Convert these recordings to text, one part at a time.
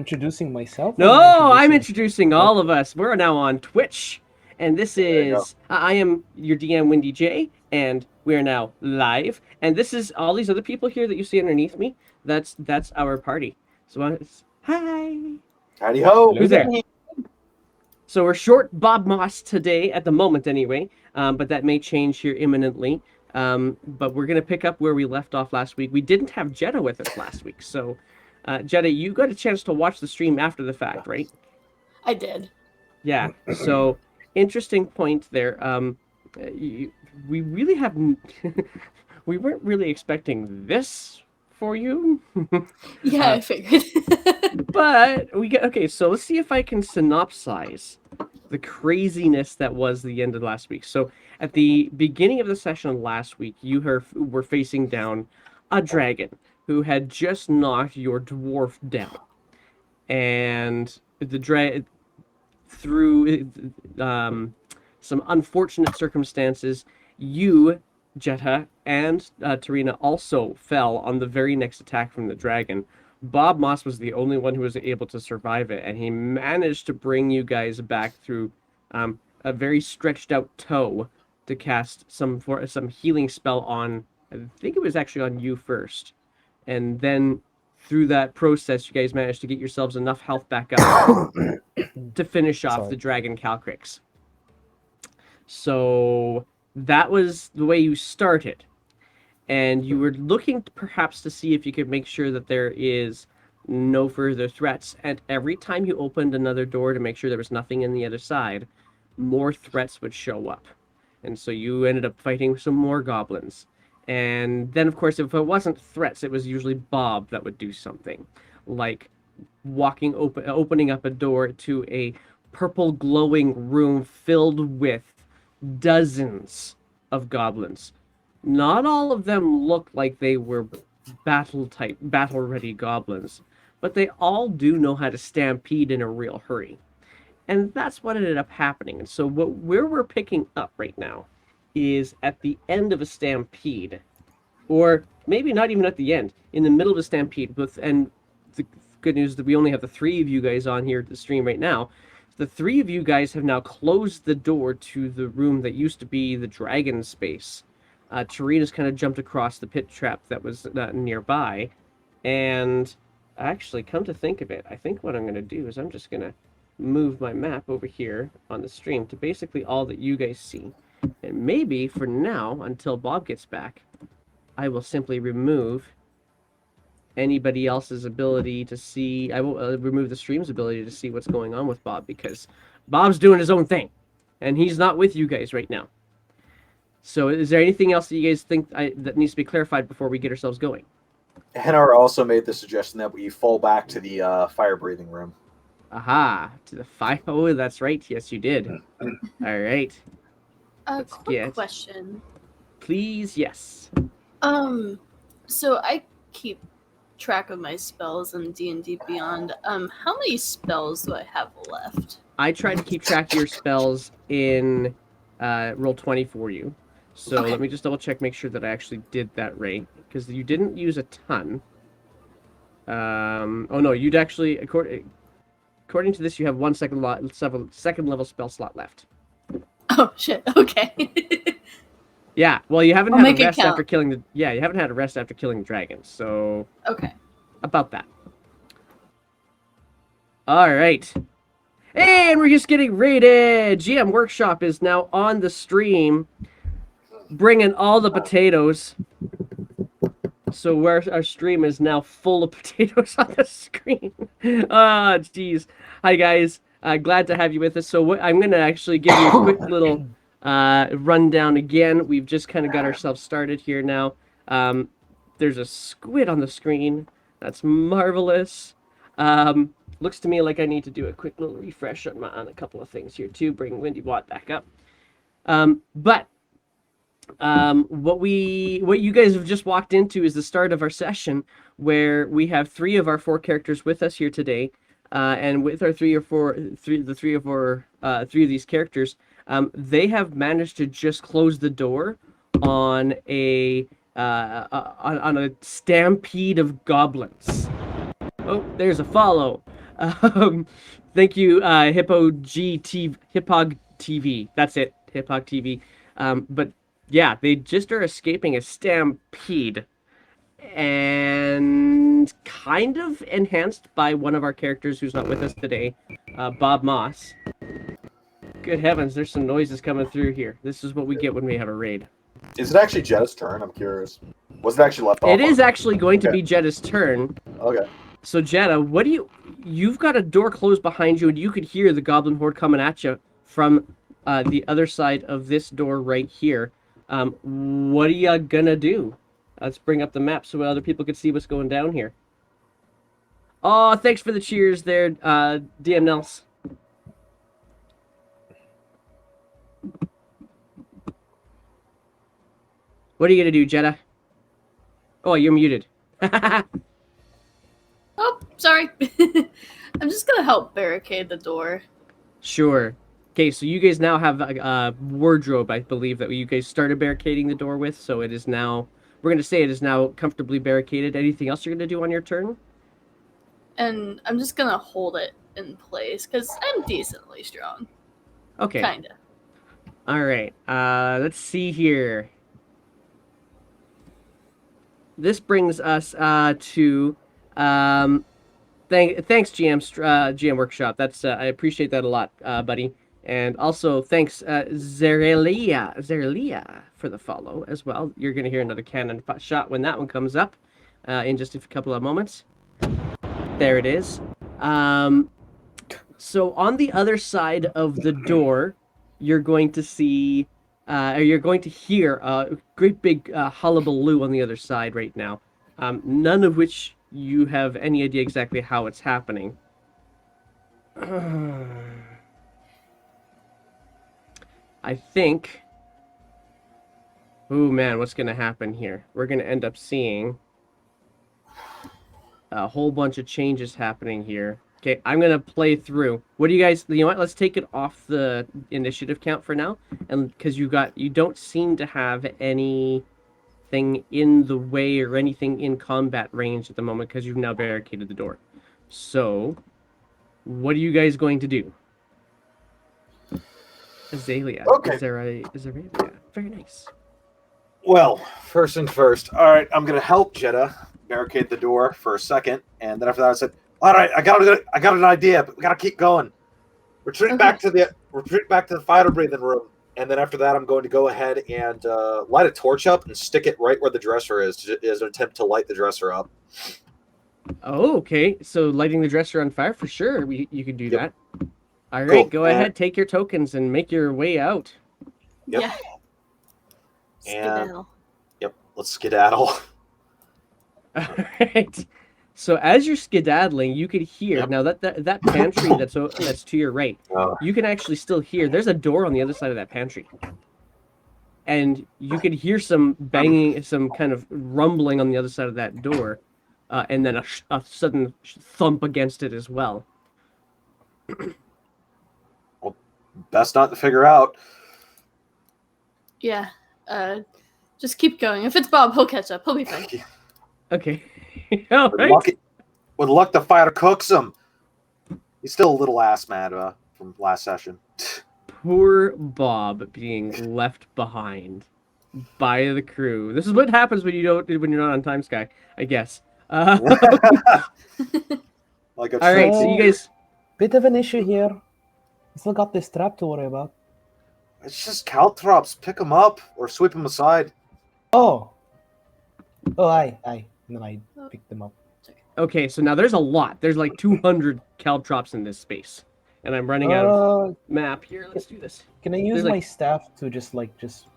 introducing myself. No, I'm introducing all of us. We're now on Twitch, and this is I am your DM Windy J, and we're now live. And this is all these other people here that you see underneath me. That's our party. So hi. Howdy ho. Who's there? So we're short Bob Moss today at the moment, anyway. But that may change here imminently. But we're gonna pick up where we left off last week. We didn't have Jetta with us last week, so. Jetta, you got a chance to watch the stream after the fact, right? I did. Yeah. So, interesting point there. We really have, we weren't really expecting this for you. Yeah, I figured. But we get okay. So let's see if I can synopsize the craziness that was the end of last week. So at the beginning of the session last week, you were facing down a dragon who had just knocked your dwarf down, and through some unfortunate circumstances, you, Jetta, and Tarina also fell on the very next attack from the dragon. Bob Moss was the only one who was able to survive it, and he managed to bring you guys back through a very stretched out toe to cast some healing spell on. I think it was actually on you first. And then through that process, you guys managed to get yourselves enough health back up to finish off the Dragon Calcrix. So that was the way you started. And you were looking perhaps to see if you could make sure that there is no further threats. And every time you opened another door to make sure there was nothing in the other side, more threats would show up. And so you ended up fighting some more goblins. And then, of course, if it wasn't threats, it was usually Bob that would do something, like opening up a door to a purple glowing room filled with dozens of goblins. Not all of them looked like they were battle-ready goblins, but they all do know how to stampede in a real hurry. And that's what ended up happening. And so where we're picking up right now is at the end of a stampede, or maybe not even at the end, in the middle of a stampede. And the good news is that we only have the three of you guys on here at the stream right now. The three of you guys have now closed the door to the room that used to be the dragon space. Tarina's kind of jumped across the pit trap that was nearby, and actually, come to think of it, I think what I'm going to do is I'm just going to move my map over here on the stream to basically all that you guys see. And maybe, for now, until Bob gets back, I will simply remove anybody else's ability to see. I will remove the stream's ability to see what's going on with Bob, because Bob's doing his own thing, and he's not with you guys right now. So is there anything else that you guys think that needs to be clarified before we get ourselves going? Hennar also made the suggestion that we fall back to the fire-breathing room. Aha, to the fire. Oh, that's right. Yes, you did. All right. Quick question. Please, yes. So I keep track of my spells in D&D Beyond. How many spells do I have left? I tried to keep track of your spells in Roll20 for you. So okay. Let me just double check, make sure that I actually did that right, because you didn't use a ton. Oh no, you'd actually, according to this, you have one second level spell slot left. Oh shit! Okay. Yeah, well, you haven't had a rest after killing the. Yeah, you haven't had a rest after killing the dragons, so. Okay. About that. All right. And we're just getting raided. GM Workshop is now on the stream, bringing all the potatoes. So where our stream is now full of potatoes on the screen. Ah, jeez. Hi guys. Glad to have you with us. So I'm going to actually give you a quick little rundown again. We've just kind of got ourselves started here now. There's a squid on the screen. That's marvelous. Looks to me like I need to do a quick little refresh on a couple of things here too. Bring Windy Watt back up. What you guys have just walked into is the start of our session, where we have three of our four characters with us here today. And with our three of these characters, they have managed to just close the door on a stampede of goblins. Oh, there's a follow. Thank you, Hippog TV. That's it, Hippog TV. But yeah, they just are escaping a stampede, and kind of enhanced by one of our characters who's not with us today, Bob Moss. Good heavens, there's some noises coming through here. This is what we get when we have a raid. Is it actually Jetta's turn? I'm curious. Was it actually left off? It is actually going to be Jetta's turn. Okay. So Jetta, what do you've got a door closed behind you, and you could hear the goblin horde coming at you from the other side of this door right here. What are you gonna do? Let's bring up the map so other people can see what's going down here. Oh, thanks for the cheers there, DM Nels. What are you gonna do, Jetta? Oh, you're muted. Oh, sorry. I'm just gonna help barricade the door. Sure. Okay, so you guys now have a wardrobe, I believe, that you guys started barricading the door with, so it is now... We're going to say it is now comfortably barricaded. Anything else you're going to do on your turn? And I'm just gonna hold it in place, because I'm decently strong. Okay. Kinda. Alright, let's see here. This brings us to... thanks, GM Workshop. That's I appreciate that a lot, buddy. And also, thanks, Zerelia, for the follow as well. You're going to hear another cannon shot when that one comes up in just a couple of moments. There it is. So on the other side of the door, you're going to see, or you're going to hear a great big hullabaloo on the other side right now. None of which you have any idea exactly how it's happening. I think... Oh man, what's going to happen here? We're going to end up seeing a whole bunch of changes happening here. Okay, I'm going to play through. What do you guys... You know what? Let's take it off the initiative count for now. And because you don't seem to have anything in the way or anything in combat range at the moment because you've now barricaded the door. So, what are you guys going to do? Azalea. Okay. Azalea. Very nice. Well, first things first. All right, I'm gonna help Jetta barricade the door for a second, and then after that, I said, "All right, I got an idea, but we gotta keep going. Retreat back to the fighter breathing room." And then after that, I'm going to go ahead and light a torch up and stick it right where the dresser is an attempt to light the dresser up. Oh, okay. So lighting the dresser on fire for sure. You can do that. All right, Cool. go ahead, take your tokens and make your way out. Yep. Yeah. Skedaddle. Yep. Let's skedaddle. All right. So as you're skedaddling, you could hear now that pantry that's to your right. You can actually still hear. There's a door on the other side of that pantry, and you could hear some banging, some kind of rumbling on the other side of that door, and then a sudden thump against it as well. Well, best not to figure out. Yeah. Just keep going. If it's Bob, he'll catch up. He'll be fine. Okay. All With right. luck, the fighter cooks him. He's still a little ass mad from last session. Poor Bob being left behind by the crew. This is what happens when you're not on Time Sky, I guess. Like a all right, so you guys. Bit of an issue here. I still got this trap to worry about. It's just caltrops. Pick them up or sweep them aside. Oh, aye. And then I picked them up. Okay, so now there's a lot. There's like 200 caltrops in this space, and I'm running out of map here. Let's do this. Can I use There's my staff to just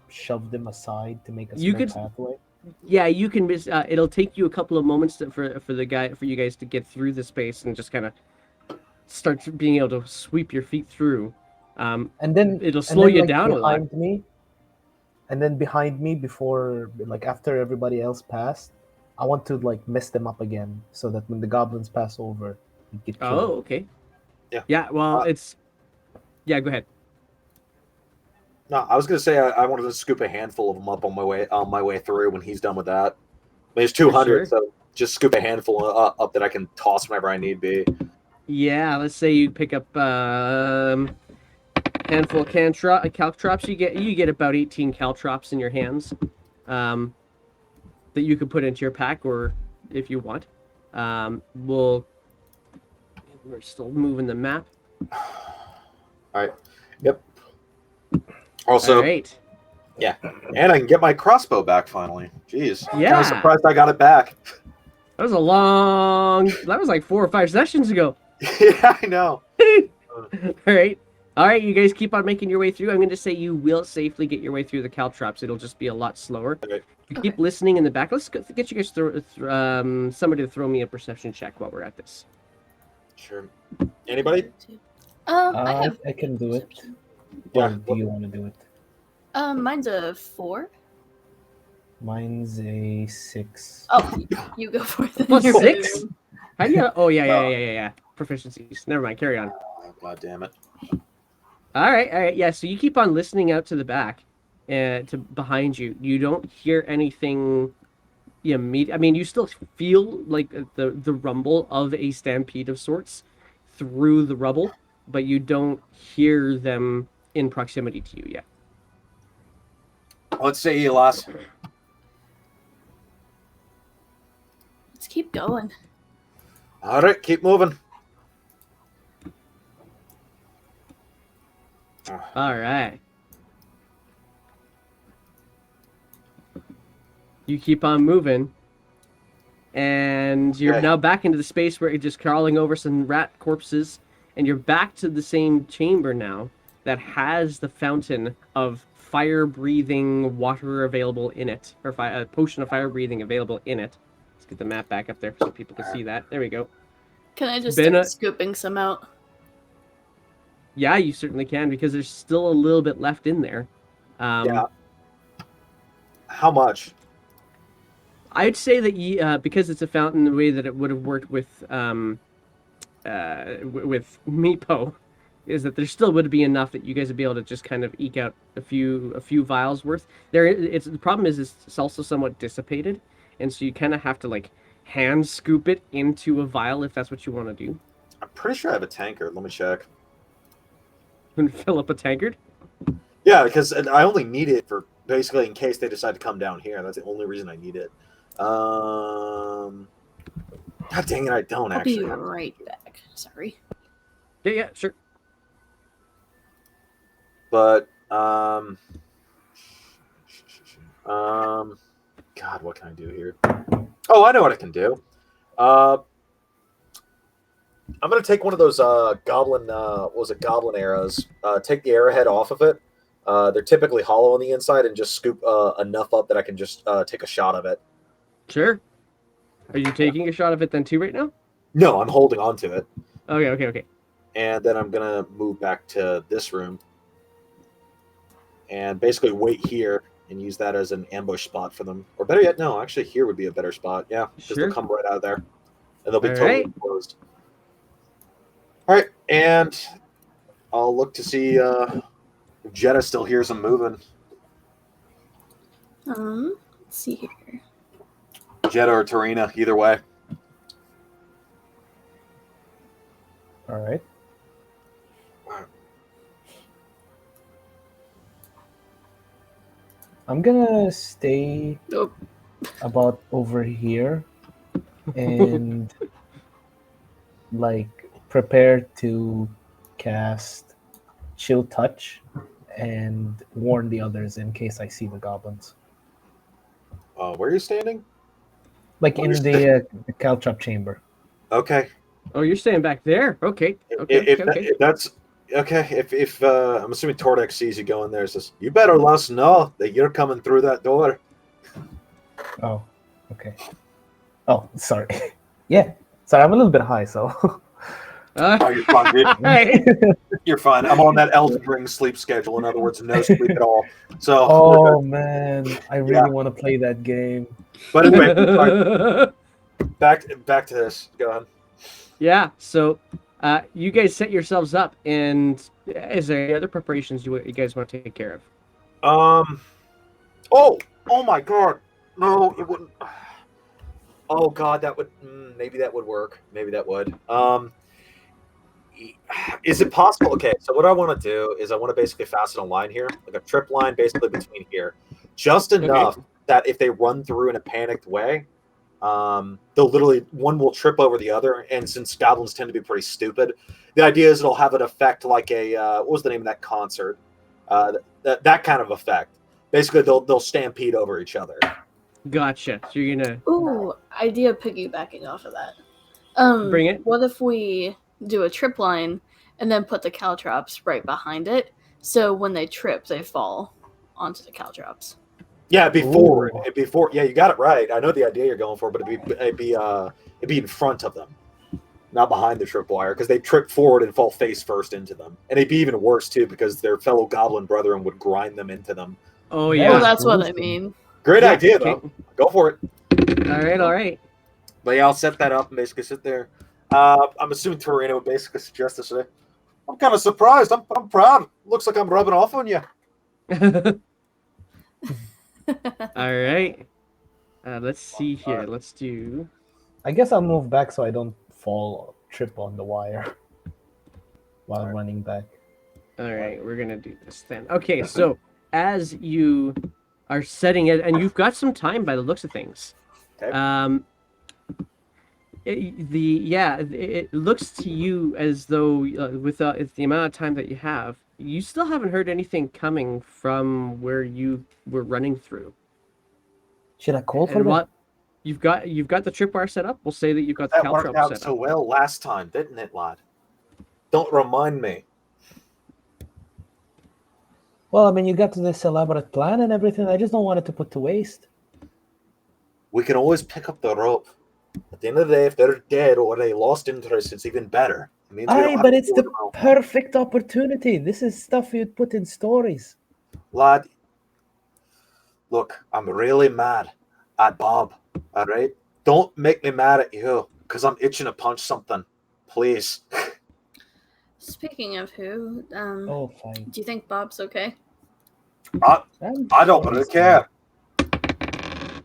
shove them aside to make a You small could- pathway? Yeah, you can. It'll take you a couple of moments for you guys to get through the space and just kind of start being able to sweep your feet through. And then It'll slow you down a lot. And then behind me, before after everybody else passed, I want to mess them up again, so that when the goblins pass over, we get killed. Oh, okay. Yeah. Yeah. Well, it's. Yeah. Go ahead. No, I was gonna say I wanted to scoop a handful of them up on my way through when he's done with that. I mean, it's 200, Sure. so just scoop a handful up that I can toss whenever I need be. Yeah, let's say you pick up handful of caltrops. You get about 18 caltrops in your hands, that you could put into your pack, or if you want. We're still moving the map. All right. Yep. All Also, right. yeah, and I can get my crossbow back finally. Jeez, kind Yeah. of surprised I got it back. That was like 4 or 5 sessions ago. Yeah, I know. All right. All right, you guys keep on making your way through. I'm going to say you will safely get your way through the caltrops. It'll just be a lot slower. Okay. You keep listening in the back. Let's get you guys somebody to throw me a perception check while we're at this. Sure. Anybody? I can do it. Yeah. Or do you want to do it? Mine's a 4. Mine's a 6. Oh, you go for it. Plus You're 6? right. How do you? Oh yeah. Proficiencies. Never mind. Carry on. Oh, God damn it. All right. Yeah. So you keep on listening out to the back, to behind you. You don't hear anything immediate. I mean, you still feel like the rumble of a stampede of sorts through the rubble, but you don't hear them in proximity to you yet. Let's say Elas. Let's keep going. All right, keep moving. All right. You keep on moving, and you're Okay. now back into the space where you're just crawling over some rat corpses, and you're back to the same chamber now that has the fountain of fire-breathing water available in it, or a potion of fire-breathing available in it. Let's get the map back up there so people can see that. There we go. Can I just Been start a- scooping some out? Yeah, you certainly can, because there's still a little bit left in there. Yeah. How much? I'd say that because it's a fountain, the way that it would have worked with Meepo is that there still would be enough that you guys would be able to just kind of eke out a few vials worth. The problem is it's also somewhat dissipated, and so you kind of have to like hand scoop it into a vial if that's what you want to do. I'm pretty sure I have a tankard. Let me check. Fill up a tankard. Yeah, because I only need it for basically in case they decide to come down here. That's the only reason I need it. God dang it, I don't I'll actually. be right back. Sorry. Yeah, sure. But God, what can I do here? Oh, I know what I can do. I'm gonna take one of those goblin goblin arrows. Take the arrowhead off of it. They're typically hollow on the inside, and just scoop enough up that I can just take a shot of it. Sure. Are you taking a shot of it then too right now? No, I'm holding on to it, Okay. and then I'm gonna move back to this room and basically wait here and use that as an ambush spot for them. Or better yet, no, actually here would be a better spot. Yeah, because Sure. they'll come right out of there, and they'll be All totally right. closed. All right, and I'll look to see if Jetta still hears them moving. Let's see here. Jetta or Tarina, either way. All right. I'm gonna stay Nope. about over here and like prepare to cast Chill Touch and warn the others in case I see the goblins. Where are you standing? Like in the caltrop chamber. Okay. Oh, you're staying back there. Okay. If that's okay, if I'm assuming Tordex sees you going there, and says you better let us know that you're coming through that door. Oh, okay. Oh, sorry. Yeah, sorry, I'm a little bit high, so. Oh, you're fine, dude. Right. You're fine. I'm on that Elden Ring sleep schedule. In other words, no sleep at all. So, Oh man, I really want to play that game. but anyway, sorry. back to this. Go on. Yeah. So, you guys set yourselves up, and is there any other preparations you guys want to take care of? Oh my God. No, it wouldn't. Oh God, that would maybe that would work. Maybe that would. Is it possible? Okay, so what I want to do is I want to basically fasten a line here, like a trip line basically between here, just enough that if they run through in a panicked way, they'll literally, one will trip over the other, and since goblins tend to be pretty stupid, the idea is it'll have an effect like a what was the name of that concert? That kind of effect. Basically, they'll stampede over each other. Gotcha. So you're gonna Ooh, idea piggybacking off of that. bring it. What if we do a trip line and then put the caltrops right behind it, so when they trip, they fall onto the caltrops? Yeah, it'd be forward. Ooh. It'd be for. Yeah, you got it right. I know the idea you're going for, but it'd be in front of them, not behind the tripwire, because they trip forward and fall face first into them, and it'd be even worse too because their fellow goblin brethren would grind them into them. Oh Yeah. Oh, yeah. that's what I Gruesome. mean. Great Yeah, idea okay. though. Go for it. All right. But yeah, I'll set that up and basically sit there. I'm assuming Torino would basically suggest this today. I'm kind of surprised. I'm proud. Looks like I'm rubbing off on you. All right. Let's see here. Let's do. I guess I'll move back so I don't fall or trip on the wire while running back. All right, we're gonna do this then. Okay, so as you are setting it, and you've got some time by the looks of things. Okay. It looks to you as though with the amount of time that you have, you still haven't heard anything coming from where you were running through. Should I call for And them? what you've got the tripwire set up. We'll say that you've got the That worked caltrop out set so up. well last time, didn't it, lad? Don't remind me. Well, I mean, you got this elaborate plan and everything. I just don't want it to put to waste. We can always pick up the rope. At the end of the day, if they're dead or they lost interest, it's even better. It means we don't Aye, have but to it's deal the with them. perfect opportunity. This is stuff you'd put in stories. Lad, look, I'm really mad at Bob, all right? Don't make me mad at you, because I'm itching to punch something. Please. Speaking of who, Oh, fine. do you think Bob's okay? I don't really care.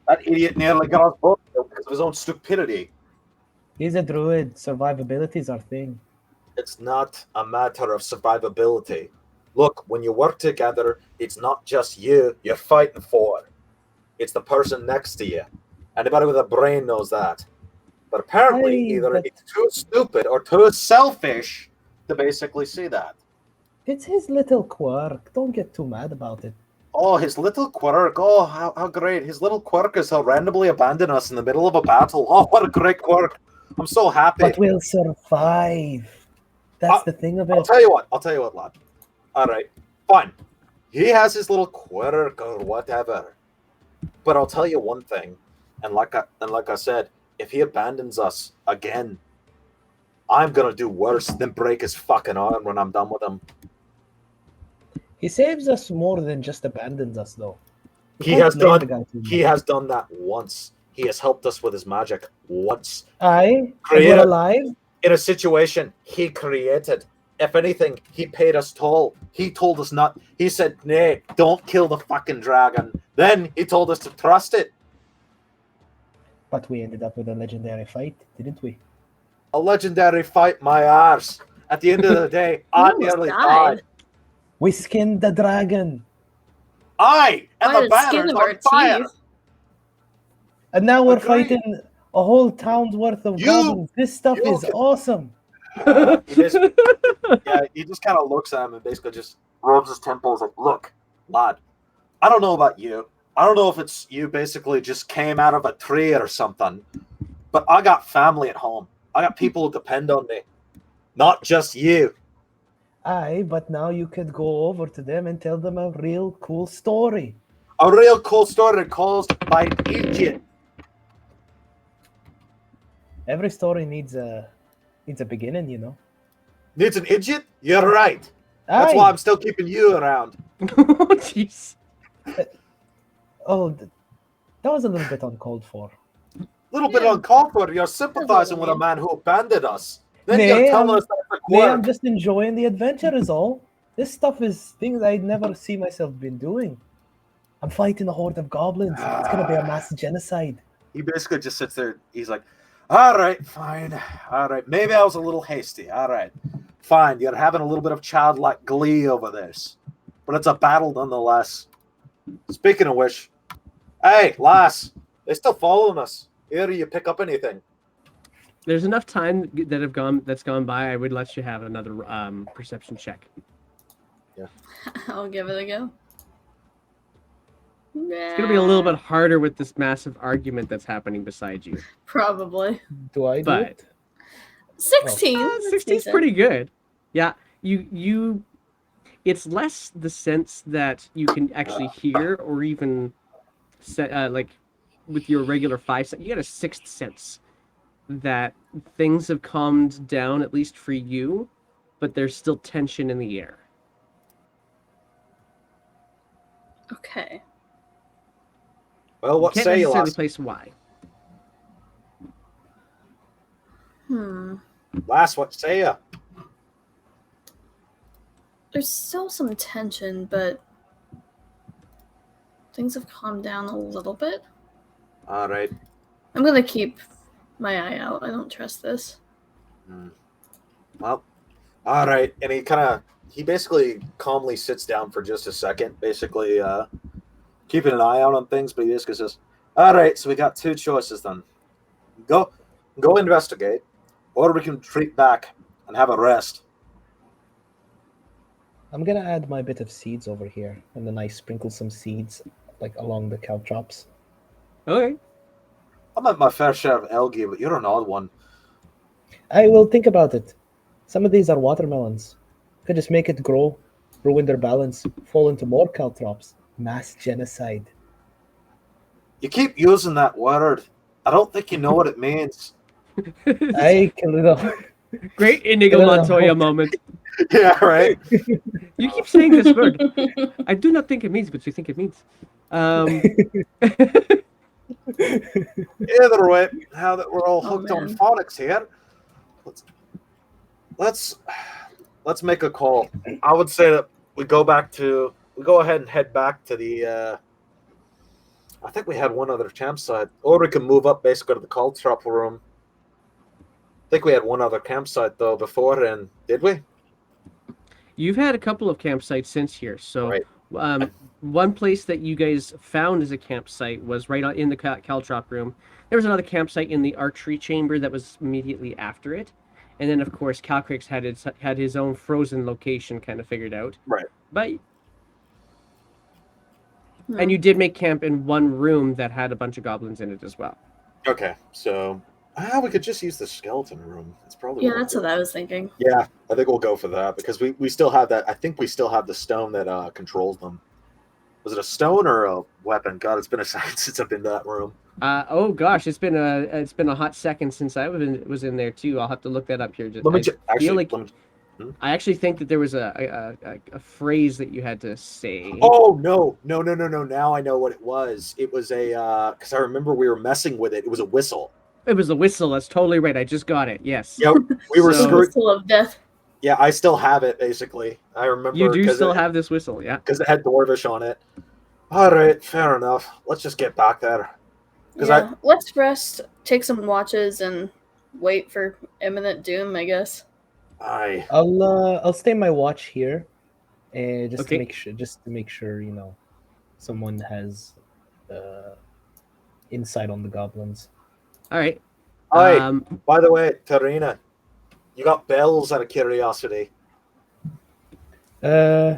That idiot nearly got us both killed because of his own stupidity. He's a druid. Survivability is our thing. It's not a matter of survivability. Look, when you work together, it's not just you you're fighting for. It's the person next to you. Anybody with a brain knows that. But apparently, Aye, either but- it's too stupid or too selfish to basically see that. It's his little quirk. Don't get too mad about it. Oh, his little quirk. Oh, how great. His little quirk is he'll randomly abandon us in the middle of a battle. Oh, what a great quirk. I'm so happy. But we'll survive. That's the thing of I'll it. tell you what, lad. All right, fine. He has his little quirk or whatever. But I'll tell you one thing, and like I said, if he abandons us again, I'm gonna do worse than break his fucking arm when I'm done with him. He saves us more than just abandons us, though. He has Can't blame the done. guy too He much. has done that once. He has helped us with his magic once Aye, and Create we're a- alive. in a situation he created. If anything, he paid us toll. He told us not. He said, "Nay, don't kill the fucking dragon." Then he told us to trust it. But we ended up with a legendary fight, didn't we? A legendary fight, my arse. At the end of the day, I almost nearly died. died. We skinned the dragon. Aye, and By the the skin banner's of our on fire. teeth. And now we're Agreed. fighting a whole town's worth of You- goblins. This stuff you is can- awesome. He basically, he just kind of looks at him and basically just rubs his temples like, "Look, lad, I don't know about you. I don't know if it's you basically just came out of a tree or something, but I got family at home. I got people who depend on me, not just you." Aye, but now you could go over to them and tell them a real cool story. A real cool story caused by an idiot. Every story needs a beginning, you know. Needs an idiot? You're right. That's why Aye. I'm still keeping you around. Jeez. Oh, that was a little bit uncalled for. Little bit Yeah. uncalled for. You're sympathizing with a man who abandoned us. Then Nay, you're telling I'm- us that's a Man, I'm quirk. just enjoying the adventure is all. This stuff is things I'd never see myself been doing. I'm fighting a horde of goblins. It's gonna be a mass genocide. He basically just sits there. He's like, "All right, fine. All right. Maybe I was a little hasty. All right. fine, you're having a little bit of childlike glee over this, but it's a battle nonetheless. Speaking of which, hey, lass, they still following us. Here, you pick up anything? There's enough time that's gone by. I would let you have another perception check. I'll give it a go. It's gonna be a little bit harder with this massive argument that's happening beside you. Probably. Do I do But- it? 16. That's 16's decent. pretty good. Yeah, you. It's less the sense that you can actually hear or even set like with your regular 5 sense. You got a 6th sense that things have calmed down, at least for you, but there's still tension in the air. Okay. Well, what Can't say you, necessarily lass? place why. Lass, what say you? There's still some tension, but things have calmed down a little bit. All right. I'm gonna keep my eye out. I don't trust this. Well, all right. And he basically calmly sits down for just a second, basically keeping an eye out on things, but he basically says, all right, so we got 2 choices then. Go investigate, or we can retreat back and have a rest. I'm gonna add my bit of seeds over here, and then I sprinkle some seeds like along the caltrops. Okay. I'm at my fair share of algae, but you're an odd one. I will think about it. Some of these are watermelons. Could just make it grow, ruin their balance, fall into more caltrops. Mass genocide. You keep using that word. I don't think you know what it means. I can Great Inigo No. Montoya moment. Yeah, right? You keep saying this word. I do not think it means what you think it means. Either way, now that we're all hooked on man. phonics here, let's make a call. I would say that we go ahead and head back to the I think we had one other campsite. Or we can move up basically to the caltrop room. I think we had one other campsite though before, and did we? You've had a couple of campsites since here, so Right. one place that you guys found as a campsite was right in the caltrop room. There was another campsite in the archery chamber that was immediately after it, and then of course Calcrix had his own frozen location kind of figured out. Right. But and you did make camp in one room that had a bunch of goblins in it as well. Okay, so we could just use the skeleton room. It's probably Yeah, that's what I was thinking. Yeah, I think we'll go for that because we still have that. I think we still have the stone that controls them. Was it a stone or a weapon? God, it's been a second since I've been to that room. Oh gosh, it's been a hot second since I was in there too. I'll have to look that up here. I actually think that there was a phrase that you had to say. Oh no! Now I know what it was. It was because I remember we were messing with it. It was a whistle. It was a whistle. That's totally right. I just got it. Yes. Yep, we were So- screwed. Whistle of death. Yeah, I still have it. Basically, I remember. You do 'cause still have this whistle, yeah? because it had Dwarvish on it. All right, fair enough. Let's just get back there. 'Cause Yeah, let's rest, take some watches, and wait for imminent doom, I guess. I'll stay my watch here, just Okay. to make sure someone has insight on the goblins. All right. Hi. By the way, Tarina, you got bells out of curiosity. Nah,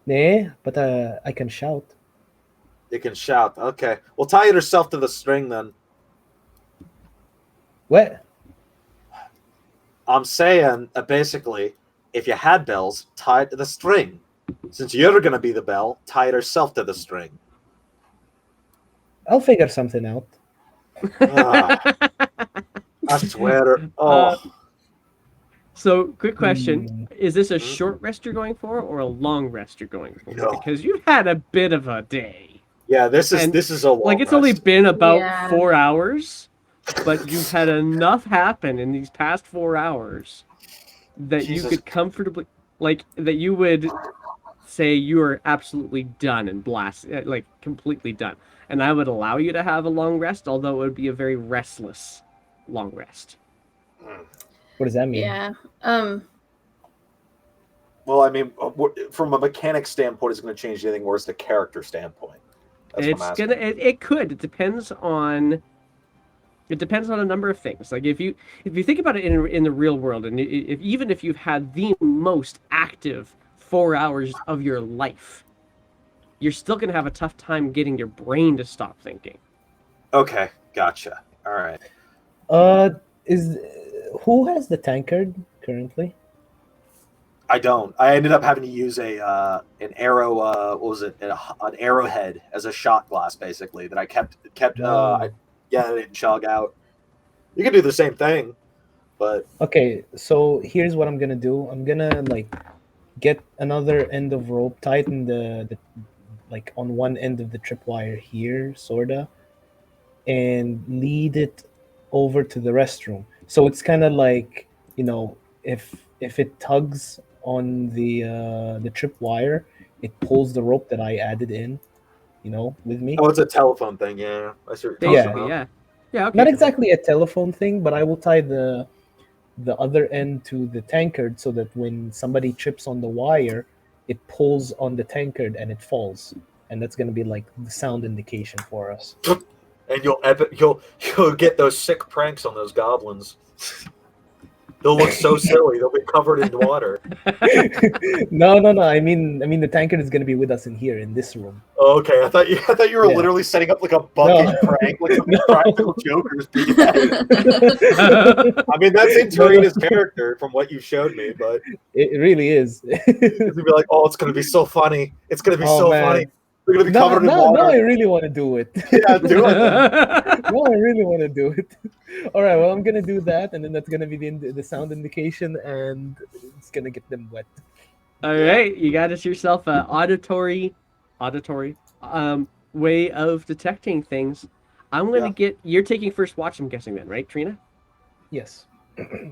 but I can shout. You can shout. Okay. Well, tie yourself to the string then. What? I'm saying basically, if you had bells, tie it to the string. Since you're going to be the bell, tie yourself to the string. I'll figure something out. Ah, I swear. Oh, So, quick question: is this a short rest you're going for, or a long rest you're going for? No. Because you've had a bit of a day. yeah. This And, is a long Like it's only rest. been about Yeah. 4 hours, but you've had enough happen in these past 4 hours that Jesus. you could comfortably, that you would say you are absolutely done and completely done. And I would allow you to have a long rest, although it would be a very restless long rest. What does that mean? Yeah. Well, I mean, from a mechanic standpoint, is it going to change anything, or is the character standpoint? That's what I'm It's asking. gonna. It could. It depends on. It depends on a number of things. Like if you think about it in the real world, and even if you've had the most active 4 hours of your life, you're still gonna have a tough time getting your brain to stop thinking. Okay, gotcha. All right. Is who has the tankard currently? I don't. I ended up having to use an arrow. What was it? An arrowhead as a shot glass, basically. That I kept. No. Yeah, it didn't chug out. You can do the same thing, but Okay, so here's what I'm gonna do. I'm gonna like get another end of rope, tighten the like on one end of the tripwire here, sorta, and lead it over to the restroom. So it's kind of like, if it tugs on the tripwire, it pulls the rope that I added in, with me. oh, it's a telephone thing. Yeah, I see what you're talking Basically, about. yeah. Yeah. Okay. Not exactly a telephone thing, but I will tie the other end to the tankard so that when somebody trips on the wire, it pulls on the tankard and it falls. And that's going to be like the sound indication for us. And you'll get those sick pranks on those goblins. They'll look so silly. They'll be covered in water. No. I mean the tankard is going to be with us in here in this room. Oh, okay, I thought you were Yeah. literally setting up like a bucket No. prank, like some No. practical jokers. I mean, that's in Tarina's character from what you showed me, but It really is. you'd be like, "Oh, it's gonna be so funny! It's gonna be Oh, so man. funny! We're gonna be No, covered in no, water." I really want to do it. Yeah, do it. Then. No, I really want to do it. All right, well, I'm gonna do that, and then that's gonna be the sound indication, and it's gonna get them wet. All right, you got yourself an auditory way of detecting things. I'm gonna get. You're taking first watch. I'm guessing then, right, Trina? Yes.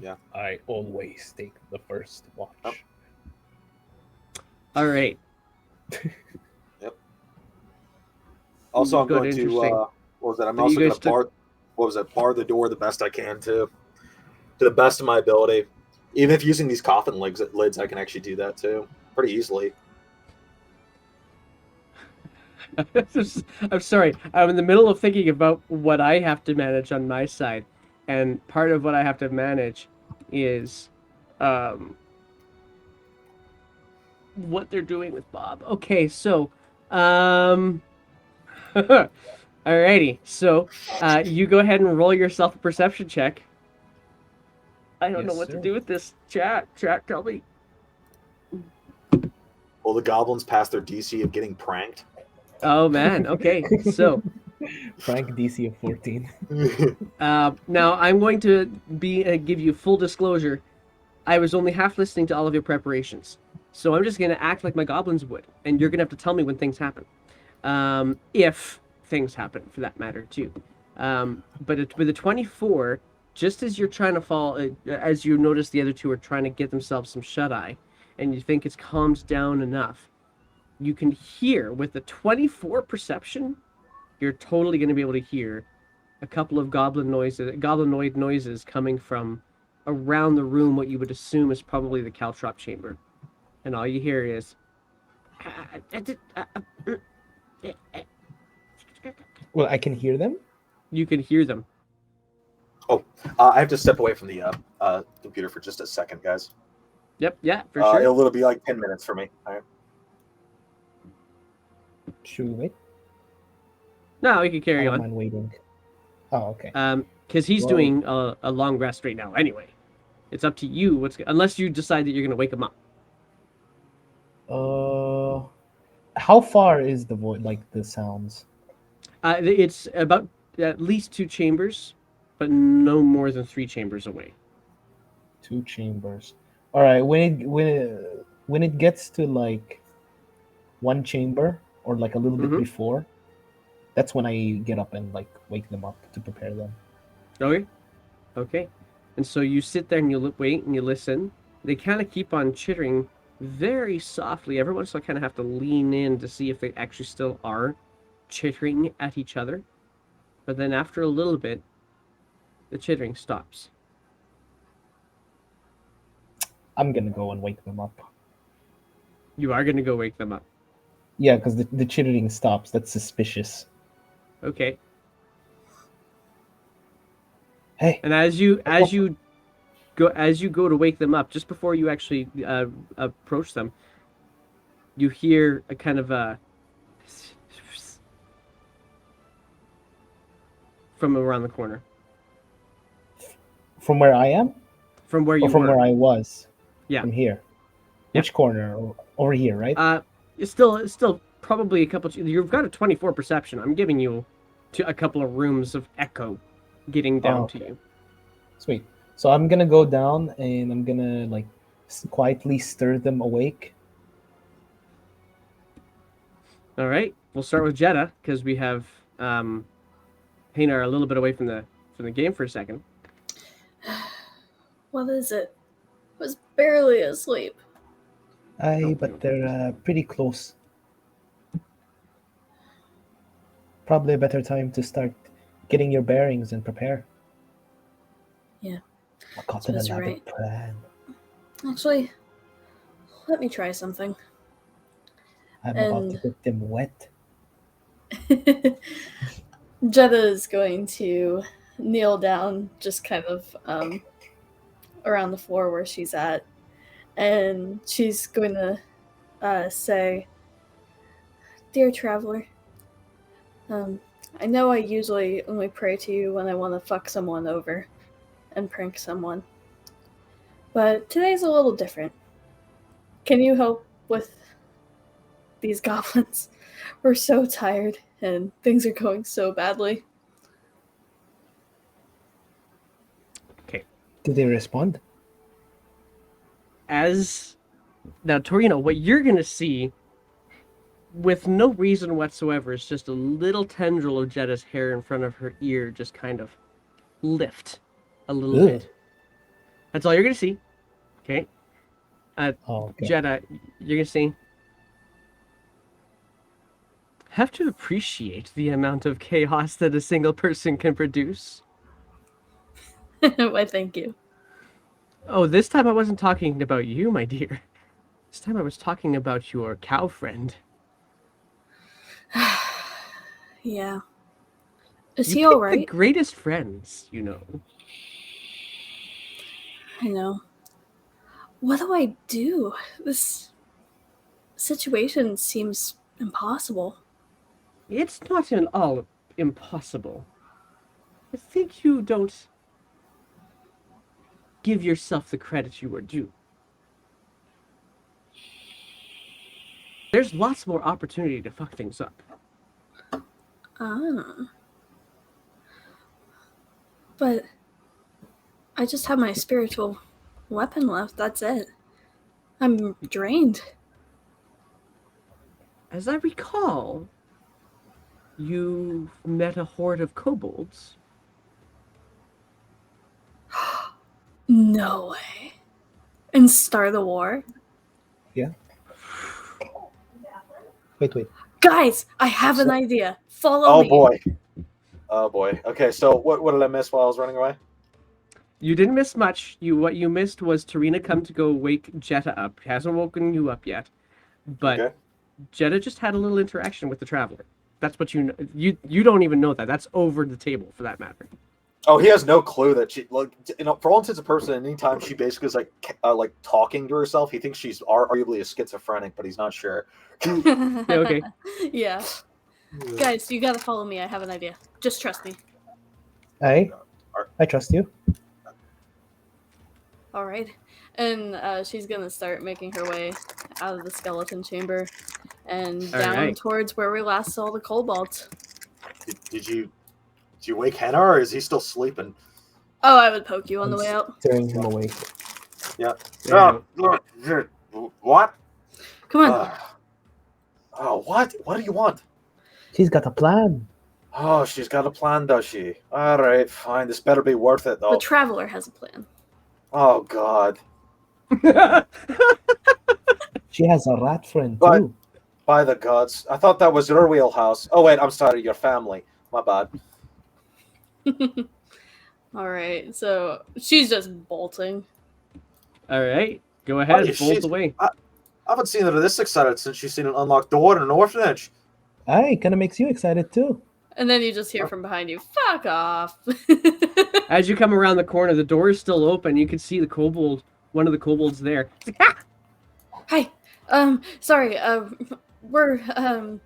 Yeah. I always take the first watch. Oh. All right. Also, I'm Good, going to interesting. what was that? I'm So also you going guys to bar. What was it? Bar the door the best I can to the best of my ability. Even if using these coffin lids, I can actually do that too, pretty easily. I'm sorry. I'm in the middle of thinking about what I have to manage on my side, and part of what I have to manage is what they're doing with Bob. Okay, so alrighty. So you go ahead and roll yourself a perception check. I don't know Yes, what to sir. do with this chat. Chat, tell me. Will the goblins pass their DC of getting pranked? Oh man. Okay. So Frank DC of 14. now I'm going to give you full disclosure. I was only half listening to all of your preparations, so I'm just going to act like my goblins would, and you're going to have to tell me when things happen, if things happen, for that matter too. But with a 24, just as you're trying to fall, as you notice the other two are trying to get themselves some shut eye, and you think it's calmed down enough, you can hear with the 24 perception, you're totally going to be able to hear a couple of goblinoid noises coming from around the room, what you would assume is probably the caltrop chamber. And all you hear is Well, I can hear them. you can hear them. I have to step away from the computer for just a second, guys. Yep, yeah, for sure. It'll be like 10 minutes for me. All right. Should we wait? No, we can I carry don't on. mind waiting. Oh, okay. Because he's Well- doing a long rest right now anyway. It's up to you, unless you decide that you're going to wake him up. How far is the voice, like the sounds? It's about at least 2 chambers, but no more than 3 chambers away. 2 chambers. All right. When it gets to like 1 chamber or like a little bit Mhm. before, that's when I get up and like wake them up to prepare them. Okay. And so you sit there and you wait and you listen. They kind of keep on chittering very softly. Every once in a while, kind of have to lean in to see if they actually still are chittering at each other. But then after a little bit, the chittering stops. I'm gonna go and wake them up. You are going to go wake them up. Yeah, because the chittering stops. That's suspicious. Okay. Hey, And as you go to wake them up, just before you actually approach them, you hear a kind of a from around the corner, from where I am, from where or you from were. where I was? Yeah. From here. Yeah. Which corner? Over here, right? It's still probably a couple. You've got a 24 perception. I'm giving you to a couple of rooms of echo, getting down to okay. you. Sweet. So I'm gonna go down and I'm gonna like quietly stir them awake. All right, we'll start with Jeddah because we have Hanar a little bit away from the game for a second. What is it? I was barely asleep. Aye, but they're pretty close. Probably a better time to start getting your bearings and prepare. Yeah. I got an Suppose you're elaborate right. plan. Actually, let me try something. I'm about to get them wet. Jeddah is going to kneel down, just kind of around the floor where she's at, and she's going to say, "Dear traveler, I know I usually only pray to you when I want to fuck someone over and prank someone, but today's a little different. Can you help with these goblins? We're so tired and things are going so badly." Okay. Do they respond? Now, Torino, what you're gonna see, with no reason whatsoever, is just a little tendril of Jetta's hair in front of her ear just kind of lift a little Ugh. bit. That's all you're gonna see. Okay. Oh, okay. Jeddah, you're gonna see. Have to appreciate the amount of chaos that a single person can produce. Why, thank you. Oh, this time I wasn't talking about you, my dear. This time I was talking about your cow friend. Yeah. Is You he picked alright? the greatest friends, you know. I know. What do I do? This situation seems impossible. It's not at all impossible. I think you don't give yourself the credit you are due. There's lots more opportunity to fuck things up. Ah. But I just have my spiritual weapon left, that's it. I'm drained. As I recall, you met a horde of kobolds. No way. And start the war? Yeah. Wait. Guys, I have an idea. Follow Oh me. boy. Oh boy. Okay, so what did I miss while I was running away? You didn't miss much. What you missed was Tarina come to go wake Jetta up. Hasn't woken you up yet, but Okay. Jetta just had a little interaction with the traveler. That's what you know. You don't even know that. That's over the table, for that matter. Oh, he has no clue that she, like, you know, for all intents and purposes, anytime she basically is like talking to herself, he thinks she's arguably a schizophrenic, but he's not sure. Okay. Yeah. Guys, you gotta follow me. I have an idea. Just trust me. Hey, I trust you. All right. And she's gonna start making her way out of the skeleton chamber and All down right. towards where we last saw the kobolds. Did you wake Hannah, or is he still sleeping? Oh, I would poke you on the I'm way out. stirring him awake. Yeah. There you Oh, what? Come on. Oh, what? What do you want? She's got a plan. Oh, she's got a plan, does she? All right, fine. This better be worth it, though. The traveler has a plan. Oh, God. go. She has a rat friend But- too. By the gods. I thought that was your wheelhouse. Oh, wait, I'm sorry, your family. My bad. All right. So she's just bolting. All right. Go ahead, Buddy, bolt away. I haven't seen her this excited since she's seen an unlocked door in an orphanage. Aye, kind of makes you excited too. And then you just hear from behind you, "Fuck off!" As you come around the corner, the door is still open. You can see the kobold, one of the kobolds there. It's like, ah! Hi. Sorry. We're in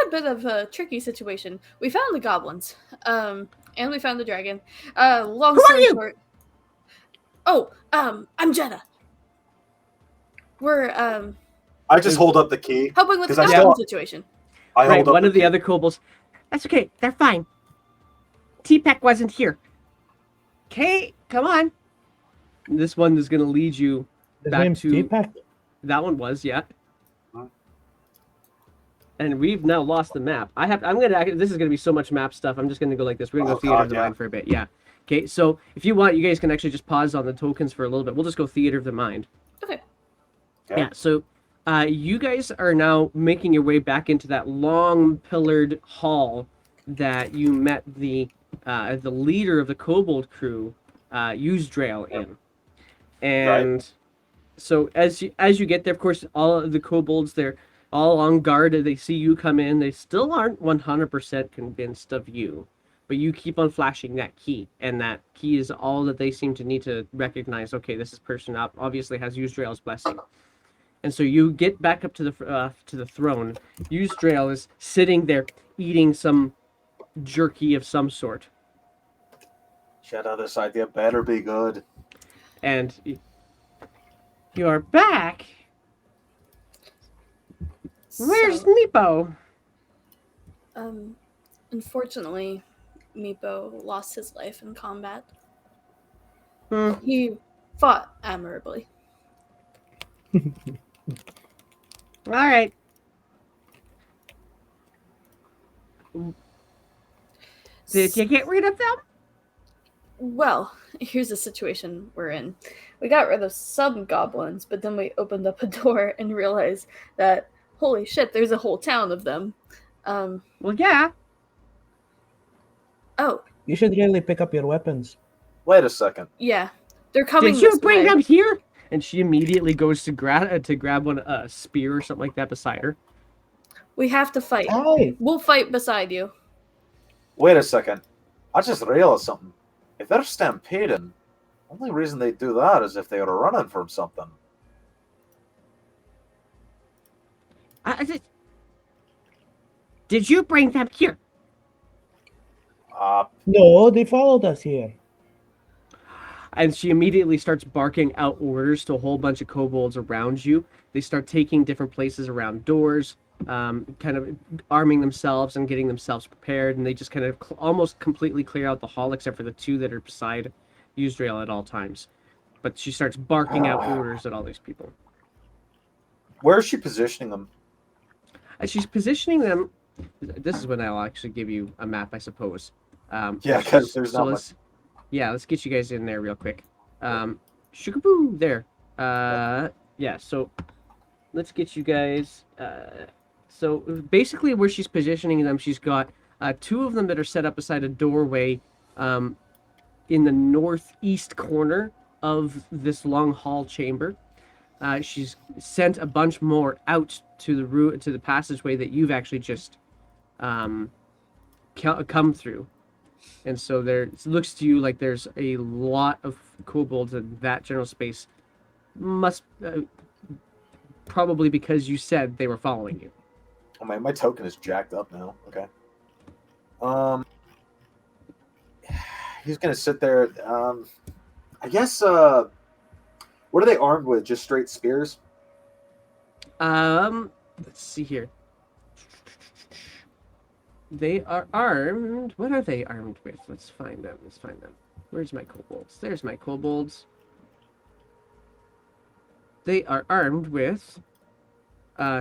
a bit of a tricky situation. We found the goblins. And we found the dragon. Long Who are story you? short. Oh, I'm Jenna. We're I just hold up the key. helping with the 'Cause I goblin still- situation. I Right, hold up one of the key. other kobolds. That's okay. They're fine. T-Pack wasn't here. Okay, come on. This one is going to lead you His back name's to... T-Pack. That one was, yeah. Huh? And we've now lost the map. This is gonna be so much map stuff. I'm just gonna go like this. We're gonna Oh, go theater God, of the yeah. mind for a bit. Yeah. Okay. So if you want, you guys can actually just pause on the tokens for a little bit. We'll just go theater of the mind. Okay. Okay. Yeah. So, you guys are now making your way back into that long pillared hall that you met the leader of the kobold crew, Usdrail, in, and. So as you get there, of course, all of the kobolds, they're all on guard. They see you come in. They still aren't 100% convinced of you, but you keep on flashing that key, and that key is all that they seem to need to recognize. Okay, this person up obviously has Usdrail's blessing, and so you get back up to the throne. Usdrail is sitting there eating some jerky of some sort, Shut up, this idea better be good. and you're back. Where's So, Meepo? unfortunately, Meepo lost his life in combat. Hmm. He fought admirably. All right. Did you get rid of them? Well, here's the situation we're in. We got rid of some goblins, but then we opened up a door and realized that, holy shit, there's a whole town of them. Well, yeah. Oh, You should really pick up your weapons. Wait a second. yeah. They're coming Did you this bring way. them here? And she immediately goes to grab one a spear or something like that beside her. We have to fight. Aye. We'll fight beside you. Wait a second. I just realized something. If they're stampeding, the only reason they do that is if they were running from something. Did you bring them here? No, they followed us here. And she immediately starts barking out orders to a whole bunch of kobolds around you. They start taking different places around doors, kind of arming themselves and getting themselves prepared. And they just kind of almost completely clear out the hall, except for the two that are beside Usdrail at all times. But she starts barking out orders at all these people. Where is she positioning them? As she's positioning them, this is when I'll actually give you a map, I suppose. Yeah, 'cause there's not let's get you guys in there real quick. Shugaboo, there. Yeah, so let's get you guys. So basically, where she's positioning them, she's got two of them that are set up beside a doorway in the northeast corner of this long hall chamber. She's sent a bunch more out to the passageway that you've actually just come through. And so it looks to you like there's a lot of kobolds in that general space. Must probably because you said they were following you. Oh, my token is jacked up now. Okay. He's gonna sit there. I guess. What are they armed with? Just straight spears? Let's see here. They are armed. What are they armed with? Let's find them. Where's my kobolds? There's my kobolds. They are armed with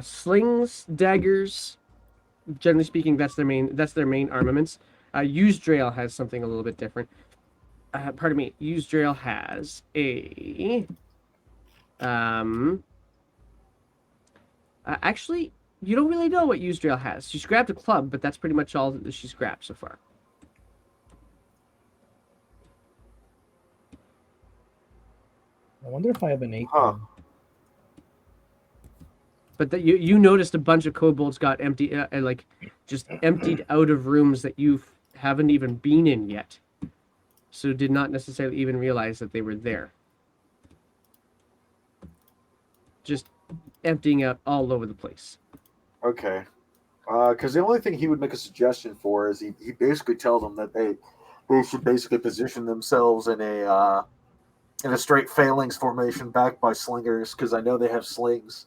slings, daggers. Generally speaking, that's their main armaments. Usdrail has something a little bit different. Pardon me. Usdrail has a actually, you don't really know what Usdrail has. She's grabbed a club, but that's pretty much all that she's grabbed so far. I wonder if I have an 8. Huh. But that you noticed a bunch of kobolds got empty, like just emptied out of rooms that you haven't even been in yet. So did not necessarily even realize that they were there. Just emptying out all over the place. Okay. Because the only thing he would make a suggestion for is he basically tells them that they should basically position themselves in a straight phalanx formation backed by slingers, because I know they have slings.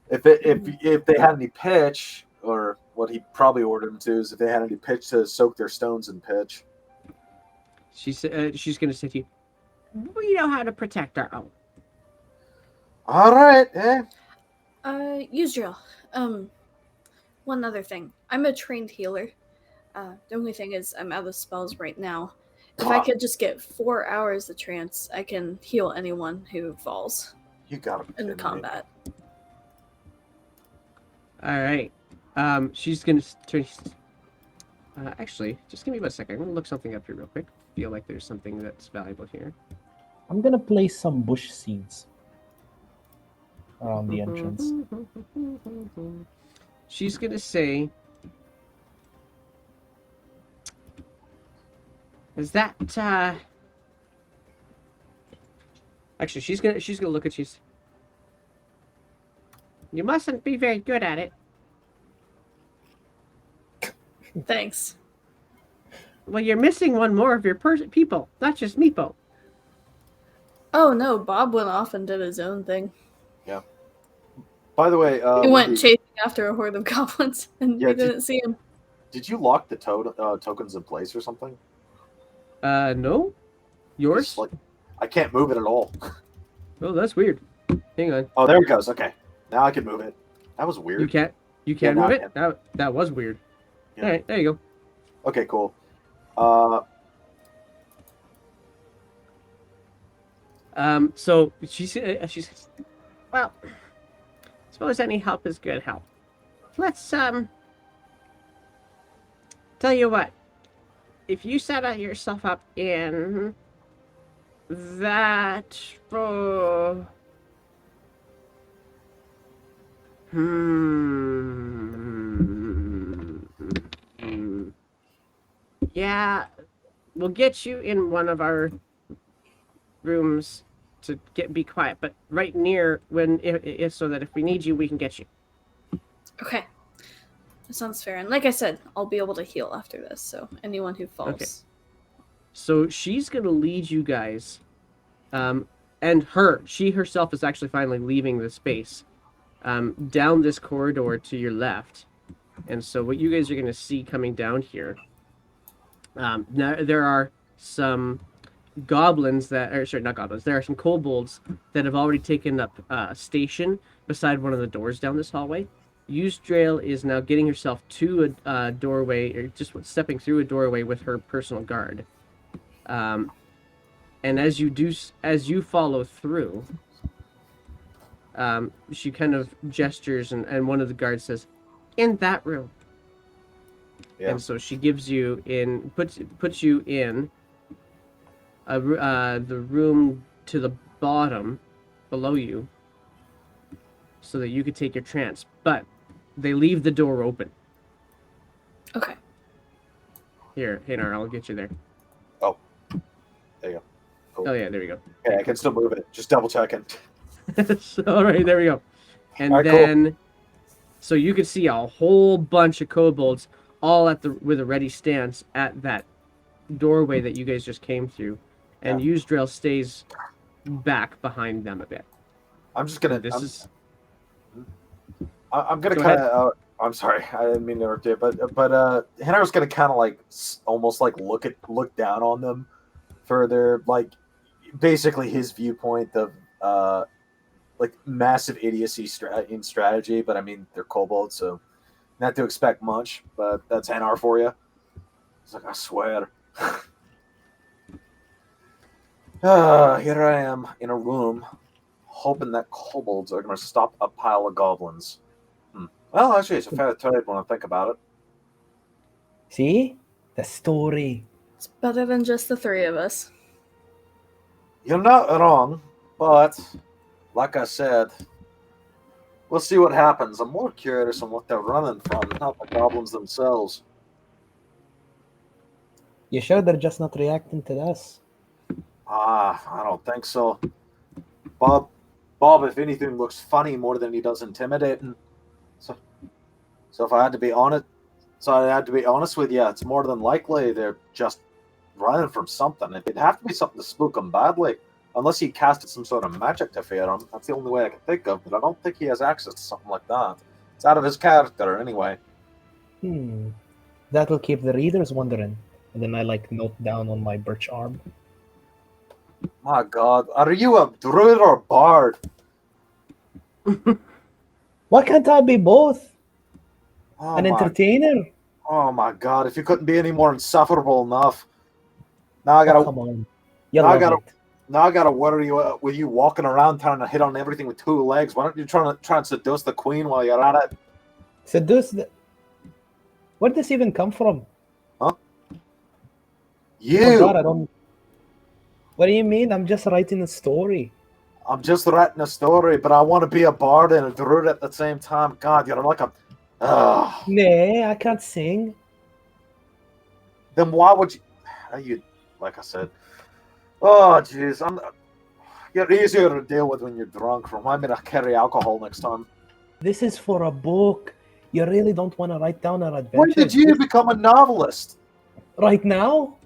If they had any pitch, or what he probably ordered them to is if they had any pitch to soak their stones in pitch. She's going to say to you, "We know how to protect our own." All right, Yusdriel, one other thing. I'm a trained healer. The only thing is I'm out of spells right now. If I could just get 4 hours of trance, I can heal anyone who falls You gotta be in kidding combat. All right. She's going to turn. Actually, just give me 1 second. I'm going to look something up here real quick. Feel like there's something that's valuable here. I'm gonna place some bush seeds around the entrance. She's going to say, "Is that Actually, she's going to look at you. You mustn't be very good at it." Thanks. "Well, you're missing one more of your people, not just Meepo." Oh no, Bob went off and did his own thing. Yeah. By the way, He went chasing after a horde of goblins, and Yeah, we didn't see him. did you lock the tokens in place or something? No. Yours? Just, like, I can't move it at all. Oh, that's weird. Hang on. Oh, there it goes. Okay, now I can move it. That was weird. You can't Yeah, move now I it? That was weird. Yeah. All right, there you go. Okay, cool. So she's well, suppose any help is good help. Let's tell you what. If you set yourself up in that yeah, we'll get you in one of our rooms to be quiet, but right near so that if we need you, we can get you. Okay. That sounds fair. And like I said, I'll be able to heal after this, so anyone who falls. Okay. So she's gonna lead you guys, and she herself is actually finally leaving the space, down this corridor to your left, and so what you guys are gonna see coming down here. Now there are some goblins there are some kobolds that have already taken up a station beside one of the doors down this hallway. Yusdriel is now getting herself to a doorway, or just stepping through a doorway with her personal guard. And as you follow through, she kind of gestures, and one of the guards says, "In that room." Yeah. And so she puts you in the room to the bottom below you, so that you could take your trance. But they leave the door open. Okay. Here, Hanar, I'll get you there. Oh, there you go. Cool. Oh yeah, there we go. Okay, I can still move it. Just double checking. All right, there we go. And All right, then, cool. So you can see a whole bunch of kobolds all with a ready stance at that doorway that you guys just came through, and Yusdriel stays back behind them a bit. I'm just gonna. I'm gonna Go kind of. I'm sorry, I didn't mean to interrupt you, but Henry was gonna kind of like almost like look down on them for their like basically his viewpoint of like massive idiocy in strategy. But I mean they're kobolds, so not to expect much. But that's Hanar for you. It's like I swear. Here I am in a room, hoping that kobolds are going to stop a pile of goblins. Well, actually, it's a fair trade when I think about it. See? The story. It's better than just the three of us. You're not wrong, but like I said, We'll see what happens. I'm more curious on what they're running from, not the goblins themselves. You sure they're just not reacting to this? I don't think so. Bob, if anything, looks funny more than he does intimidating. So if I had to be honest with you, it's more than likely they're just running from something. It'd have to be something to spook him badly, unless he casted some sort of magic to fear him. That's the only way I can think of. But I don't think he has access to something like that. It's out of his character anyway. That'll keep the readers wondering. And then I note down on my birch arm. My God, are you a druid or a bard? Why can't I be both? Oh An my, entertainer? oh my God! If you couldn't be any more insufferable enough, now I gotta, Come on. You now I love gotta, it. now I gotta worry you with you walking around trying to hit on everything with 2 legs. Why don't you try and seduce the queen while you're at it? Seduce the... Where'd this even come from? Huh? Oh You. God, I don't... What do you mean? I'm just writing a story. I'm just writing a story, but I want to be a bard and a druid at the same time. God, you're like a... Nah, I can't sing. Then why would you... Like I said... Oh, jeez. You're easier to deal with when you're drunk. Remind me to carry alcohol next time. This is for a book. You really don't want to write down our adventures. When did you become a novelist? Right now?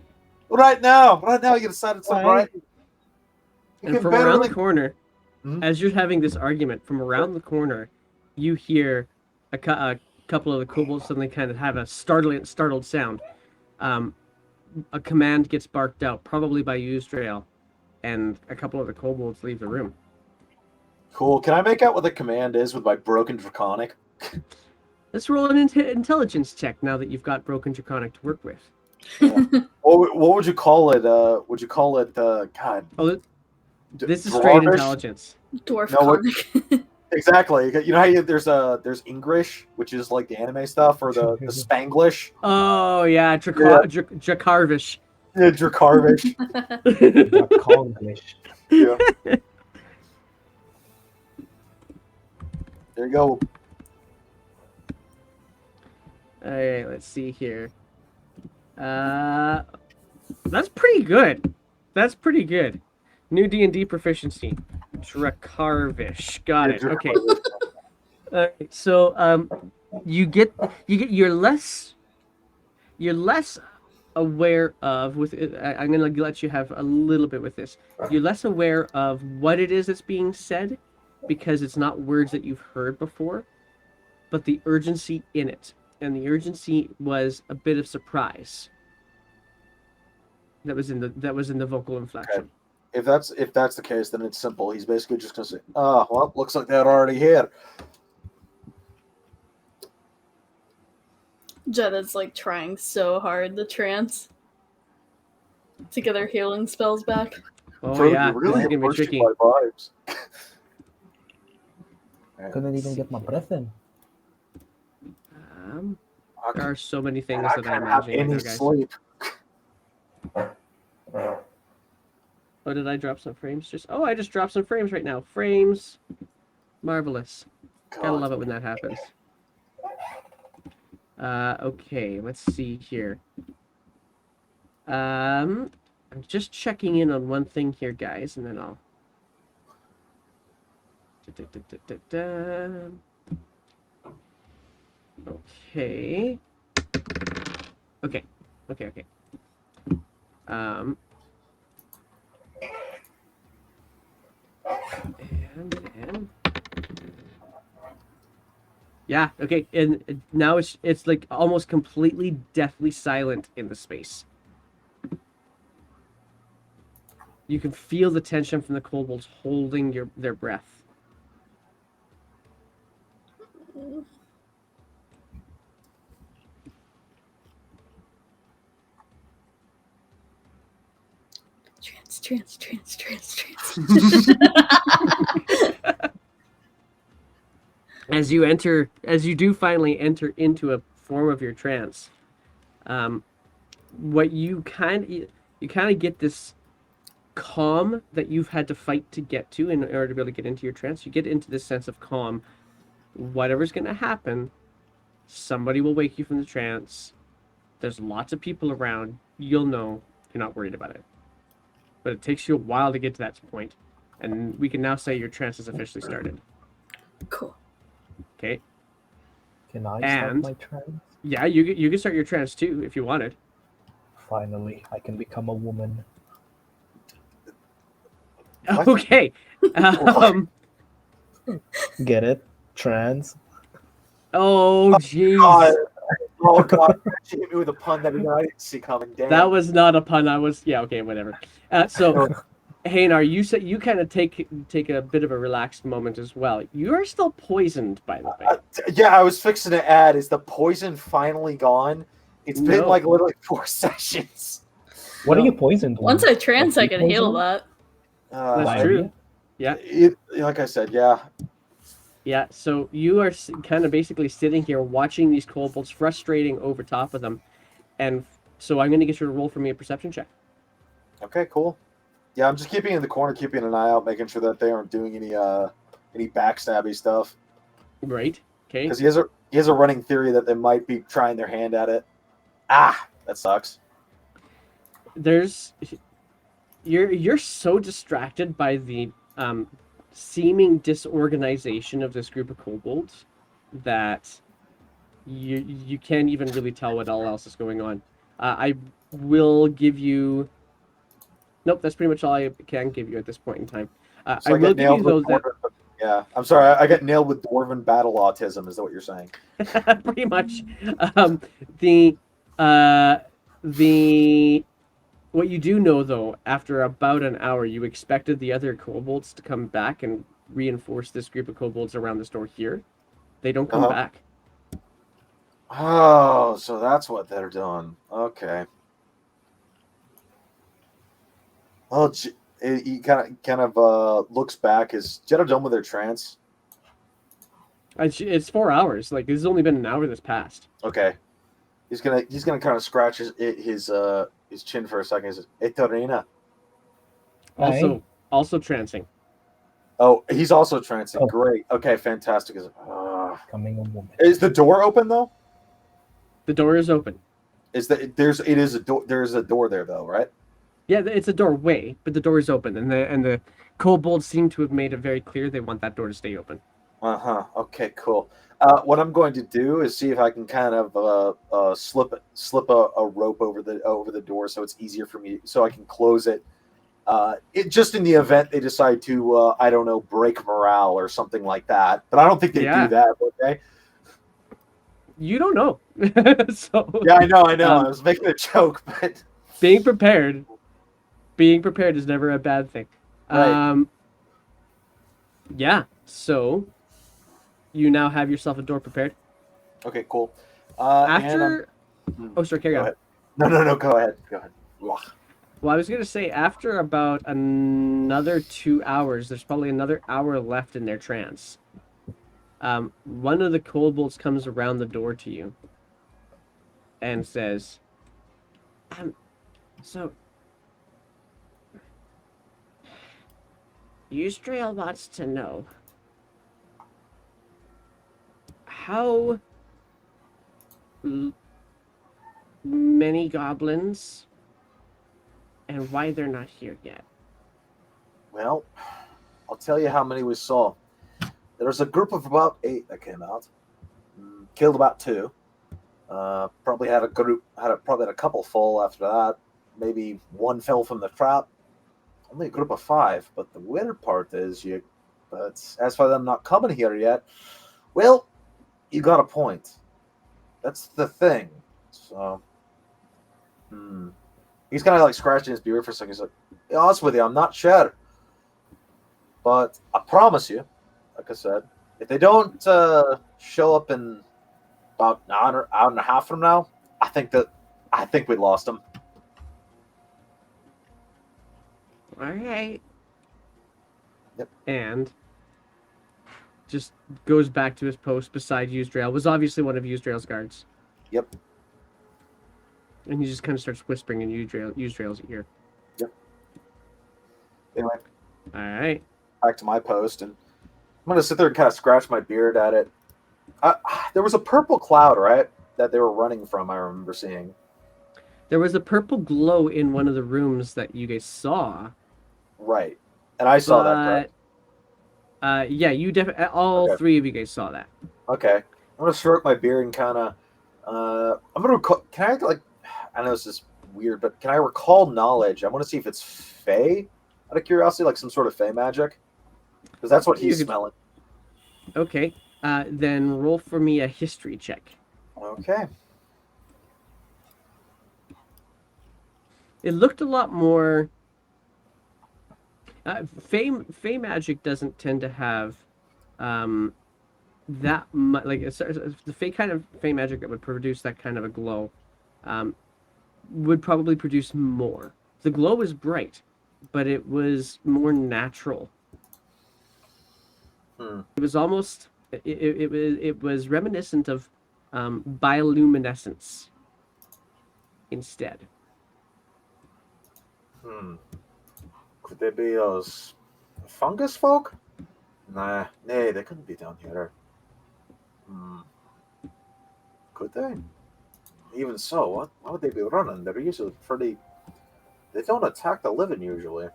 Right now you decided to Why? write. You And can from around barely... the corner, Hmm? as you're having this argument, from around the corner, you hear a couple of the kobolds suddenly kind of have a startled sound. A command gets barked out, probably by Yuzdrael, and a couple of the kobolds leave the room. Cool. Can I make out what the command is with my broken draconic? Let's roll an intelligence check now that you've got broken draconic to work with. What would you call it? Would you call it? God. Oh, this is straight Dwarvish? intelligence. Dwarf No, what- comic. Exactly. You know how there's English, which is like the anime stuff, or the Spanglish. Oh yeah, Dracarvish. Yeah, Dracarvish. Conglish. Yeah. There you go. Alright, let's see here. That's pretty good. That's pretty good. New D&D proficiency. Dracarvish. Got it. Okay. Alright, so you're less aware of I'm gonna let you have a little bit with this. You're less aware of what it is that's being said because it's not words that you've heard before, but the urgency in it. And the urgency was a bit of surprise. That was in the vocal inflection. Okay. If that's the case, then it's simple. He's basically just gonna say, "Oh, well, looks like they're already here." Jetta's trying so hard to trance to get her healing spells back. Oh Frodo, yeah, you're really this is gonna be pushing tricky. my vibes. Couldn't even get my breath in. There are so many things I that I can't have imagine, any guys. sleep. Oh, did I drop some frames? I just dropped some frames right now. Frames, marvelous. Gotta God. love it when that happens. Okay, let's see here. I'm just checking in on one thing here, guys, and then I'll. Okay. Okay. And yeah, okay, and now it's like almost completely deathly silent in the space. You can feel the tension from the kobolds holding their breath. Trance. As you do finally enter into a form of your trance, what you kind of get this calm that you've had to fight to get to in order to be able to get into your trance. You get into this sense of calm, whatever's going to happen, somebody will wake you from the trance. There's lots of people around. You'll know. You're not worried about it. But it takes you a while to get to that point. And we can now say your trance has officially started. Cool. Okay? Can I And- start my trance? Yeah, you can start your trance too if you wanted. Finally, I can become a woman. What? Okay. Um, Get it? Trans? oh, God. jeez. Oh god, she hit me with a pun that I didn't see coming. Damn. That was not a pun. Yeah, okay, whatever. So, Haynar, you said you kind of take a bit of a relaxed moment as well. You are still poisoned, by the way. Yeah, I was fixing to add, is the poison finally gone? It's been No. like literally 4 sessions. What are No. you poisoned Once with? I trance, Like I can heal poison? that. That's Diarrhea? true. Yeah. Like I said, yeah. Yeah, so you are kind of basically sitting here watching these kobolds frustrating over top of them. And so I'm going to get you to roll for me a perception check. Okay, cool. Yeah, I'm just keeping in the corner, keeping an eye out, making sure that they aren't doing any backstabby stuff. Right. Okay. Because he has a running theory that they might be trying their hand at it. Ah, that sucks. You're so distracted by the seeming disorganization of this group of kobolds that you can't even really tell what all else is going on. I will give you. Nope, that's pretty much all I can give you at this point in time. So I will give you though that Yeah, I'm sorry. I got nailed with dwarven battle autism. Is that what you're saying? pretty much the what you do know though, after about an hour, you expected the other kobolds to come back and reinforce this group of kobolds around this door here. They don't come back. Oh, so that's what they're doing. Okay. Well, he kind of looks back. Is Jeddah done with their trance? It's 4 hours. Like, this has only been an hour that's passed. Okay. He's gonna kind of scratch his chin for a second. He says, "Etorina." Also trancing. Oh, he's also trancing. Oh. Great. Okay, fantastic. Becoming a woman. Is the door open though? The door is open. There is a door there though, right? Yeah, it's a doorway, but the door is open, and the kobolds seem to have made it very clear they want that door to stay open. Okay, cool. What I'm going to do is see if I can kind of slip a rope over the door so it's easier for me, so I can close it. Just in the event they decide to, I don't know, break morale or something like that. But I don't think they do that. Okay. You don't know. So yeah, I know. I was making a joke, but being prepared is never a bad thing. Right. Yeah. So you now have yourself a door prepared. Okay, cool. After, sorry, carry on. No, go ahead. Well, I was gonna say after about another 2 hours, there's probably another hour left in their trance. One of the kobolds comes around the door to you and says, so Eustrail wants to know how many goblins and why they're not here yet. Well, I'll tell you how many we saw. There was a group of about 8 that came out. Killed about 2. Probably had a couple fall after that. Maybe 1 fell from the trap. Only a group of 5. But the weird part is but as for them not coming here yet, well, you got a point. That's the thing. So, he's kind of like scratching his beard for a second. He's like, "Be honest with you, I'm not sure. But I promise you, like I said, if they don't show up in about an hour and a half from now, I think we lost them." All right. Yep. And just goes back to his post beside Eustrail. Was obviously one of Eustrail's guards. Yep. And he just kind of starts whispering in Eustrail's ear. Yep. Anyway. All right. Back to my post, and I'm gonna sit there and kind of scratch my beard at it. There was a purple cloud, right, that they were running from. I remember seeing. There was a purple glow in one of the rooms that you guys saw, Right, and I saw that. Correct. but yeah, you definitely all Okay. three of you guys saw that. Okay, I'm gonna stroke my beard and kind of. I'm gonna recall. Can I like? I know this is weird, but can I recall knowledge? I want to see if it's Fey. Out of curiosity, like some sort of Fey magic, because that's what You he's could- smelling. Okay, then roll for me a history check. Okay. It looked a lot more. Fey magic doesn't tend to have that much. Like the Fey magic that would produce that kind of a glow would probably produce more. The glow was bright, but it was more natural. It was almost it was reminiscent of bioluminescence instead. Could they be those fungus folk? Nah, they couldn't be down here. Could they? Even so, why would they be running? They're usually pretty. They don't attack the living usually.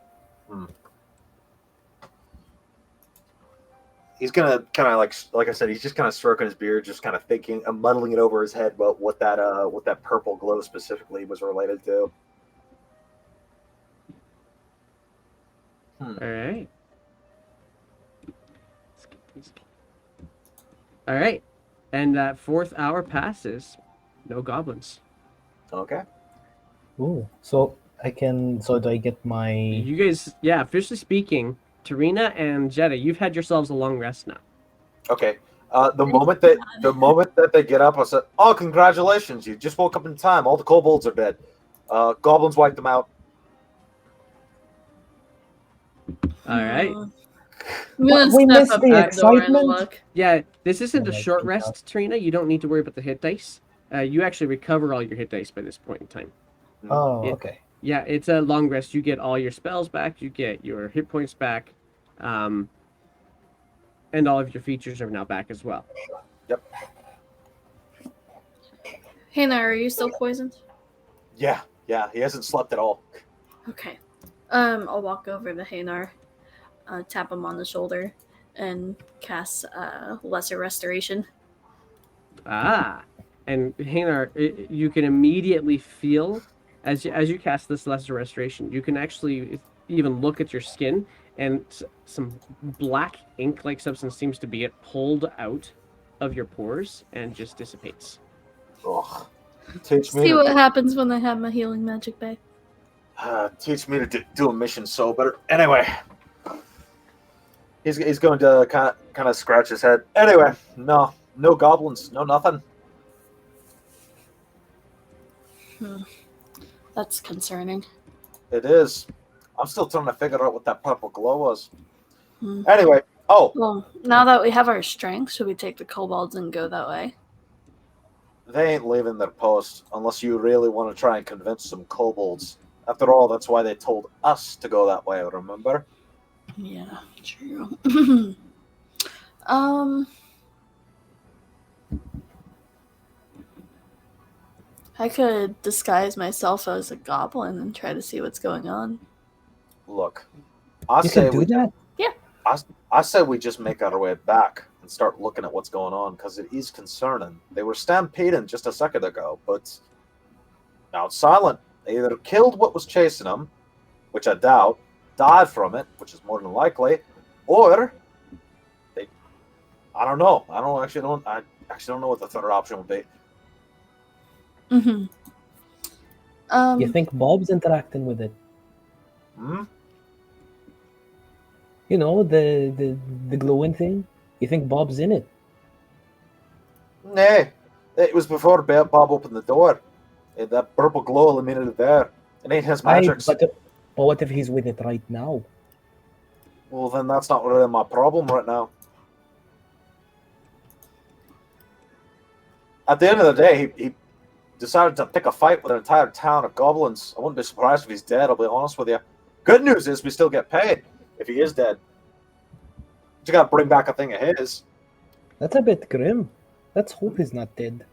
He's gonna kind of like I said, he's just kind of stroking his beard, just kind of thinking, muddling it over his head about what that purple glow specifically was related to. All right. All right, and that fourth hour passes. No goblins. Okay. Ooh, so I can. So do I get my? You guys, yeah, officially speaking, Tarina and Jetta, you've had yourselves a long rest now. Okay. The moment that they get up, I said, "Oh, congratulations! You just woke up in time. All the kobolds are dead. Goblins wiped them out." All right. I'm gonna We step missed up the to the door and excitement. look. Yeah, this isn't a Alright, short keep rest, Tarina. You don't need to worry about the hit dice. You actually recover all your hit dice by this point in time. Oh, Yeah. okay. Yeah, it's a long rest. You get all your spells back. You get your hit points back, and all of your features are now back as well. Yep. Hannah, are you still poisoned? Yeah. He hasn't slept at all. Okay. I'll walk over to Hanar, tap him on the shoulder, and cast Lesser Restoration. Ah, and Hanar, you can immediately feel as you cast this lesser restoration. You can actually even look at your skin, and some black ink-like substance seems to be pulled out of your pores and just dissipates. Ugh. Teach me See to what happens when I have my healing magic back. teach me to do a mission so better. Anyway, he's going to kind of scratch his head. Anyway, no goblins, no nothing. That's concerning. It is. I'm still trying to figure out what that purple glow was. Hmm. Anyway, Well, now that we have our strength, should we take the kobolds and go that way? they ain't leaving their post unless you really want to try and convince some kobolds. After all, that's why they told us to go that way, remember? Yeah, true. I could disguise myself as a goblin and try to see what's going on. Look, I You say can do that. I say we just make our way back and start looking at what's going on, because it is concerning. They were stampeding just a second ago, but now it's silent. They either killed what was chasing them, which I doubt, died from it, which is more than likely, or they, I don't know. I actually don't know what the third option would be. Mm-hmm. You think Bob's interacting with it? Hmm? You know, the glowing thing? You think Bob's in it? Nah, it was before Bob opened the door. That purple glow illuminated there. It ain't his magic. But what if he's with it right now? Well, then that's not really my problem right now. At the end of the day, he decided to pick a fight with an entire town of goblins. I wouldn't be surprised if he's dead, I'll be honest with you. Good news is we still get paid if he is dead. You gotta bring back a thing of his. That's a bit grim. Let's hope he's not dead.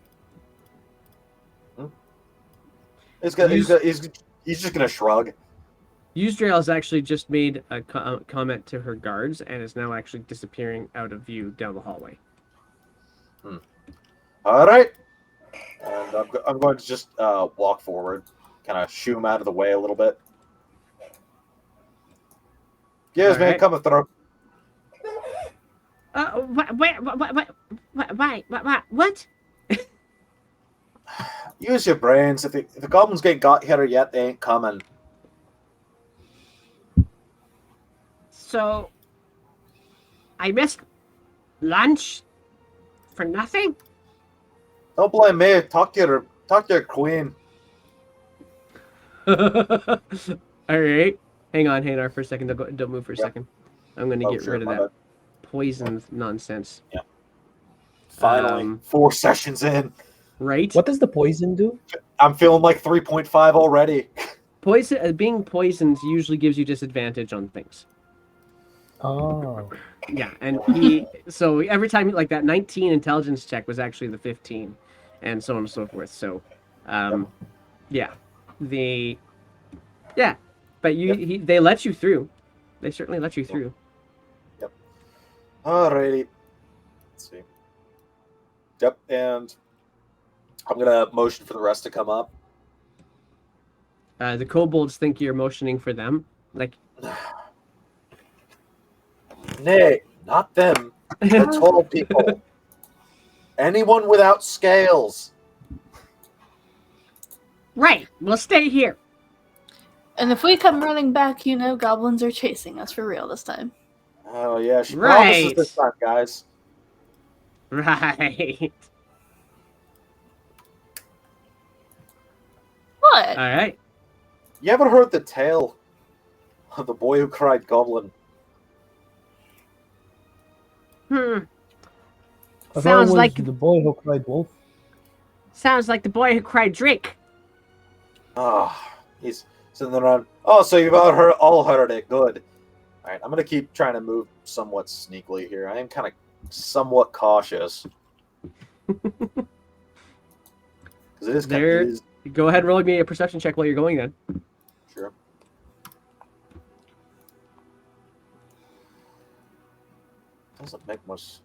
He's just gonna shrug. Yuzdrael has actually just made a comment to her guards and is now actually disappearing out of view down the hallway. All right, and I'm going to just walk forward, kind of shoo him out of the way a little bit. Yes, All man, right. coming through. What? Use your brains. If the goblins ain't got here yet, they ain't coming. So, I missed lunch for nothing? Don't blame me. Talk to your queen. All right. Hang on for a second. Don't move for a Yeah. second. I'm going to get rid of my that bad. poison nonsense. Finally, 4 sessions in. Right? What does the poison do? I'm feeling like 3.5 already. Poison. Being poisoned usually gives you disadvantage on things. Oh. Yeah, and so every time like that 19 intelligence check was actually the 15, and so on and so forth. So, yeah, but they let you through. They certainly let you through. Yep. Alrighty. Let's see. Yep, and I'm gonna motion for the rest to come up. The kobolds think you're motioning for them, like. Nay, not them. The tall people. Anyone without scales. Right, we'll stay here. And if we come running back, goblins are chasing us for real this time. Oh yeah, she Right. promises this time, guys. Right. What? All right. You ever heard the tale of the boy who cried goblin? I thought Sounds it was like the boy who cried wolf. the boy who cried Drake. Ah, he's sitting there on. Oh, so you've all heard it. Good. All right, I'm gonna keep trying to move somewhat sneakily here. I am kind of somewhat cautious because it is. There. It is Go ahead and roll me a perception check while you're going then. sure. Doesn't make much.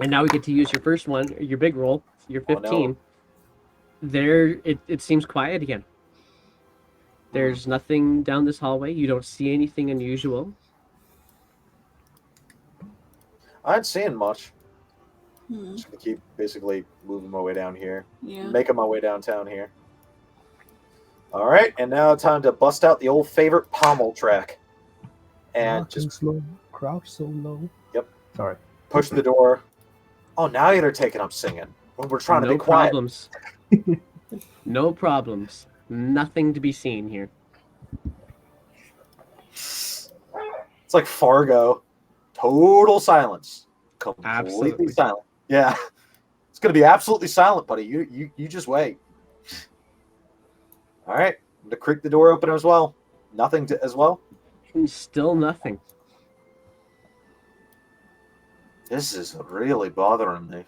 And now we get to use your first one, your big roll, your 15. Oh, no. There, it seems quiet again. There's nothing down this hallway. You don't see anything unusual. I ain't seeing much. Hmm. Just gonna keep basically moving my way down here, Yeah. making my way downtown here. All right, and now time to bust out the old favorite pommel track, and Walking just slow, crouch so low. Yep. Sorry. push the door. Oh, now you're taking up singing when we're trying to be quiet. Problems. No problems. Nothing to be seen here. It's like Fargo. Total silence. Completely Absolutely. silent. Yeah. It's going to be absolutely silent, buddy. You just wait. All right. I'm going to creak the door open as well. Nothing as well. Still nothing. This is really bothering me.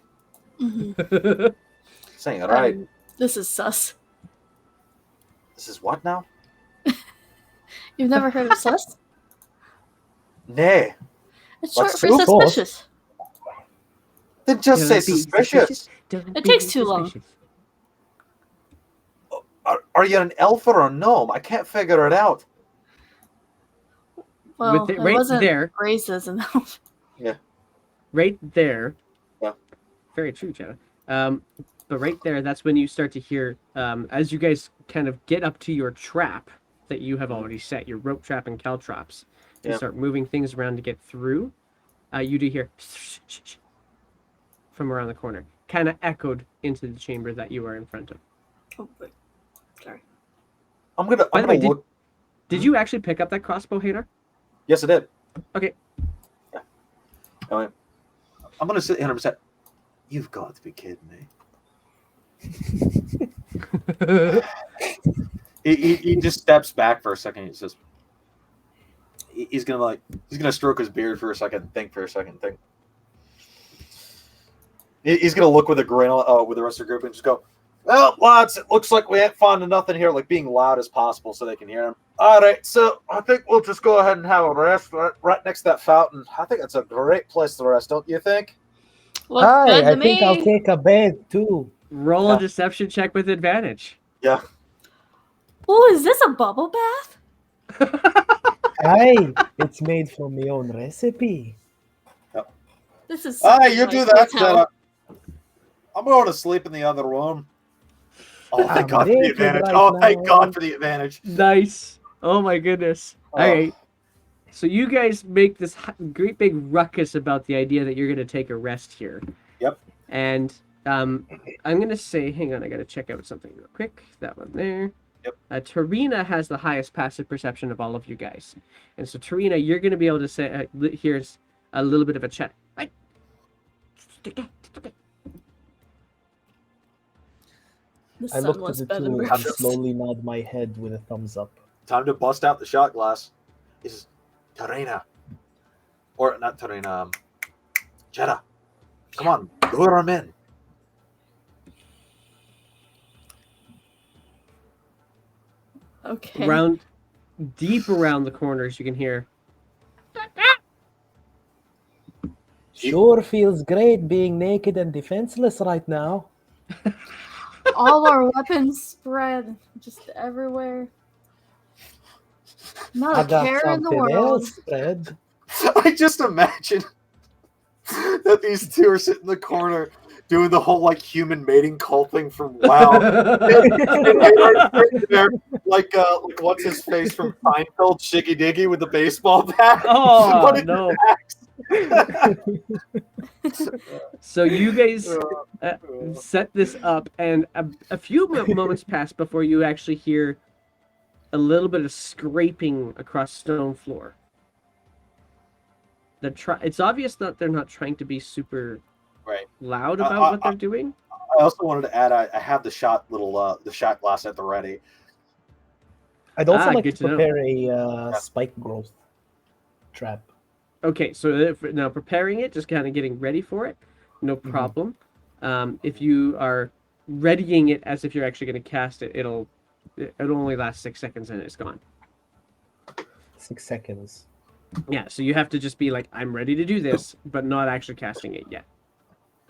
Mhm. Saying it right. This is sus. This is what now? You've never heard of sus? Nay. It's short What's for too close? suspicious. Then just say Don't be suspicious. Don't It be takes too long. suspicious. Are you an elf or a gnome? I can't figure it out. Well, With it it right wasn't there. raised as an elf. Right there. Yeah. Very true, Jenna. But right there, that's when you start to hear, as you guys kind of get up to your trap that you have already set, your rope trap and caltrops, and Yeah. start moving things around to get through, you do hear from around the corner, kind of echoed into the chamber that you are in front of. Oh, wait. Sorry. I'm gonna By the way, look. Did you actually pick up that crossbow, Hadar? Yes, I did. Okay. Yeah. Anyway, I'm gonna sit 100%. You've got to be kidding me. he just steps back for a second. He says, he's gonna stroke his beard for a second, think. He's gonna look with a grin with the rest of the group and just go, "Well, lads, it looks like we ain't finding nothing here." Like being loud as possible so they can hear him. All right, so I think we'll just go ahead and have a rest right next to that fountain. I think that's a great place to rest, don't you think? Looks Hi, good to I think I'll me. take a bath too. Roll a deception check with advantage. Yeah. Oh, is this a bubble bath? Hi, it's made from my own recipe. This is. Hey, you like do that. hotel. I'm going to sleep in the other room. Oh, thank I'm God for the naked advantage. right Oh, thank now. God for the advantage. Nice. Oh my goodness. Oh. All right. So you guys make this great big ruckus about the idea that you're going to take a rest here. Yep. And I'm going to say, hang on, I got to check out something real quick. That one there. Yep. Tarina has the highest passive perception of all of you guys. And so, Tarina, you're going to be able to say, here's a little bit of a chat. Right. The I sun look to was the bed and two and breakfast. slowly nod my head with a thumbs up. Time to bust out the shot glass. He says, Tarina. Or not Tarina, Jetta. Come on, lure him in. Okay. Deep around the corners, you can hear. Sure feels great being naked and defenseless right now. All our weapons spread just everywhere. I Not a got care in the something world. else spread. I just imagine that these two are sitting in the corner doing the whole like human mating cult thing from WoW. And they are sitting there like what's his face from Seinfeld, Shiggy Diggy with the baseball bat. Oh, But it's no. So you guys set this up, and a few moments pass before you actually hear a little bit of scraping across stone floor. It's obvious that they're not trying to be super right. loud about what they're doing. I also wanted to add I have the shot glass at the ready. I'd also like good to to know. prepare a spike growth trap. Okay, so now preparing it, just kind of getting ready for it, no problem. If you are readying it as if you're actually going to cast it, it'll only last 6 seconds and it's gone. 6 seconds. Yeah, so you have to just be like, I'm ready to do this, but not actually casting it yet.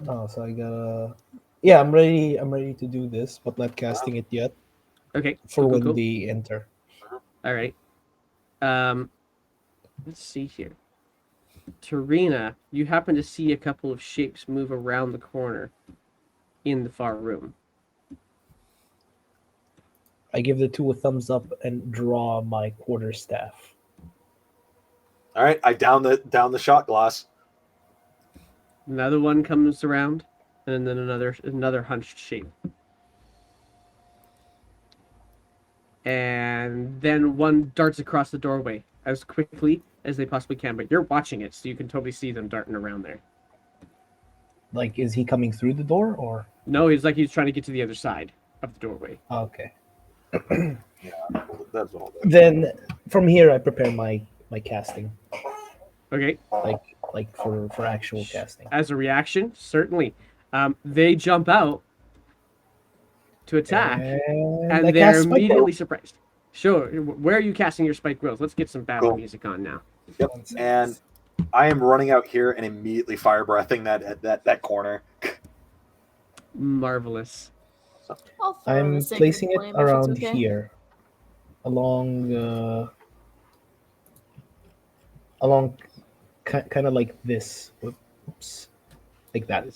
Oh, so I gotta. Yeah, I'm ready. I'm ready to do this, but not casting it yet. Okay. For cool. when they enter. All right. Let's see here. Tarina, you happen to see a couple of shapes move around the corner in the far room. I give the two a thumbs up and draw my quarterstaff. All right, I down the shot glass. Another one comes around, and then another hunched shape. And then one darts across the doorway as quickly as they possibly can, but you're watching it, so you can totally see them darting around there. Like, is he coming through the door, or? No, he's trying to get to the other side of the doorway. Okay. Yeah, that's all. Then, from here, I prepare my casting. Okay. Like for actual casting. As a reaction, certainly. They jump out to attack, and they're immediately surprised. Sure. Where are you casting your spike growth? Let's get some battle music on now. Yep. And I am running out here and immediately fire breathing that corner. Marvelous. I'm placing it around here, along kind of like this. Oops, like that.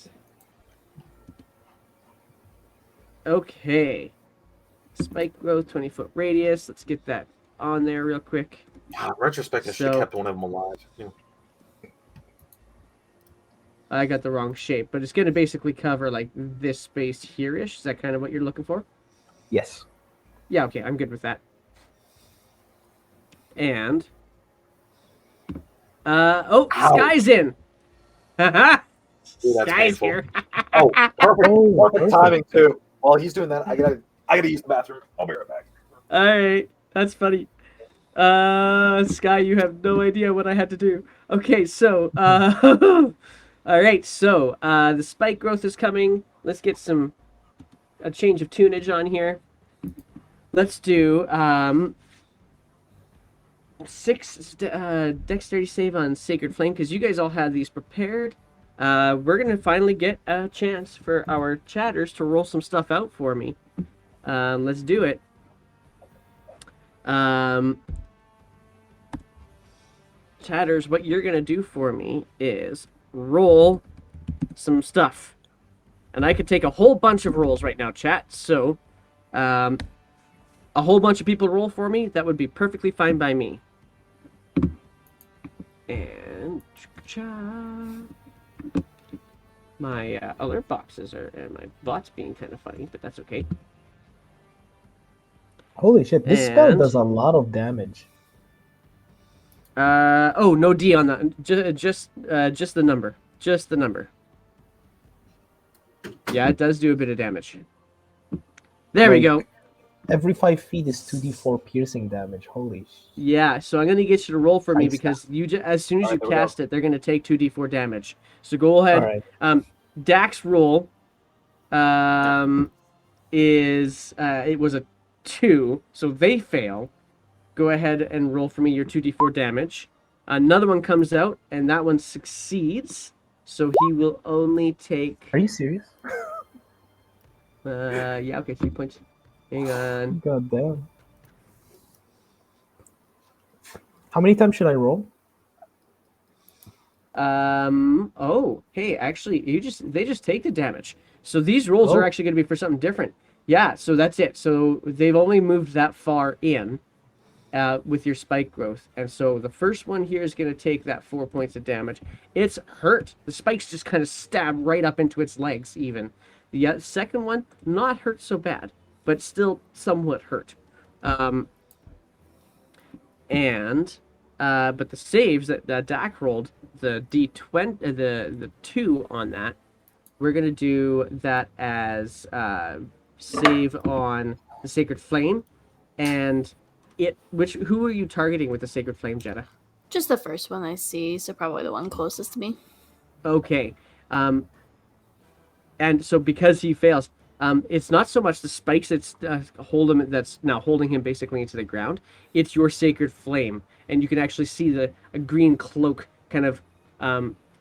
Okay. Spike growth, 20-foot radius. Let's get that on there real quick. In retrospect, I should have kept one of them alive. Yeah. I got the wrong shape, but it's going to basically cover like this space here-ish. Is that kind of what you're looking for? Yes. Yeah, okay, I'm good with that. And Sky's in. Sky's here. Perfect timing too. While he's doing that, I gotta use the bathroom. I'll be right back. All right, that's funny. Sky, you have no idea what I had to do. Okay, so, all right, so, the spike growth is coming. Let's get a change of tunage on here. Let's do, dexterity save on Sacred Flame, because you guys all had these prepared. We're gonna finally get a chance for our chatters to roll some stuff out for me. Let's do it. Chatters, what you're gonna do for me is roll some stuff. And I could take a whole bunch of rolls right now, chat. So, a whole bunch of people roll for me. That would be perfectly fine by me. And my alert boxes and my bots being kind of funny, but that's okay. Holy shit! This spell And- does a lot of damage. Oh, no D on that. Just the number. Just the number. Yeah, it does do a bit of damage. There we go. Every 5 feet is 2d4 piercing damage. Holy shit. Yeah, so I'm gonna get you to roll for me Nice. because as soon as you Alright, there we cast it, they're gonna take 2d4 damage. So go ahead. Alright. Dax roll is it was a 2, so they fail. Go ahead and roll for me your 2d4 damage. Another one comes out, and that one succeeds. So he will only take. Are you serious? Yeah, okay, 3 points. Hang on. God damn. How many times should I roll? Oh, hey, actually, they just take the damage. So these rolls are actually going to be for something different. Yeah, so that's it. So they've only moved that far in with your spike growth. And so the first one here is going to take that 4 points of damage. It's hurt. The spikes just kind of stab right up into its legs even. The second one, not hurt so bad, but still somewhat hurt. But the saves that Dak rolled, the D20, the 2 on that, we're gonna do that as save on the Sacred Flame, and who are you targeting with the Sacred Flame, Jetta? Just the first one I see, so probably the one closest to me. Okay, and so because he fails, it's not so much the spikes that's now holding him basically into the ground. It's your Sacred Flame, and you can actually see a green cloak kind of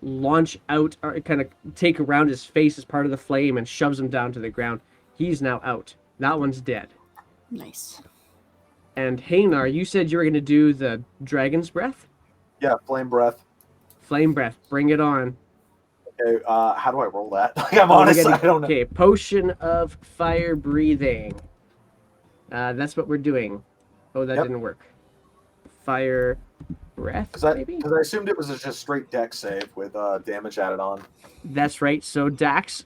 launch out or kind of take around his face as part of the flame and shoves him down to the ground. He's now out. That one's dead. Nice. And Haynar, you said you were going to do the Dragon's Breath? Yeah, flame breath. Flame Breath. Bring it on. Okay, how do I roll that? Like, I'm honest, I don't know. Okay, Potion of Fire Breathing. That's what we're doing. Oh, that didn't work. Fire Breath, maybe? Because I assumed it was just straight deck save with damage added on. That's right. So Dax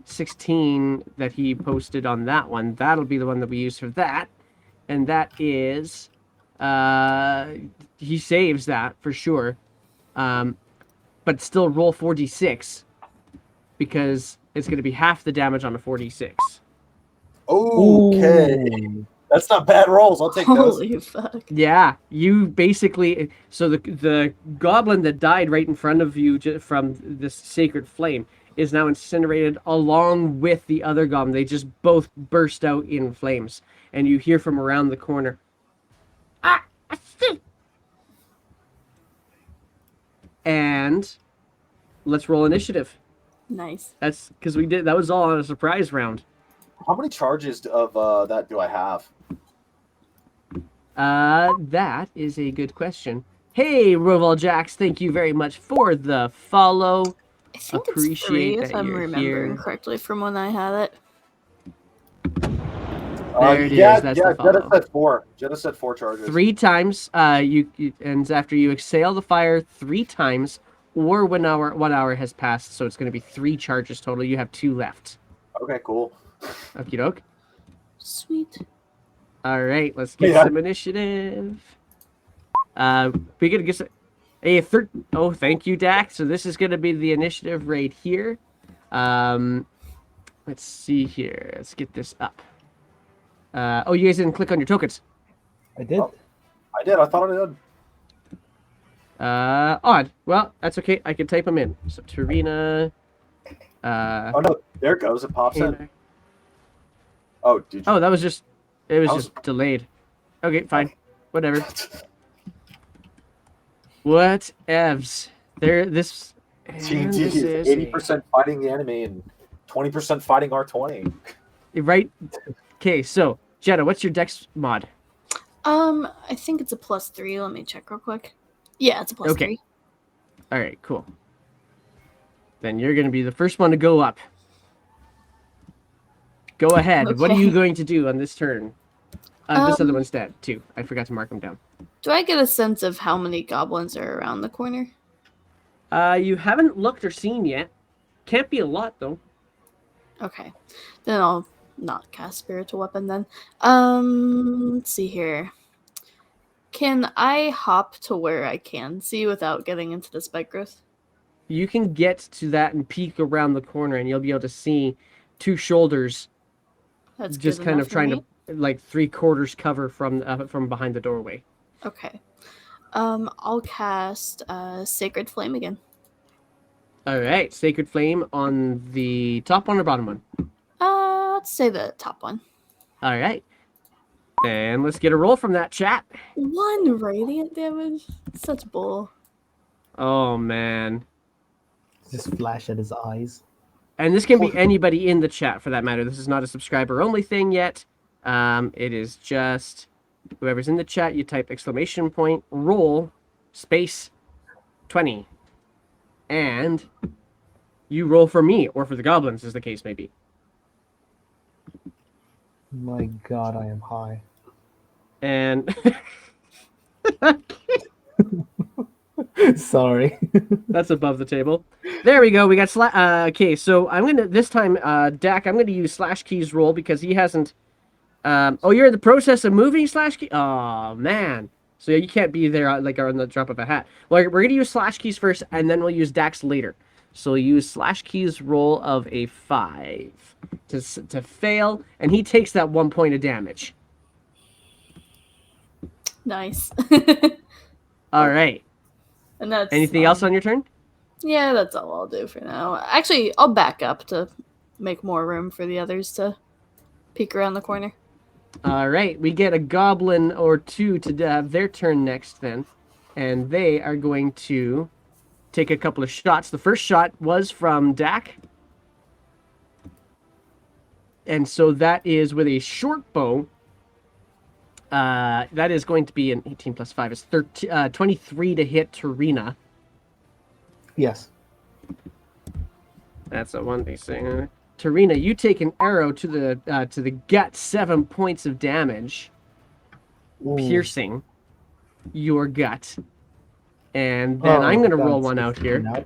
16 that he posted on that one, that'll be the one that we use for that. And that is he saves that for sure. But still roll 4d6 because it's going to be half the damage on a 4d6. Okay. Ooh. That's not bad rolls. I'll take those. Holy fuck. Yeah, you basically. So the goblin that died right in front of you from this Sacred Flame is now incinerated along with the other goblin. They just both burst out in flames. And you hear from around the corner, "Ah, I see." And let's roll initiative. Nice. That's because that was all on a surprise round. How many charges of that do I have? That is a good question. Hey, Roval Jax, thank you very much for the follow. I think Appreciate it's 3 if that I'm you're remembering here. correctly from when I had it. There it is. Yeah, That's yeah. the follow. Jetta said 4. Jetta said 4 charges. 3 times. And after you exhale the fire 3 times, or 1 hour has passed, so it's going to be 3 charges total. You have 2 left. Okay, cool. Okie doke. Sweet. All right, let's get some initiative. We gonna get oh, thank you, Dax. So this is gonna be the initiative right here. Let's see here. Let's get this up. Oh, you guys didn't click on your tokens. I did. Oh. I did. I thought I did. Odd. Well, that's okay. I can type them in. So Tarina. Oh no, there it goes. It pops in. Hannah. Oh, did you? Oh, that was just. It was I was- just delayed. Okay, fine. Whatever. What evs? There. This. and TNT this is is 80% fighting the enemy and 20% fighting R20. right. Okay, so Jetta, what's your dex mod? I think it's a +3. Let me check real quick. Yeah, it's a +3. Okay. All right, cool. Then you're going to be the first one to go up. Go ahead. What are you Okay. going to do on this turn? This other one's dead too. I forgot to mark them down. Do I get a sense of how many goblins are around the corner? You haven't looked or seen yet. Can't be a lot though. Okay. Then I'll not cast Spiritual Weapon then. Let's see here. Can I hop to where I can see without getting into the spike growth? You can get to that and peek around the corner, and you'll be able to see two shoulders That's just good kind enough of for trying me. to like 3/4 cover from behind the doorway. Okay. I'll cast Sacred Flame again. All right, Sacred Flame on the top one or bottom one. Let's say the top one. All right, then let's get a roll from that chat. 1 radiant damage. Such bull. Oh man. Just flash at his eyes. And this can be anybody in the chat for that matter. This is not a subscriber only thing yet. It is just whoever's in the chat. You type !roll space 20, and you roll for me or for the goblins, as the case may be. My God, I am high. And Sorry. that's above the table. There we go. We got okay. So I'm gonna this time, Dak. I'm gonna use /keys roll because he hasn't. Oh, you're in the process of moving /key. Oh man. So you can't be there like on the drop of a hat. Well, we're gonna use /keys first, and then we'll use Dax later. So we'll use /keys roll of a 5 to fail, and he takes that 1 point of damage. Nice. All right. And that's Anything else on your turn? Yeah, that's all I'll do for now. Actually, I'll back up to make more room for the others to peek around the corner. All right, we get a goblin or two to have their turn next then, and they are going to take a couple of shots. The first shot was from Dak, and so that is with a short bow. That is going to be an 18 plus 5 is 23 to hit Tarina. Yes. That's a 1d6. Tarina, you take an arrow to the gut, 7 points of damage, Ooh. piercing your gut. And then I'm going to roll that's one out here. out.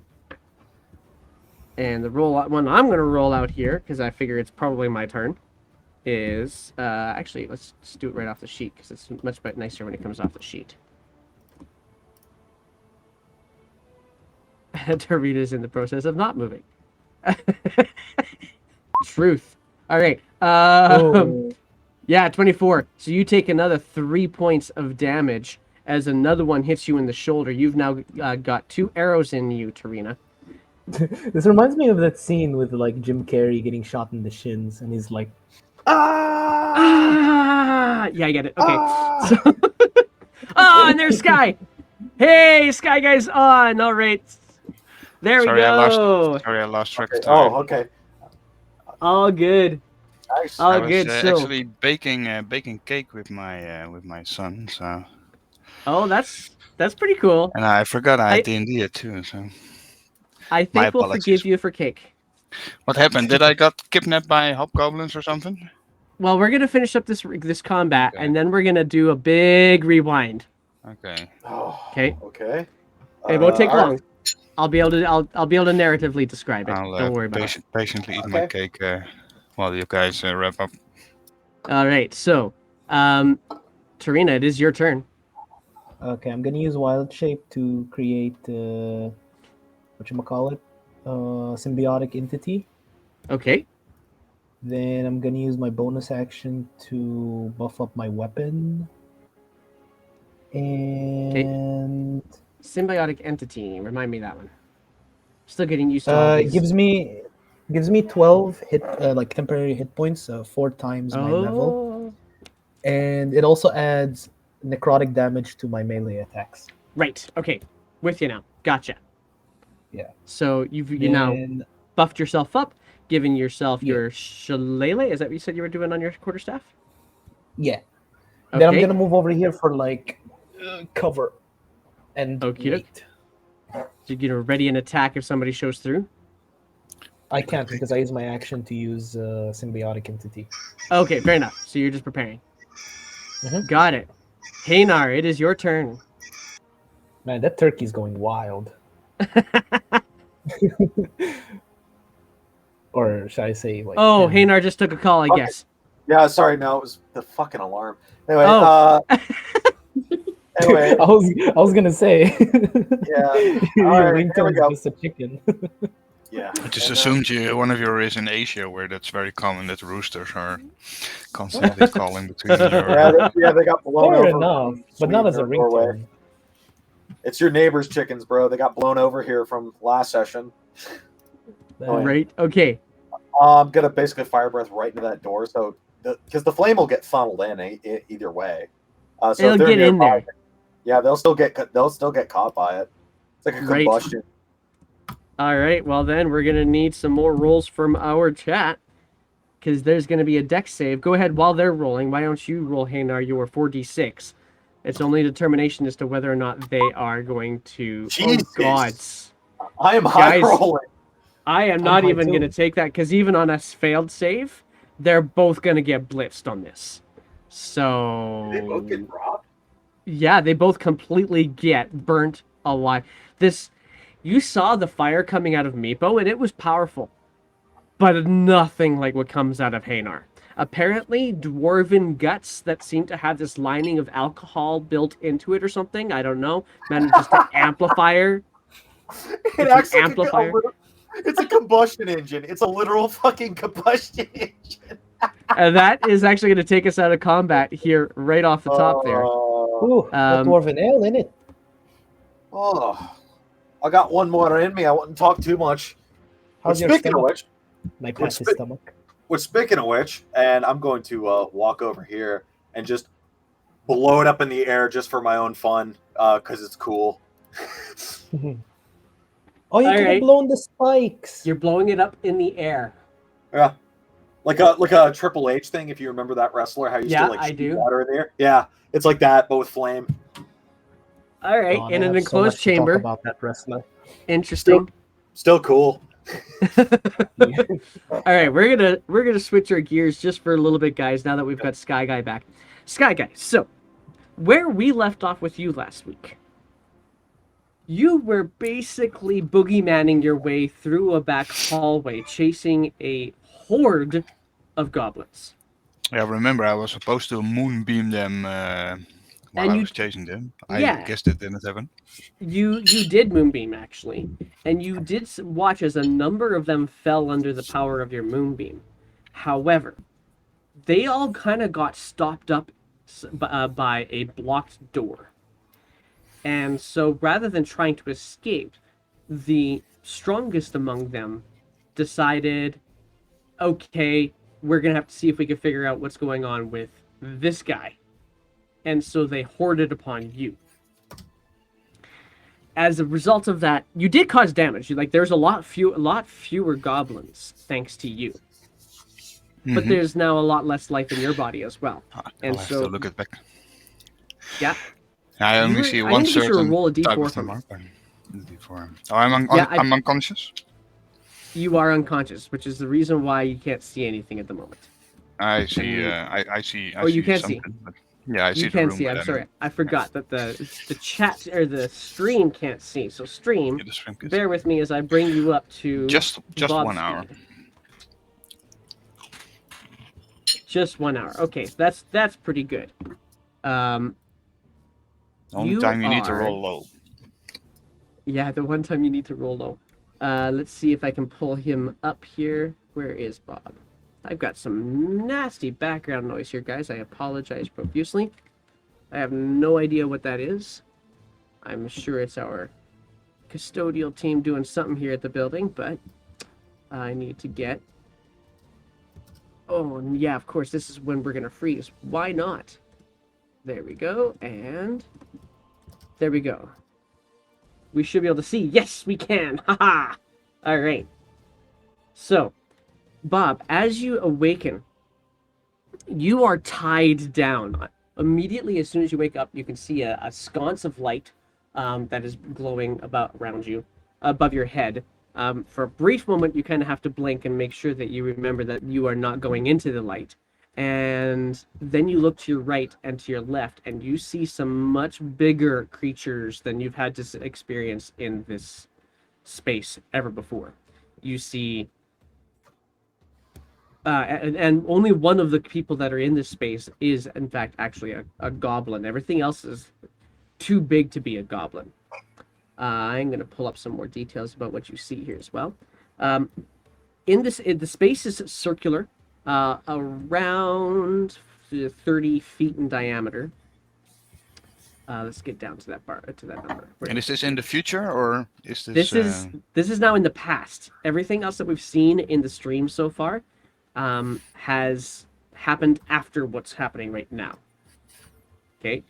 And the one I'm going to roll out here, because I figure it's probably my turn, is... actually, let's just do it right off the sheet, because it's much nicer when it comes off the sheet. Tarina's in the process of not moving. Truth. All right. Yeah, 24. So you take another 3 points of damage as another one hits you in the shoulder. You've now got 2 arrows in you, Tarina. This reminds me of that scene with like Jim Carrey getting shot in the shins, and he's like, Ah! Yeah, I get it. Okay. Ah! So... oh, and there's Sky. Hey, Sky Guy's on. All right. There we go. I lost track of Okay. time. Oh, okay. All good. Nice. All I was good. So, actually baking cake with my son. So. oh, that's pretty cool. And I forgot I had D&D it too. So. I think we'll forgive you for cake. What happened? Did I got kidnapped by hobgoblins or something? Well, we're gonna finish up this combat, Okay. and then we're gonna do a big rewind. Okay. Oh, Okay. Okay. It won't take all long. right. I'll be able to narratively describe it. I'll Don't worry about it. patiently eat my cake while you guys wrap up. All right. So, Tarina, it is your turn. Okay, I'm gonna use Wild Shape to create whatchamacallit, symbiotic entity. Okay. Then I'm gonna use my bonus action to buff up my weapon. And Symbiotic entity. Remind me that one. Still getting used to all it these. gives me 12 hit like temporary hit points, 4 times my level, Oh. and it also adds necrotic damage to my melee attacks. Right. Okay. With you now. Gotcha. Yeah. So you now And buffed yourself up, giving yourself Yeah. your shillelagh. Is that what you said you were doing on your quarterstaff? yeah, then I'm Okay. gonna move over here for like cover and Okie doke. wait. So you're gonna ready an attack if somebody shows through. I can't because I use my action to use symbiotic entity. Okay, fair enough. So you're just preparing. Mhm. Got it. Haynar, it is your turn. Man, that turkey's going wild. Or should I say like? Oh, him. Haynar just took a call, I Okay. guess. Yeah, sorry, no, it was the fucking alarm. Anyway, Oh. anyway, I was gonna say. Yeah. Your All right, here we ringtone's go. just a chicken. yeah. I just and, assumed one of you is in Asia, where that's very common that roosters are constantly calling between your. they got blown Fair over. enough, from but not Sweden as a or Norway. ringtone. It's your neighbor's chickens, bro. They got blown over here from last session. Oh, yeah. Right. Okay. I'm gonna basically fire breath right into that door, so because the flame will get funneled in either way. So It'll if they're get in nearby, there. yeah, they'll still get caught by it. It's like a Right. combustion. All right. Well, then we're gonna need some more rolls from our chat, because there's gonna be a dex save. Go ahead while they're rolling. Why don't you roll, Haynar, your 4d6? It's only determination as to whether or not they are going to. Jesus. Oh gods! I am high Guys, rolling. I am not high even too. gonna take that because even on a failed save, they're both gonna get blitzed on this. So They both get robbed. yeah, they both completely get burnt alive. You saw the fire coming out of Meepo, and it was powerful, but nothing like what comes out of Haynar. Apparently, dwarven guts that seem to have this lining of alcohol built into it or something. I don't know. Man, just an amplifier. It It's acts an like amplifier. it's a combustion engine. It's a literal fucking combustion engine. And that is actually going to take us out of combat here, right off the top there. Ooh, that Um, dwarven ale in it. Oh, I got one more in me. I wouldn't talk too much. How's your Speaking of stomach? which, My What's passive stomach. speaking of which, and I'm going to walk over here and just blow it up in the air just for my own fun, because it's cool. Oh, you could Alright. have blown the spikes. You're blowing it up in the air. Yeah, like a Triple H thing. If you remember that wrestler, how you Yeah, still like I shoot do. water in there. Yeah, it's like that, but with flame. All right, God, in I an have so enclosed much to talk chamber. about that wrestler. Interesting. Still cool. All right, we're gonna switch our gears just for a little bit, guys. Now that we've got Sky Guy back, Sky Guy. So, where we left off with you last week, you were basically boogeymanning your way through a back hallway, chasing a horde of goblins. Yeah, remember I was supposed to moonbeam them while And I you- was chasing them. I Yeah. guessed it didn't happen. You did moonbeam actually, and you did watch as a number of them fell under the power of your moonbeam. However, they all kind of got stopped up by a blocked door. And so rather than trying to escape, the strongest among them decided, okay, we're going to have to see if we can figure out what's going on with this guy. And so they hoarded upon you. As a result of that, you did cause damage. There's a lot fewer goblins thanks to you. But Mhm. there's now a lot less life in your body as well. I'll And have so to look it back. yeah, I only were- see I one need to get you to certain roll a type D4 of for me. mark. D4. Oh, I'm unconscious. you are unconscious, which is the reason why you can't see anything at the moment. I see. And- I see. I Oh, you see can't see. something, but- yeah, I see You the can room. see. but I'm I sorry. don't- I forgot that the chat or the stream can't see. So stream, Yeah, the stream can bear with me as I bring you up to Just Bob 1 hour. speed. Just 1 hour. Okay, that's pretty good. The only You time you need to are- roll low. Yeah, the one time you need to roll low. Let's see if I can pull him up here. Where is Bob? I've got some nasty background noise here, guys. I apologize profusely. I have no idea what that is. I'm sure it's our custodial team doing something here at the building, but I need to get... Oh, and yeah, of course, this is when we're going to freeze. Why not? There we go, and there we go. We should be able to see. Yes, we can. Haha. All right. So, Bob, as you awaken, you are tied down. Immediately, as soon as you wake up, you can see a sconce of light that is glowing around you, above your head. For a brief moment, you kind of have to blink and make sure that you remember that you are not going into the light. And then you look to your right and to your left, and you see some much bigger creatures than you've had to experience in this space ever before. You see... and only one of the people that are in this space is, in fact, actually a goblin. Everything else is too big to be a goblin. I'm going to pull up some more details about what you see here as well. The space is circular, around 30 feet in diameter. Let's get down to that number. And is this in the future, or is this? This is now in the past. Everything else that we've seen in the stream so far has happened after what's happening right now. Okay.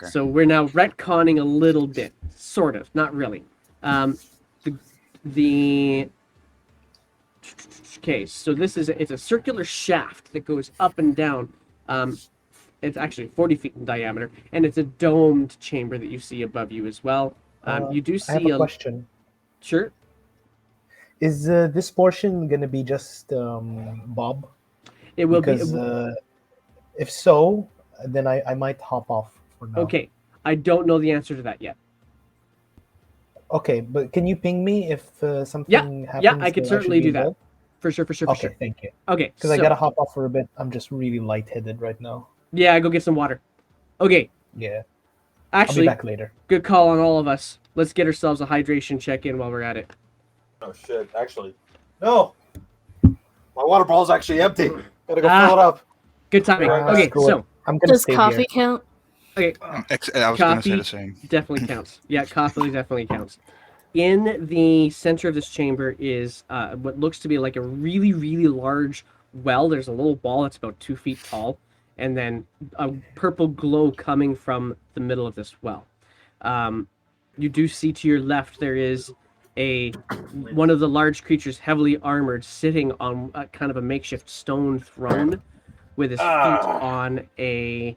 So we're now retconning a little bit, sort of, not really. Okay, so it's a circular shaft that goes up and down. It's actually 40 feet in diameter, and it's a domed chamber that you see above you as well. You do see I have a question. Sure. Is this portion going to be just Bob? It will because, if so, then I might hop off for now. Okay, I don't know the answer to that yet. Okay, but can you ping me if something happens? Yeah, I could certainly do that. For sure. Okay, thank you. Okay, because I gotta hop off for a bit. I'm just really lightheaded right now. Yeah, go get some water. Okay. Yeah. Actually, I'll be back later. Good call on all of us. Let's get ourselves a hydration check-in while we're at it. Oh shit! Actually, no. My water bottle's actually empty. Gotta go fill it up. Good timing. Okay, so I'm gonna does coffee count? Okay, I was going to say the same. Definitely counts. Yeah, coffee definitely counts. In the center of this chamber is what looks to be like a really, really large well. There's a little ball that's about 2 feet tall, and then a purple glow coming from the middle of this well. You do see to your left there is one of the large creatures, heavily armored, sitting on kind of a makeshift stone throne, with his feet on a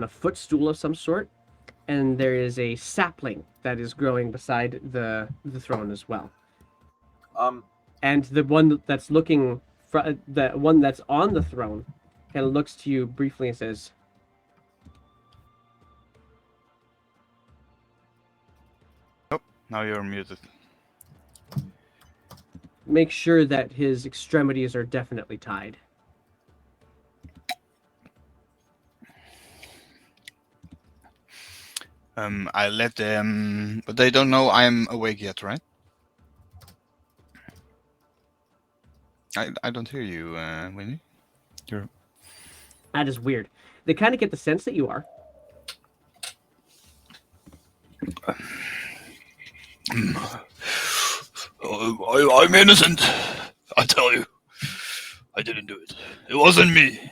footstool of some sort, and there is a sapling that is growing beside the throne as well. And the one that's the one that's on the throne, kind of looks to you briefly and says, "Oh, now you're muted." Make sure that his extremities are definitely tied. I let them, but they don't know I'm awake yet, right? I don't hear you, Winnie. That is weird. They kind of get the sense that you are. I'm innocent. I tell you, I didn't do it. It wasn't me.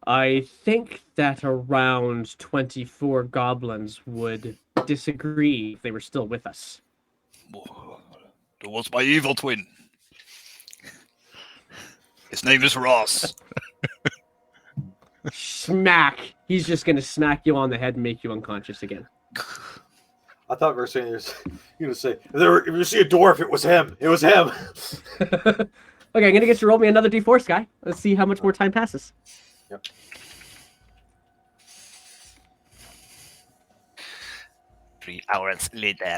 I think that around 24 goblins would disagree if they were still with us. That was my evil twin. His name is Ross. Smack! He's just gonna smack you on the head and make you unconscious again. I thought we were saying you're gonna say if you see a dwarf, it was him. It was him. Okay, I'm gonna get you to roll me another d4, Sky. Let's see how much more time passes. Yep. 3 hours later.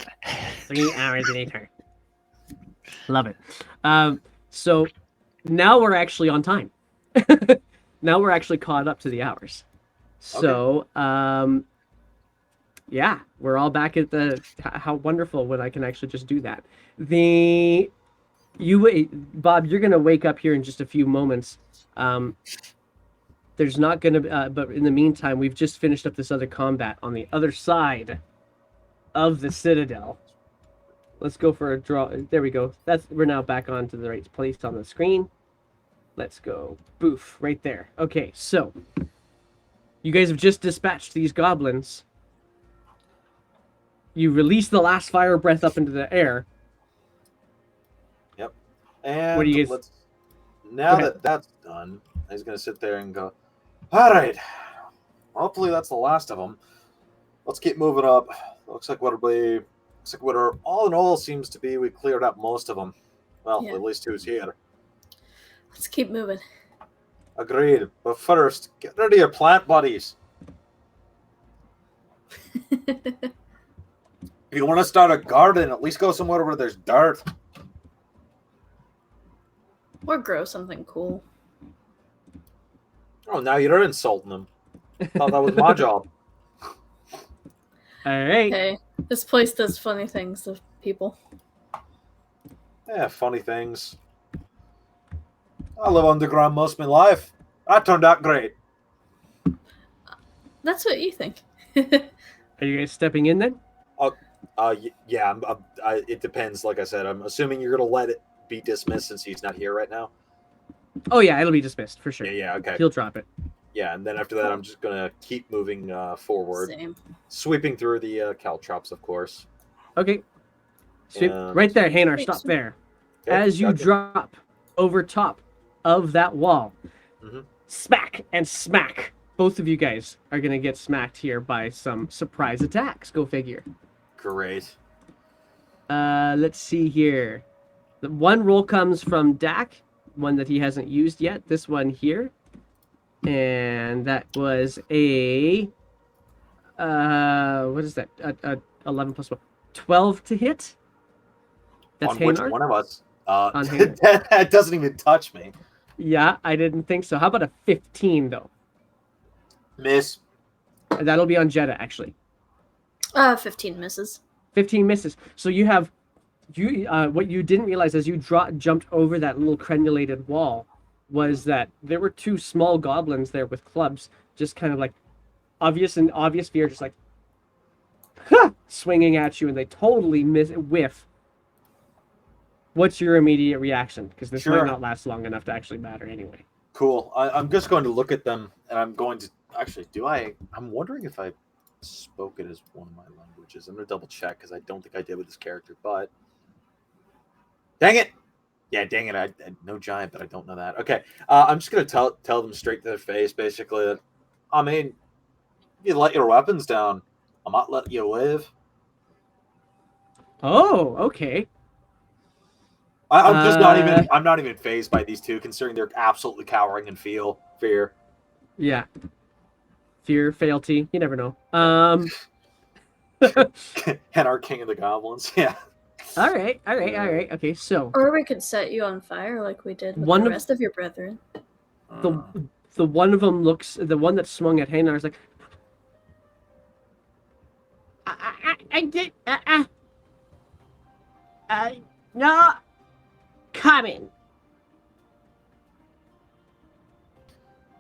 3 hours later. Love it. So now we're actually on time. Now we're actually caught up to the hours. So, yeah, we're all back at how wonderful when I can actually just do that. Bob, you're gonna wake up here in just a few moments. There's not going to, but in the meantime, we've just finished up this other combat on the other side of the Citadel. Let's go for a draw. There we go. We're now back onto the right place on the screen. Let's go. Boof, right there. Okay, so you guys have just dispatched these goblins. You release the last fire breath up into the air. Yep. And what do you guys... now that that's done, he's going to sit there and go, all right, hopefully that's the last of them. Let's keep moving up. Looks like all in all seems to be we cleared up most of them. Well, at least who's here. Let's keep moving. Agreed. But first, get rid of your plant buddies. If you want to start a garden, at least go somewhere where there's dirt. Or grow something cool. Oh, now you're insulting them. Thought that was my job. All right. Hey, this place does funny things to people. Yeah, funny things. I live underground most of my life. That turned out great. That's what you think. Are you guys stepping in then? Yeah. It depends. Like I said, I'm assuming you're gonna let it be dismissed since he's not here right now. Oh yeah, it'll be dismissed for sure. Yeah. Okay. He'll drop it. Yeah, and then after that, I'm just gonna keep moving forward, Same. sweeping through the caltrops, of course. Okay. Sweep. Right there, Hanar. Stop there. Okay, As you drop over top of that wall, smack and smack. Both of you guys are gonna get smacked here by some surprise attacks. Go figure. Great. Let's see here. The one roll comes from Dak, one that he hasn't used yet. This one here. And that was a what is that? 11 plus 1. 12 to hit. That's on which Hanar? one of us? On Hanar. That doesn't even touch me. Yeah, I didn't think so. How about a 15 though? Miss. That'll be on Jeddah actually. 15 misses. 15 misses. So you have what you didn't realize as you jumped over that little crenulated wall was that there were two small goblins there with clubs, just kind of like obvious fear, just like swinging at you, and they totally whiff. What's your immediate reaction? Because this might not last long enough to actually matter anyway. Cool. I'm just going to look at them, and I'm going to actually. I'm wondering if I spoke it as one of my languages. I'm going to double check because I don't think I did with this character. But dang it! Yeah, dang it. I know giant, but I don't know that. Okay. I'm just going to tell them straight to their face, basically, that, I mean, you let your weapons down. I might let you live. Oh, okay. I'm just not even. I'm not even fazed by these two, considering they're absolutely cowering in fear. Yeah. Fear, fealty. You never know. And our king of the goblins. Yeah. All right. Okay, so Or we could set you on fire like we did with the rest of your brethren. the one of them looks, the one that swung at Hanar is like, I did, no, coming.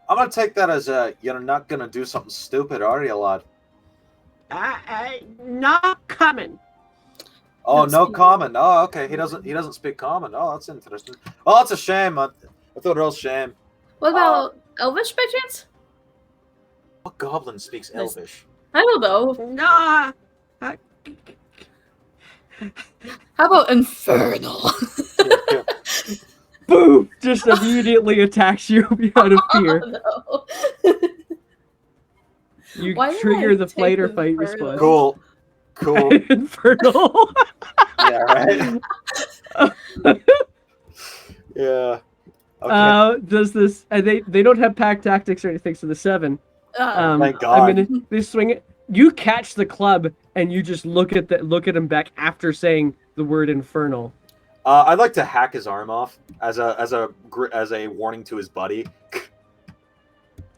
I'm gonna take that as you're not gonna do something stupid, are you, lad? Not coming. Oh, no common. Oh, okay. He doesn't speak common. Oh, that's interesting. Oh, that's a shame. I thought it was a shame. What about Elvish by chance? What goblin speaks Elvish? I don't know. No. How about Infernal? Boom! Just immediately attacks you out of fear. Oh, no. You trigger the flight or fight response. Cool. Infernal. Yeah, right. Yeah. Okay. Does this? And they don't have pack tactics or anything, so the 7. Thank God. They swing it. You catch the club and you just look at him back after saying the word infernal. I'd like to hack his arm off as a warning to his buddy.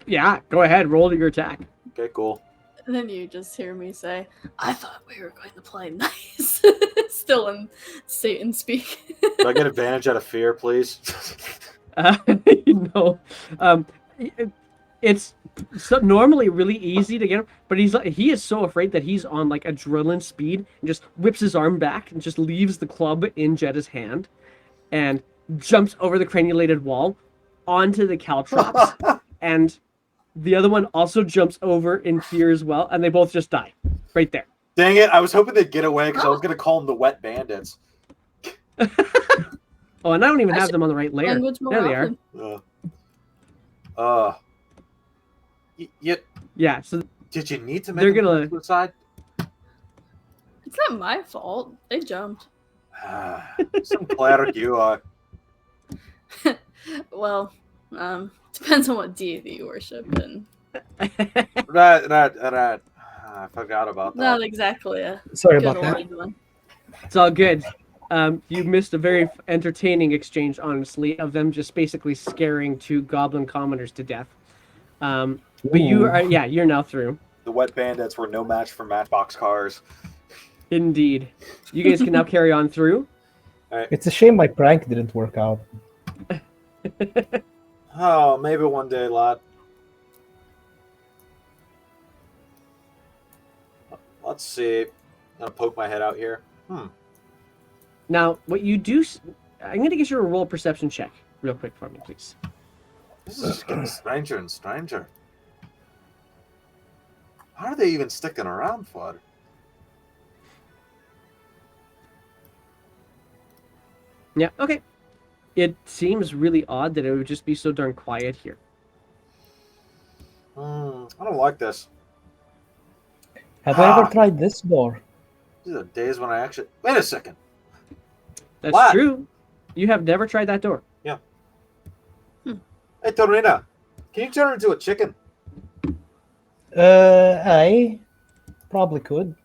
Yeah, go ahead. Roll your attack. Okay, cool. And then you just hear me say, I thought we were going to play nice. Still in Satan speak. Do I get advantage out of fear, please? No. It's normally really easy to get him, but he is so afraid that he's on like adrenaline speed and just whips his arm back and just leaves the club in Jetta's hand and jumps over the crenulated wall onto the caltrops, and the other one also jumps over in fear as well, and they both just die right there. Dang it! I was hoping they'd get away because I was going to call them the wet bandits. Oh, and I don't even have them on the right layer. Language more There they are. often. Yeah, so Did you need to They're make gonna- them suicide? It's not my fault. They jumped. Some cleric you are. Well, depends on what deity you worship, and Right. I forgot about that. not exactly a Sorry good about that. aligned one. it's all good. You missed a very entertaining exchange, honestly, of them just basically scaring two goblin commoners to death. But Ooh. you're now through. The wet bandits were no match for Matchbox cars. Indeed. You guys can now carry on through. It's a shame my prank didn't work out. Oh, maybe one day, lad. Let's see. I'm gonna poke my head out here. Now, what you do... I'm going to get you to roll a perception check real quick for me, please. This is just getting stranger and stranger. How are they even sticking around for? Yeah, okay. It seems really odd that it would just be so darn quiet here. I don't like this. Have I ever tried this door? These are the days when I actually... Wait a second. That's What? true. You have never tried that door. Hey, Torina, can you turn her into a chicken? I probably could.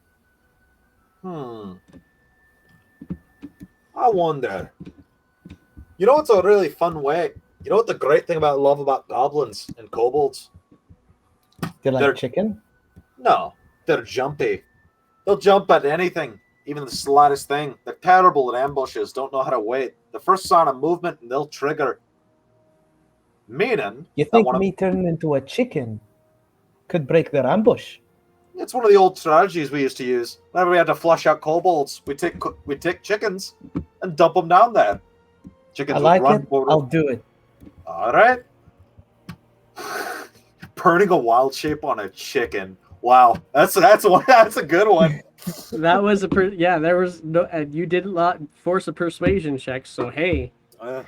I wonder. You know what's a really fun way? You know what the great thing love about goblins and kobolds? Do you like They're- chicken? No, they're jumpy. They'll jump at anything, even the slightest thing. They're terrible at ambushes, don't know how to wait. The first sign of movement, and they'll trigger. Meaning, You that think one of- me turning into a chicken could break their ambush? it's one of the old strategies we used to use. Whenever we had to flush out kobolds, we take chickens and dump them down there. Chickens I would like run it. forward. I'll do it. All right. Burning a wild shape on a chicken. Wow, that's a good one. That was there was no... And you did not force a persuasion check, so hey. Uh,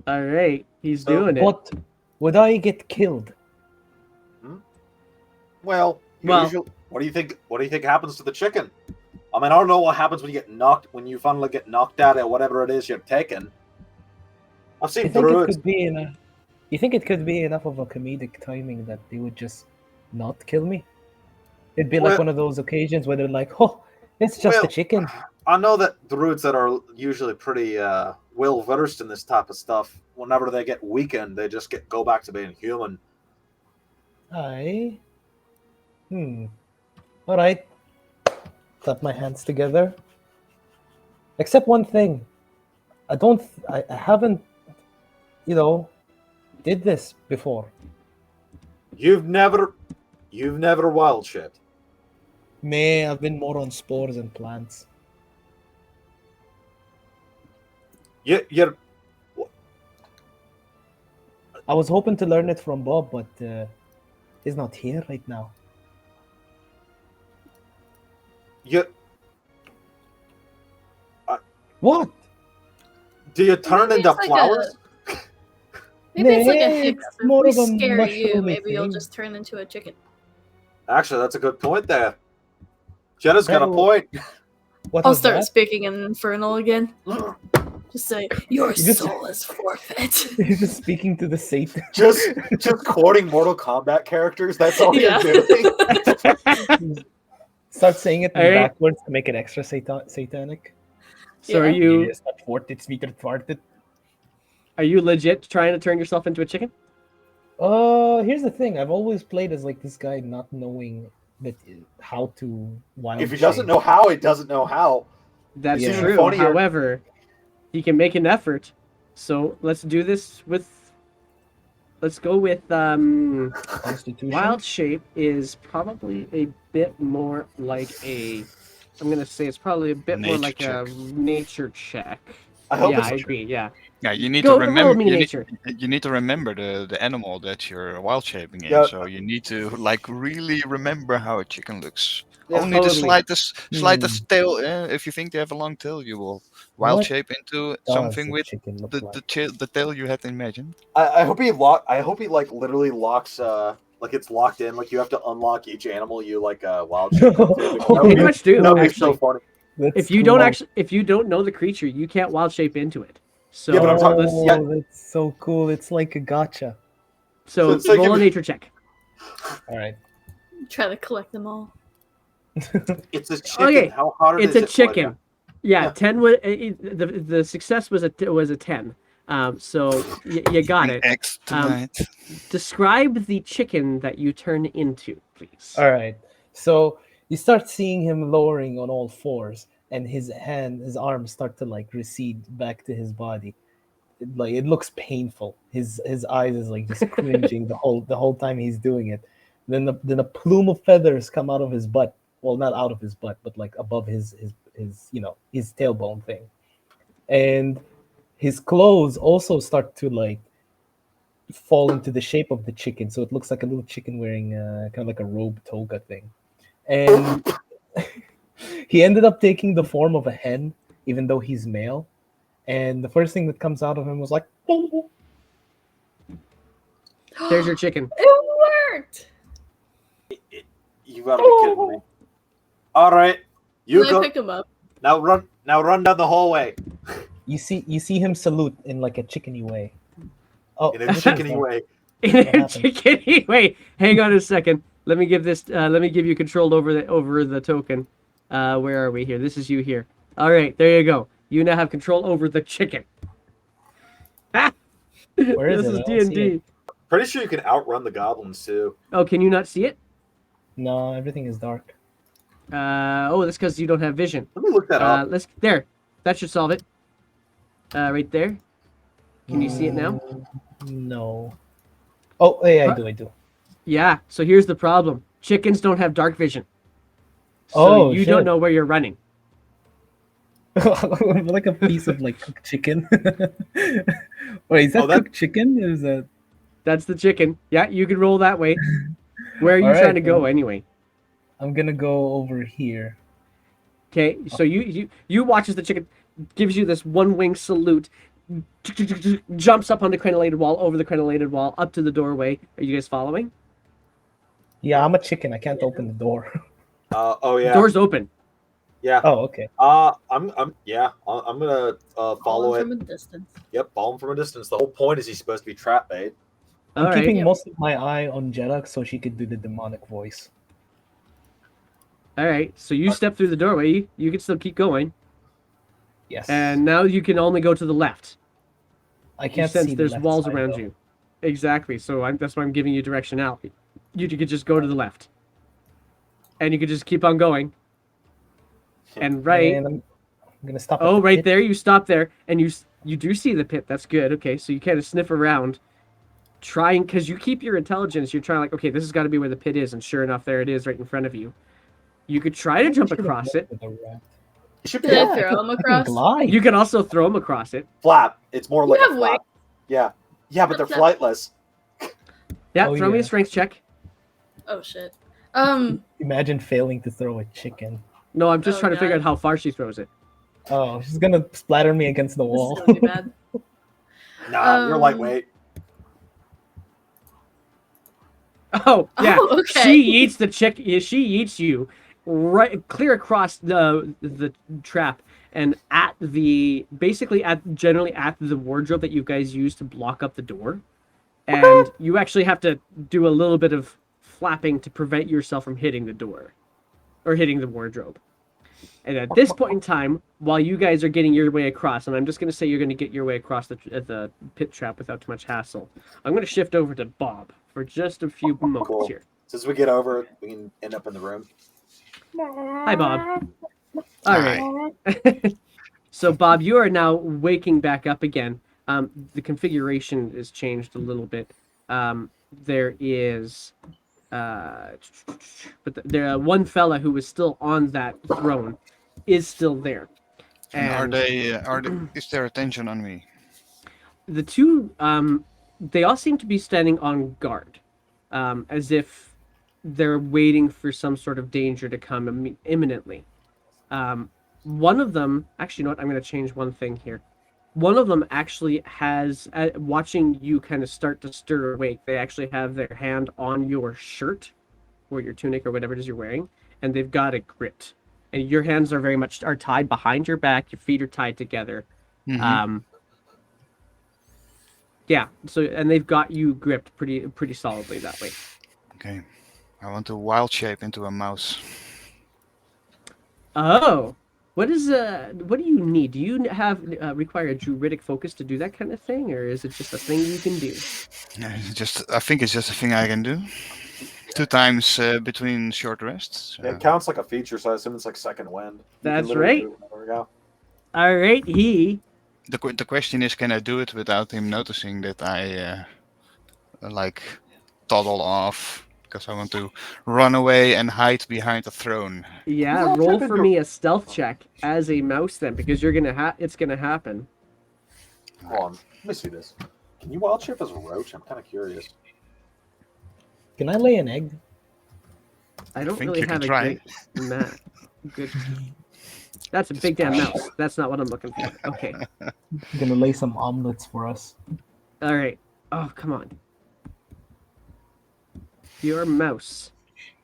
All right, he's So doing it. But would I get killed? well, Well- usually, what do you think? What do you think happens to the chicken? I mean, I don't know what happens when you finally get knocked out at whatever it is you're taking. I've You seen think it druids. could be enough? You think it could be enough of a comedic timing that they would just not kill me? It'd be like Well- one of those occasions where they're like, "Oh, it's just Well, a chicken." I know that druids that are usually pretty well versed in this type of stuff, whenever they get weakened, they just go back to being human. All right. Clap my hands together. Except one thing. I haven't, did this before. You've never wild shit. May I've been more on spores and plants. You're I was hoping to learn it from Bob, but he's not here right now. you. What? Do you turn Maybe into it's like flowers? Maybe it's like a Nah, hiccup. it's If more we of a scare you, mushroomy maybe you'll thing. just turn into a chicken. Actually, that's a good point there. Jenna's got a Well- point. What I'll was start that? speaking in Infernal again. Just say, your You just- soul is forfeit. You're just speaking to the Satan. just quoting Mortal Kombat characters. That's all Yeah. you're doing. Start saying it Alright. backwards to make it extra satanic. So Yeah. Yes, not fort, it's meter farted. are you legit trying to turn yourself into a chicken? Here's the thing. I've always played as like this guy not knowing how to wild If he doesn't shape. know how, he doesn't know how. That's Yeah. true. Funnier. However, he can make an effort. So let's do this with let's go with Constitution. wild shape is probably a bit more like a. I'm gonna say it's probably a bit more Nature like a check. nature check. I hope Yeah, it's I agree. Yeah, Yeah, you need go to roll remember. me nature. You need to remember the animal that you're wild shaping in. Yeah. So you need to like really remember how a chicken looks. Yeah. Only the Totally. slightest tail. If you think they have a long tail, you will wild What shape into does something a with chicken look like? the tail you had imagined. I hope he I hope he like literally locks like it's locked in. Like you have to unlock each animal you like wild shape into. You That would pretty be, much do, that would be so actually. funny. That's If you don't know the creature, you can't wild shape into it. So Yeah, but I'm talking- let's yeah. That's so cool. It's like a gotcha. so it's like roll a if- nature check. All right. Try to collect them all. It's a chicken. Okay, How hard It's is a it? chicken. Yeah, Yeah. 10 was the success was a 10. So you got it. X tonight. Describe the chicken that you turn into, please. All right. So you start seeing him lowering on all fours, and his arms start to like recede back to his body. Like it looks painful. His eyes is like just cringing the whole time he's doing it. Then a plume of feathers come out of his butt. Well, not out of his butt, but like above his his tailbone thing, and his clothes also start to like fall into the shape of the chicken, so it looks like a little chicken wearing kind of like a robe toga thing. And he ended up taking the form of a hen, even though he's male. And the first thing that comes out of him was like, There's your chicken. It worked. You gotta be kidding me. All right, you Can I go pick him up? now. Run down the hallway you see him salute in like a chickeny way. Oh, in a what is chickeny that? way. In a happened? chicken. Wait, hang on a second. Let me give this. Let me give you control over the token. Where are we here? This is you here. All right, there you go. You now have control over the chicken. Where is this it? is I don't D and see D. Pretty sure you can outrun the goblins too. Oh, can you not see it? No, everything is dark. Oh, that's because you don't have vision. Let me look that up. Let's there. That should solve it. Right there. Can you see it now? No. Oh, yeah, I do. Yeah. So here's the problem. Chickens don't have dark vision. So Oh, you don't shit. know where you're running. Like a piece of like cooked chicken. Wait, is that that- cooked chicken? Is that? That's the chicken. Yeah, you can roll that way. Where are you All right, trying to go then. anyway? I'm gonna go over here. Okay, so you watch as the chicken gives you this one wing salute, jumps up on the crenellated wall, over the crenellated wall, up to the doorway. Are you guys following? Yeah, I'm a chicken. I can't open the door. Oh yeah. Door's open. Yeah. Oh, okay. I'm gonna follow it. From a distance. Yep, follow him from a distance. The whole point is he's supposed to be trap bait. I'm All right. keeping most of my eye on Jeddah so she could do the demonic voice. All right. So you step through the doorway. You can still keep going, Yes. and now you can only go to the left. I You can't sense see the there's left walls side, around though. you. Exactly. So that's why I'm giving you direction out. You could just go to the left, and you could just keep on going. And right. And I'm gonna stop. at Oh, the right pit. there. You stop there, and you do see the pit. That's good. Okay, so you kind of sniff around, trying because you keep your intelligence. You're trying like, okay, this has got to be where the pit is, and sure enough, there it is, right in front of you. You could try to jump Should've across looked it. at the rat. You should be Did I able to throw him I can across? glide. You can also throw him across it. flap. It's more like have a flap. wings. Yeah, but they're Flap. flightless. Yeah, Oh, throw me yeah. a strength check. Oh shit. Imagine failing to throw a chicken. No, I'm just Oh, trying to figure God. out how far she throws it. Oh, she's gonna splatter me against the This wall. is gonna be bad. Nah, you're Um, lightweight. Oh, yeah. Oh, okay. She eats the chick. She eats you right clear across the trap and at the basically at generally at the wardrobe that you guys use to block up the door, and you actually have to do a little bit of flapping to prevent yourself from hitting the door or hitting the wardrobe. And at this point in time, while you guys are getting your way across, and I'm just going to say you're going to get your way across the pit trap without too much hassle, I'm going to shift over to Bob for just a few moments Cool. here. Since we get over it, we can end up in the room. Hi, Bob. All right. So, Bob, you are now waking back up again. The configuration is changed a little bit. there is, but there one fella who was still on that throne is still there, And and is there attention on me? the two they all seem to be standing on guard, as if they're waiting for some sort of danger to come imminently. One of them, actually, you know what? I'm going to change one thing here. One of them actually has, watching you kind of start to stir awake, they actually have their hand on your shirt or your tunic or whatever it is you're wearing, and they've got it gripped. And your hands are very much are tied behind your back. Your feet are tied together. Mm-hmm. Yeah. So and they've got you gripped pretty solidly that way. Okay. I want to wild shape into a mouse. Oh, what do you need? Do you have require a druidic focus to do that kind of thing, or is it just a thing you can do? I think it's just a thing I can do. 2 times between short rests. So. Yeah, it counts like a feature, so I assume it's like second wind. That's right. There we go. All right, The question is, can I do it without him noticing that I like toddle off because I want to run away and hide behind the throne? Yeah, roll for me a stealth check as a mouse then, because you're gonna it's gonna happen. Hold on, let me see this. Can you wild shape as a roach? I'm kind of curious. Can I lay an egg? I don't think really you can have a try. great map. Good. That's a big damn mouse. That's not what I'm looking for. Okay. I'm gonna lay some omelets for us. All right. Oh, come on. Your mouse.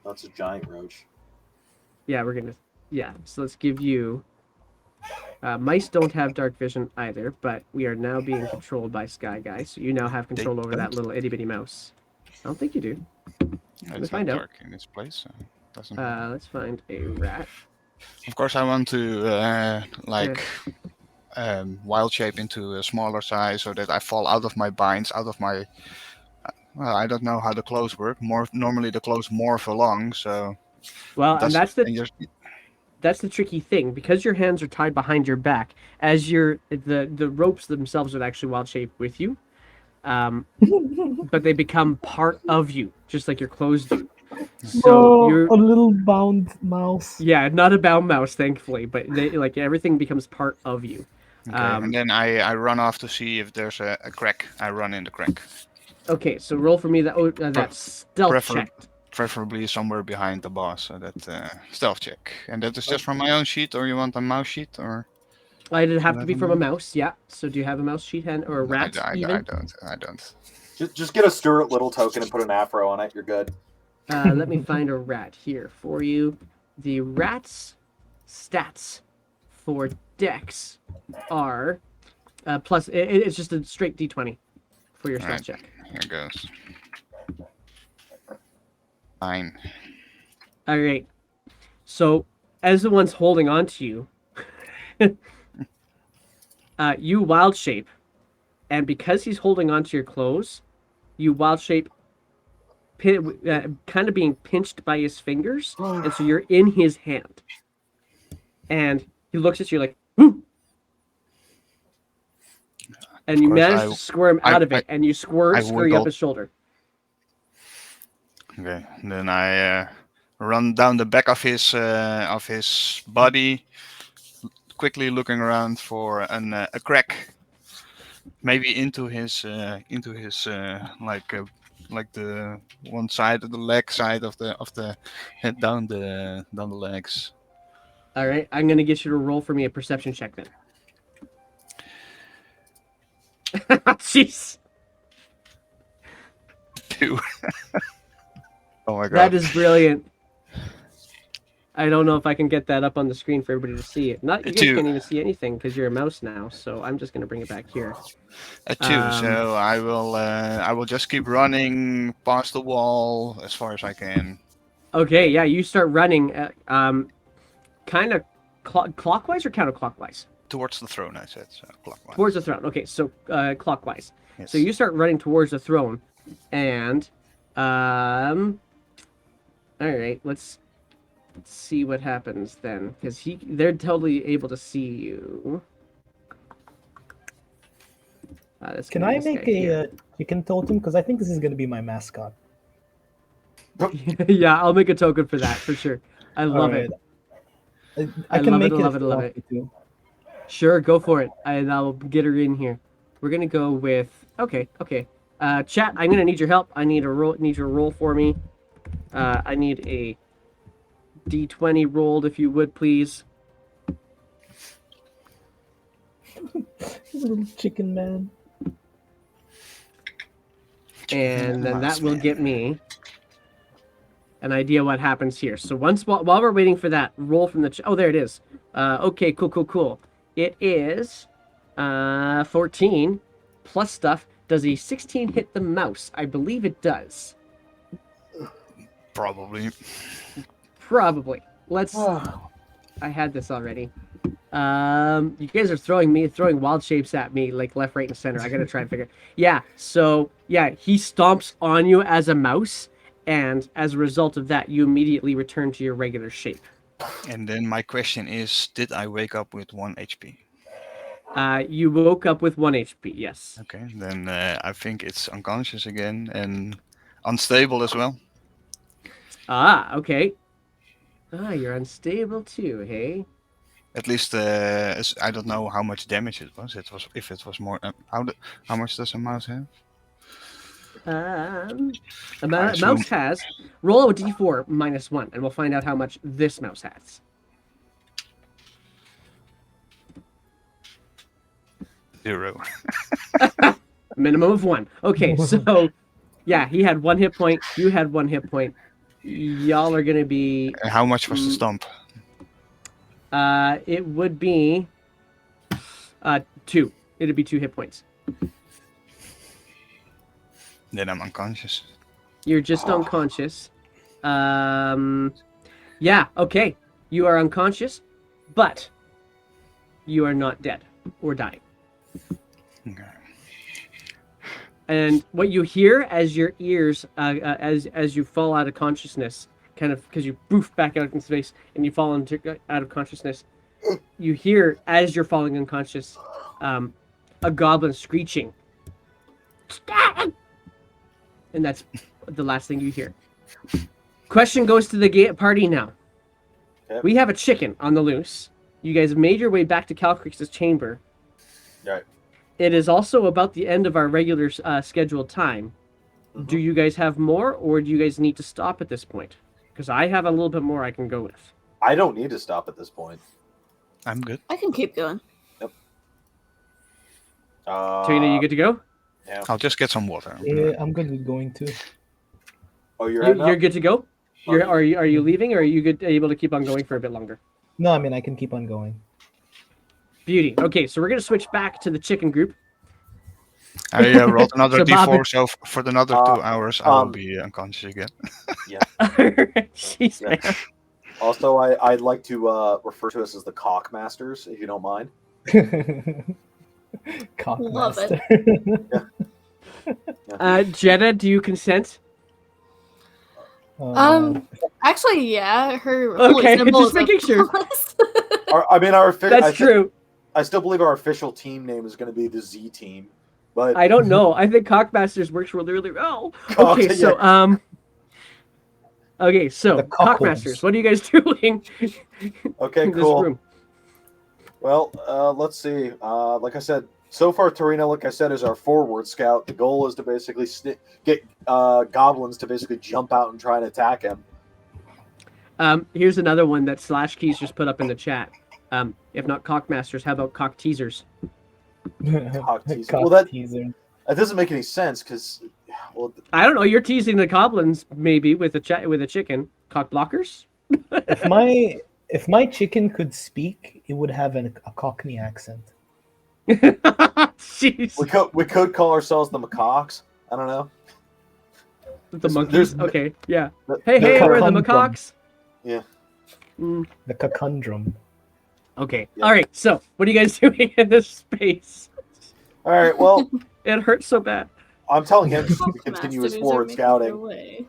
That's a giant roach. Yeah, we're gonna. Yeah. So let's give you. Mice don't have dark vision either, but we are now being controlled by Sky Guy, so you now have control over that little itty bitty mouse. I don't think you do. It's find not out. dark in this place, so it doesn't. Let's find a rat. Of course, I want to wild shape into a smaller size so that I fall out of my binds, out of my. Well, I don't know how the clothes work. Normally the clothes morph along, so. Well, and that's the and you're- that's the tricky thing, because your hands are tied behind your back. As the ropes themselves would actually wild shape with you, but they become part of you, just like your clothes do. So you're a little bound mouse. yeah, not a bound mouse, thankfully, but they like everything becomes part of you. Okay, and then I run off to see if there's a crack. I run in the crack. Okay, so roll for me that stealth check. Preferably somewhere behind the boss, so that stealth check. And that is just from my own sheet, or you want a mouse sheet, or? It'd have to be from a mouse, yeah. So do you have a mouse sheet hand or a rat even? I don't. Just get a Stuart Little token and put an afro on it. You're good. Let me find a rat here for you. The rat's stats for Dex are plus. It's just a straight D20 for your stealth check. Here goes. 9. All right. So as the one's holding on to you, you wild shape, and because he's holding onto your clothes, you wild shape, kind of being pinched by his fingers, and so you're in his hand, and he looks at you like, "Whoo!" And you manage to squirm out of it, and you scurry up his shoulder. Okay, and then I run down the back of his body, quickly looking around for a crack, maybe into his like the one side of the leg side of the head down the legs. All right, I'm gonna get you to roll for me a perception check then. Jeez. 2. Oh my god. That is brilliant. I don't know if I can get that up on the screen for everybody to see it. Not you guys can't even see anything because you're a mouse now. So I'm just gonna bring it back here. A 2. So I will just keep running past the wall as far as I can. Okay, yeah, you start running, kind of clockwise or counterclockwise? Towards the throne, I said. So clockwise. Towards the throne. Okay, so clockwise. Yes. So you start running towards the throne, and all right, let's see what happens then, because they're totally able to see you. That's Can gonna be I this make guy here. a chicken totem? Because I think this is going to be my mascot. Yeah, I'll make a token for that for sure. I love Alright. it. I I can love it. make I it love if it. I you love want it. me to. Sure, go for it. And I'll get her in here. We're gonna go with okay. Chat, I'm gonna need your help. I need a roll. Need your roll for me. I need a d20 rolled, if you would please. Little chicken man. And then Mouse that will man. get me an idea what happens here. So while we're waiting for that, roll from the oh, there it is. Okay, cool. It is 14 plus stuff. Does a 16 hit the mouse? I believe it does. Probably. Probably. Let's. I had this already. You guys are throwing wild shapes at me, like left, right, and center. I gotta try and figure. Yeah. So yeah, he stomps on you as a mouse, and as a result of that, you immediately return to your regular shape. And then my question is, did I wake up with 1 HP? You woke up with 1 HP. Yes. Okay, then I think it's unconscious again and unstable as well. Ah. Okay. Ah, you're unstable too. Hey. At least I don't know how much damage it was. If it was more. How much does a mouse have? A I assume- mouse has roll a d4 -1, and we'll find out how much this mouse has. 0. Minimum of 1. Okay, so yeah, he had 1 hit point. You had 1 hit point. Y'all are gonna be. And how much was the stomp? It would be 2. It'd be 2 hit points. Then I'm unconscious. You're just unconscious. Yeah. Okay. You are unconscious, but you are not dead or dying. Okay. And what you hear as your ears, as you fall out of consciousness, kind of because you poof back out in space and you fall out of consciousness, you hear as you're falling unconscious, a goblin screeching, and that's the last thing you hear. Question goes to the party now. Okay. We have a chicken on the loose. You guys have made your way back to Calcrix's chamber. Right. It is also about the end of our regular scheduled time. Mhm. Do you guys have more, or do you guys need to stop at this point? Because I have a little bit more I can go with. I don't need to stop at this point. I'm good. I can keep going. Trina, you good to go? Yeah. I'll just get some water. Yeah, I'm good with going too. Oh, you're right now? You're good to go. Okay. Are you leaving, or are you able to keep on going for a bit longer? No, I mean I can keep on going. Beauty. Okay, so we're gonna switch back to the chicken group. I rolled another So Bob- D4, so for another 2 hours I will be unconscious again. Jeez, Yeah. man. Also, I'd like to refer to us as the Cockmasters, if you don't mind. Love it. Cockmaster. Jenna, do you consent? Actually, yeah, her Okay, holy symbol just is a making sure. plus. That's true. I still believe our official team name is going to be the Z Team, but I don't know. I think Cockmasters works really, really well. Cock- Okay, so yeah. okay, so The cockles. Cockmasters, what are you guys doing okay, in this cool. room? Well, let's see. Like I said, so far, Torino, like I said, is our forward scout. The goal is to basically get goblins to basically jump out and try and attack him. Here's another one that Slash Keys just put up in the chat. If not Cockmasters, how about Cock Teasers? Cock teaser. Cock Well, that teaser. doesn't make any sense because, well, I don't know. You're teasing the goblins maybe with a chicken. Cock blockers? If my chicken could speak, it would have a Cockney accent. Jeez. we could call ourselves the Macaques. I don't know. The monkeys. Okay, yeah. The- Hey, the we're the Cocundrum. macaques. Yeah. Mm, The Cocundrum. okay. Yeah. All right. So, what are you guys doing in this space? All right. Well, It hurts so bad. I'm telling him to continue his Cockmasters forward are making their scouting. way.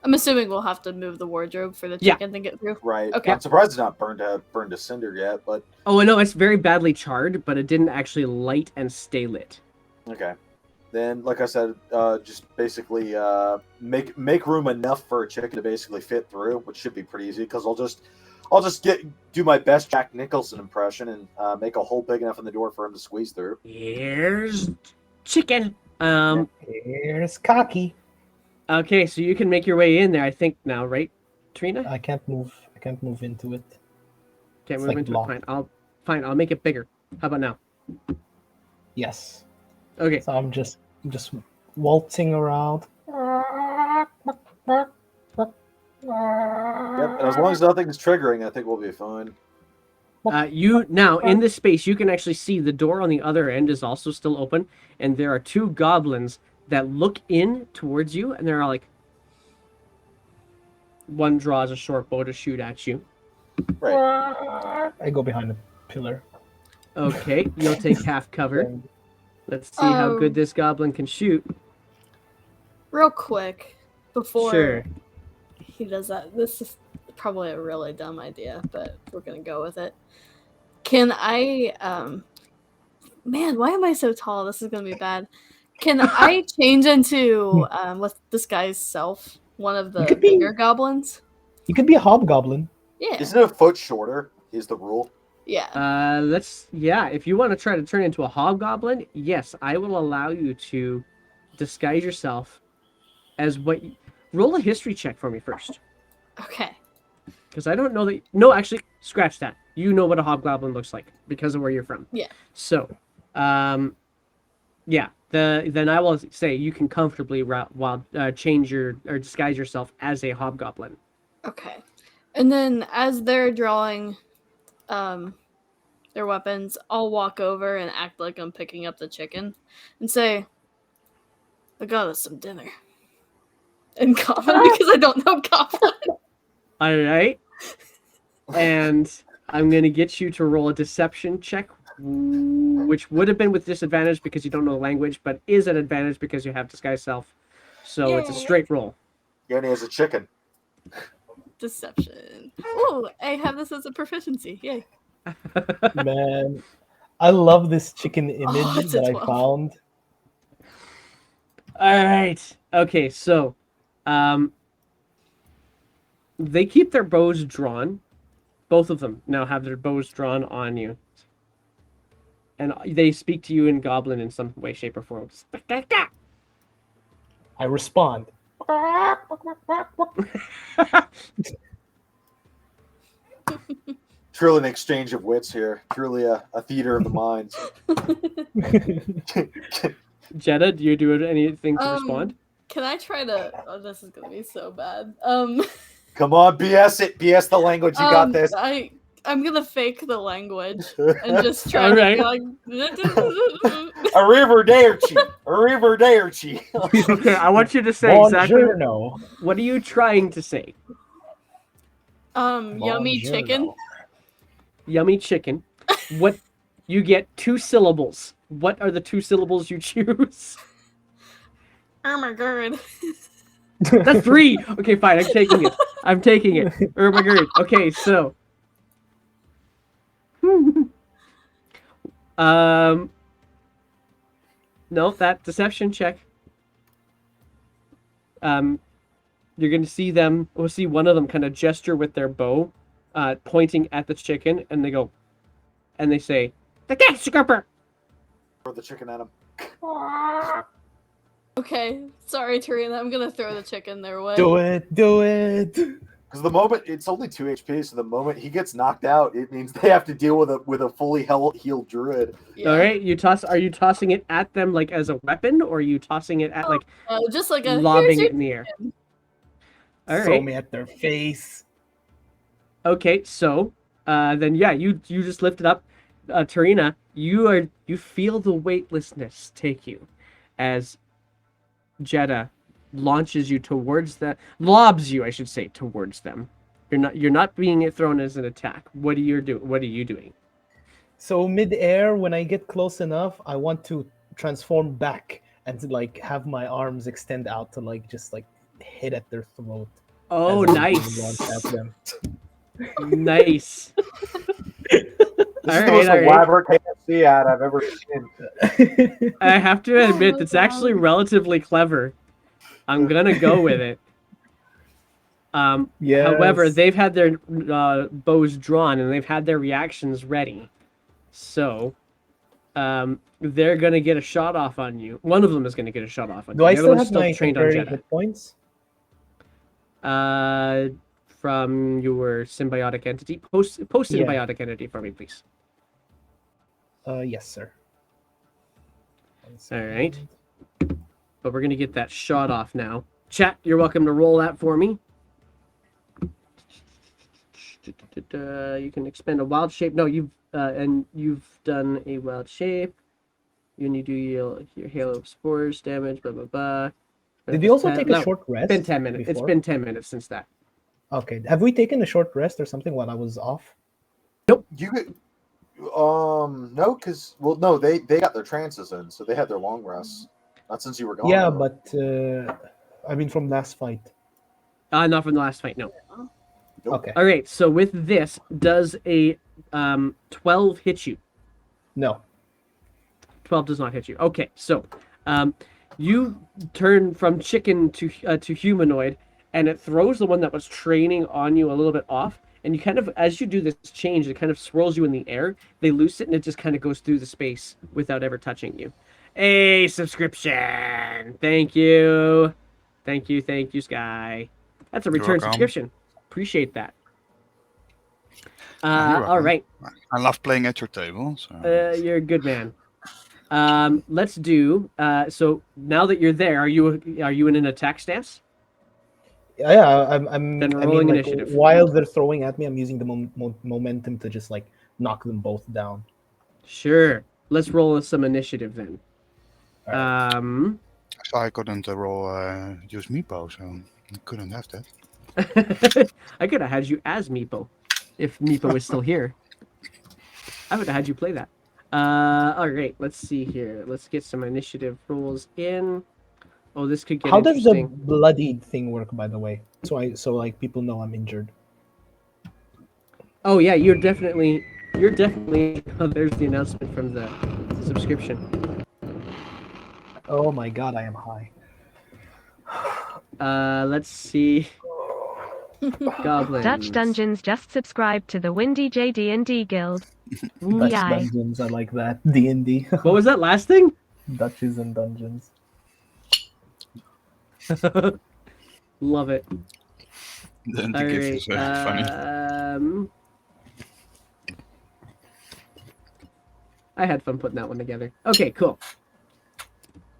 I'm assuming we'll have to move the wardrobe for the Yeah. chicken to get through. Right. Okay. I'm surprised it's not burned to cinder yet, but Oh, I know it's very badly charred, but it didn't actually light and stay lit. okay. Then, like I said, just basically make room enough for a chicken to basically fit through, which should be pretty easy. Because I'll just do my best Jack Nicholson impression and make a hole big enough in the door for him to squeeze through. Here's chicken. Here's cocky. Okay, so you can make your way in there, I think now, right, Trina? I can't move. I can't move into it. Can't it's move like into blocked. it. Fine. I'll make it bigger. How about now? Yes. Okay. So I'm just waltzing around. Yep. And as long as nothing's triggering, I think we'll be fine. You now in this space, you can actually see the door on the other end is also still open, and there are two goblins that look in towards you, and they're like, one draws a short bow to shoot at you. Right. I go behind the pillar. Okay, you'll take half cover. Let's see how good this goblin can shoot. Real quick, before Sure. he does that, this is probably a really dumb idea, but we're gonna go with it. Can I, man, why am I so tall? This is gonna be bad. Can I change into, with this guy's self, one of the could be- bigger goblins? You could be a hobgoblin. Yeah. Isn't it a foot shorter? Is the rule? Yeah. If you want to try to turn into a hobgoblin, yes, I will allow you to disguise yourself as roll a history check for me first. Okay. Because I don't know that. No, actually, scratch that. You know what a hobgoblin looks like because of where you're from. Yeah. So, yeah. Then I will say you can comfortably change or disguise yourself as a hobgoblin. Okay. And then as they're drawing their weapons, I'll walk over and act like I'm picking up the chicken and say, I got us some dinner. In common because I don't know common. All right. And I'm going to get you to roll a deception check, which would have been with disadvantage because you don't know the language, but is an advantage because you have disguise self. So it's a Yay. straight roll. Yanni has a chicken. Deception. Oh, I have this as a proficiency. Yay. Man, I love this chicken image it's a that I 12. found. All right. Okay, so they keep their bows drawn. Both of them now have their bows drawn on you. And they speak to you in Goblin in some way, shape, or form. I respond. Truly an exchange of wits here. Truly a theater of the minds. Jetta, do you do anything to respond? Can I try to? Oh, this is gonna be so bad. Come on, BS it. BS the language. You got this. I'm gonna fake the language and just try All to right. be like. Arrivederci. Arrivederci. Okay, I want you to say exactly Buongiorno. what are you trying to say. Yummy Buongiorno. chicken. Yummy chicken. What you get 2 syllables. What are the 2 syllables you choose? Oh my god. That's 3. Okay, fine. I'm taking it. Oh my god. Okay, so. No, that deception check. You're gonna see them. We'll see one of them kind of gesture with their bow, pointing at the chicken, and they go, and they say, "The gas scraper." Throw the chicken at him. Okay, sorry, Tarina. I'm gonna throw the chicken their way. Do it. Because the moment it's only 2 HP, so the moment he gets knocked out, it means they have to deal with a fully healed druid. Yeah. All right, Are you tossing it at them like as a weapon, or are you tossing it at like Just like a lobbing here's it your in the air? All Throw right. me at their face. Okay, so then yeah, you just lift it up, Tarina. You feel the weightlessness take you, as Jetta launches you lobs you, I should say, towards them. You're not being thrown as an attack. What are you doing? So mid-air, when I get close enough, I want to transform back and to, like, have my arms extend out to like just like hit at their throat. Oh, as I'm being launched at nice. them. Nice. This is the most All right. elaborate KFC ad I've ever seen. I have to admit, my it's actually God. relatively clever. I'm gonna go with it. However, Yes. they've had their bows drawn and they've had their reactions ready, so they're gonna get a shot off on you. One of them is gonna get a shot off on Do you. I The other still one's have still my trained on temporary Jetta. hit points? From your symbiotic entity, post symbiotic entity for me, please. Yes, sir. All right. But we're gonna get that shot off now. Chat, you're welcome to roll that for me. You can expend a wild shape. No, you've done a wild shape. When you do your hail of spores damage, blah blah blah. Did we also take a short rest? Been 10 minutes. It's before? been 10 minutes since that. Okay. Have we taken a short rest or something while I was off? You could, no, because no, they got their trances in, so they had their long rests. Not since you were gone. Yeah, though. but I mean from last fight. Not from the last fight. No. Nope. Okay. All right. So with this, does a 12 hit you? No. 12 does not hit you. Okay, so you turn from chicken to humanoid, and it throws the one that was training on you a little bit off. And you kind of, as you do this change, it kind of swirls you in the air. They loose it, and it just kind of goes through the space without ever touching you. A subscription. Thank you, Sky. That's a return welcome. subscription. Appreciate that. You're All welcome. right. I love playing at your table. So. You're a good man. Let's do. So now that you're there, are you in an attack stance? Yeah, I'm. Then I rolling mean, like initiative. while they're throwing at me, I'm using the momentum to just like knock them both down. Sure. Let's roll some initiative then. All right. So I couldn't roll use Meepo, so I couldn't have that. I could have had you as Meepo, if Meepo was still here. I would have had you play that. All right. Let's see here. Let's get some initiative rolls in. Oh, this could get How does the interesting. bloodied thing work, by the way? So like people know I'm injured. Oh yeah, you're definitely. Oh, there's the announcement from the subscription. Oh my god, I am high. Let's see. Goblins. Dutch Dungeons just subscribed to the Windy JD&D Guild. Dutch Yay. Dungeons, I like that. D&D. What was that last thing? Dutches and Dungeons. Love it. Then the All gift right. is funny. I had fun putting that one together. Okay, cool.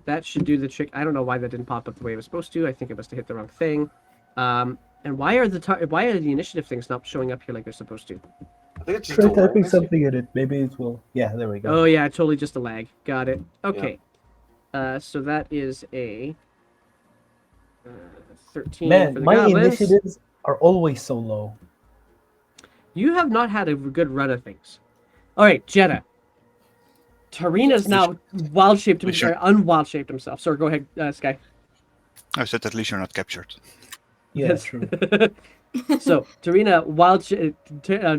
That should do the trick. I don't know why that didn't pop up the way it was supposed to. I think it must have hit the wrong thing. And why are the initiative things not showing up here like they're supposed to? I think it's just Try a typing lag. something in it. Maybe it will. Yeah, there we go. Oh yeah, totally just a lag. Got it. Okay. So that is a 13 for Man, the my goblins. initiatives are always so low. You have not had a good run of things. All right, Jetta. Tarina's now wild shaped Sure. unwild shaped himself. Sorry, go ahead, Sky. I said at least you're not captured. Yeah, That's true. So Tarina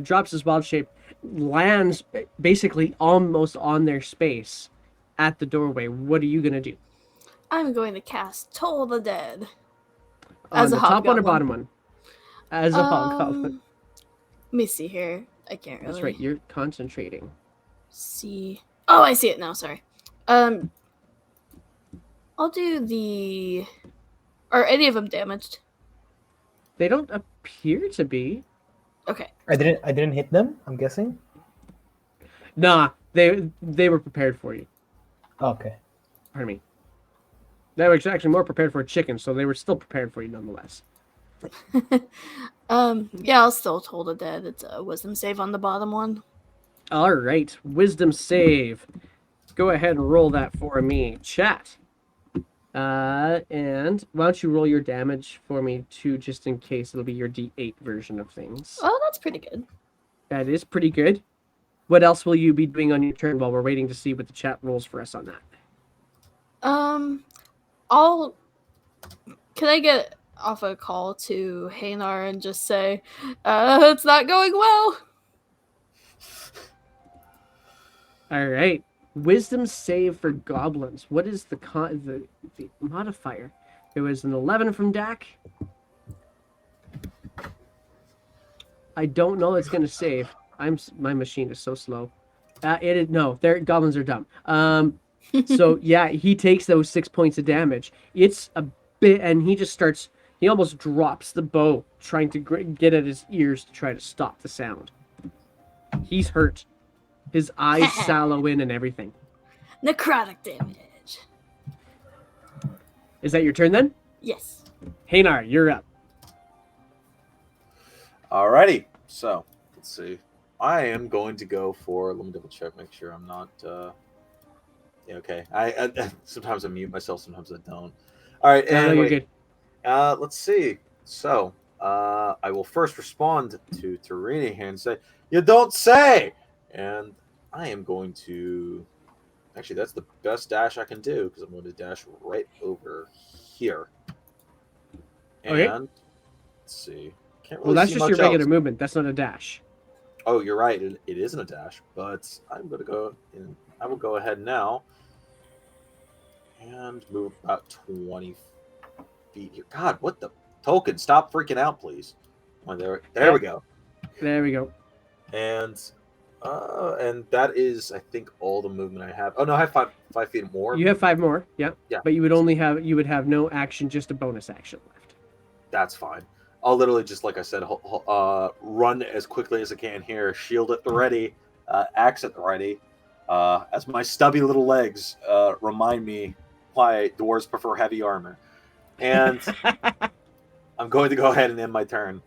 drops his wild shape, lands basically almost on their space at the doorway. What are you gonna do? I'm going to cast Toll the Dead. On As a the top one or hobgoblin. bottom one? As a hobgoblin. Let me see here. I can't really That's right. You're concentrating. see. Oh, I see it now. Sorry. I'll do the. Are any of them damaged? They don't appear to be. Okay. I didn't hit them, I'm guessing. Nah, they were prepared for you. Okay. Pardon me. They were actually more prepared for a chicken, so they were still prepared for you nonetheless. Yeah, I'll still Toll the Dead. It's a wisdom save on the bottom one. All right, wisdom save. Go ahead and roll that for me, chat. And why don't you roll your damage for me too, just in case it'll be your D8 version of things. Oh, that's pretty good. That is pretty good. What else will you be doing on your turn while we're waiting to see what the chat rolls for us on that? Can I get off a call to Hanar and just say, it's not going well. All right. Wisdom save for goblins. What is the modifier? It was an 11 from Dak. I don't know it's gonna save. My machine is so slow. Their goblins are dumb. So yeah, he takes those 6 points of damage. It's a bit, and he just starts. He almost drops the bow, trying to get at his ears to try to stop the sound. He's hurt. His eyes sallow in and everything. Necrotic damage. Is that your turn then? Yes. Hanar, you're up. Alrighty. So let's see. I am going to go for. Let me double check, make sure I'm not. Yeah, okay. I sometimes I mute myself, sometimes I don't. All right. No, Anyway, you're good. let's see. So I will first respond to Tarini here and say, "You don't say." And I am going to. Actually, that's the best dash I can do because I'm going to dash right over here. And Okay. let's see. Can't really Well, that's see just much your regular else. movement. That's not a dash. Oh, you're right. It isn't a dash, but I'm going to go. I will go ahead now and move about 20 feet here. God, what the Tolkien? Stop freaking out, please. Oh, there we go. There we go. And that is, I think, all the movement I have. Oh no, I have 5 feet more. You have 5 more. Yeah. Yeah. But you would have no action, just a bonus action left. That's fine. I'll literally just, like I said, run as quickly as I can here, shield at the ready, axe at the ready, as my stubby little legs remind me why dwarves prefer heavy armor. And I'm going to go ahead and end my turn.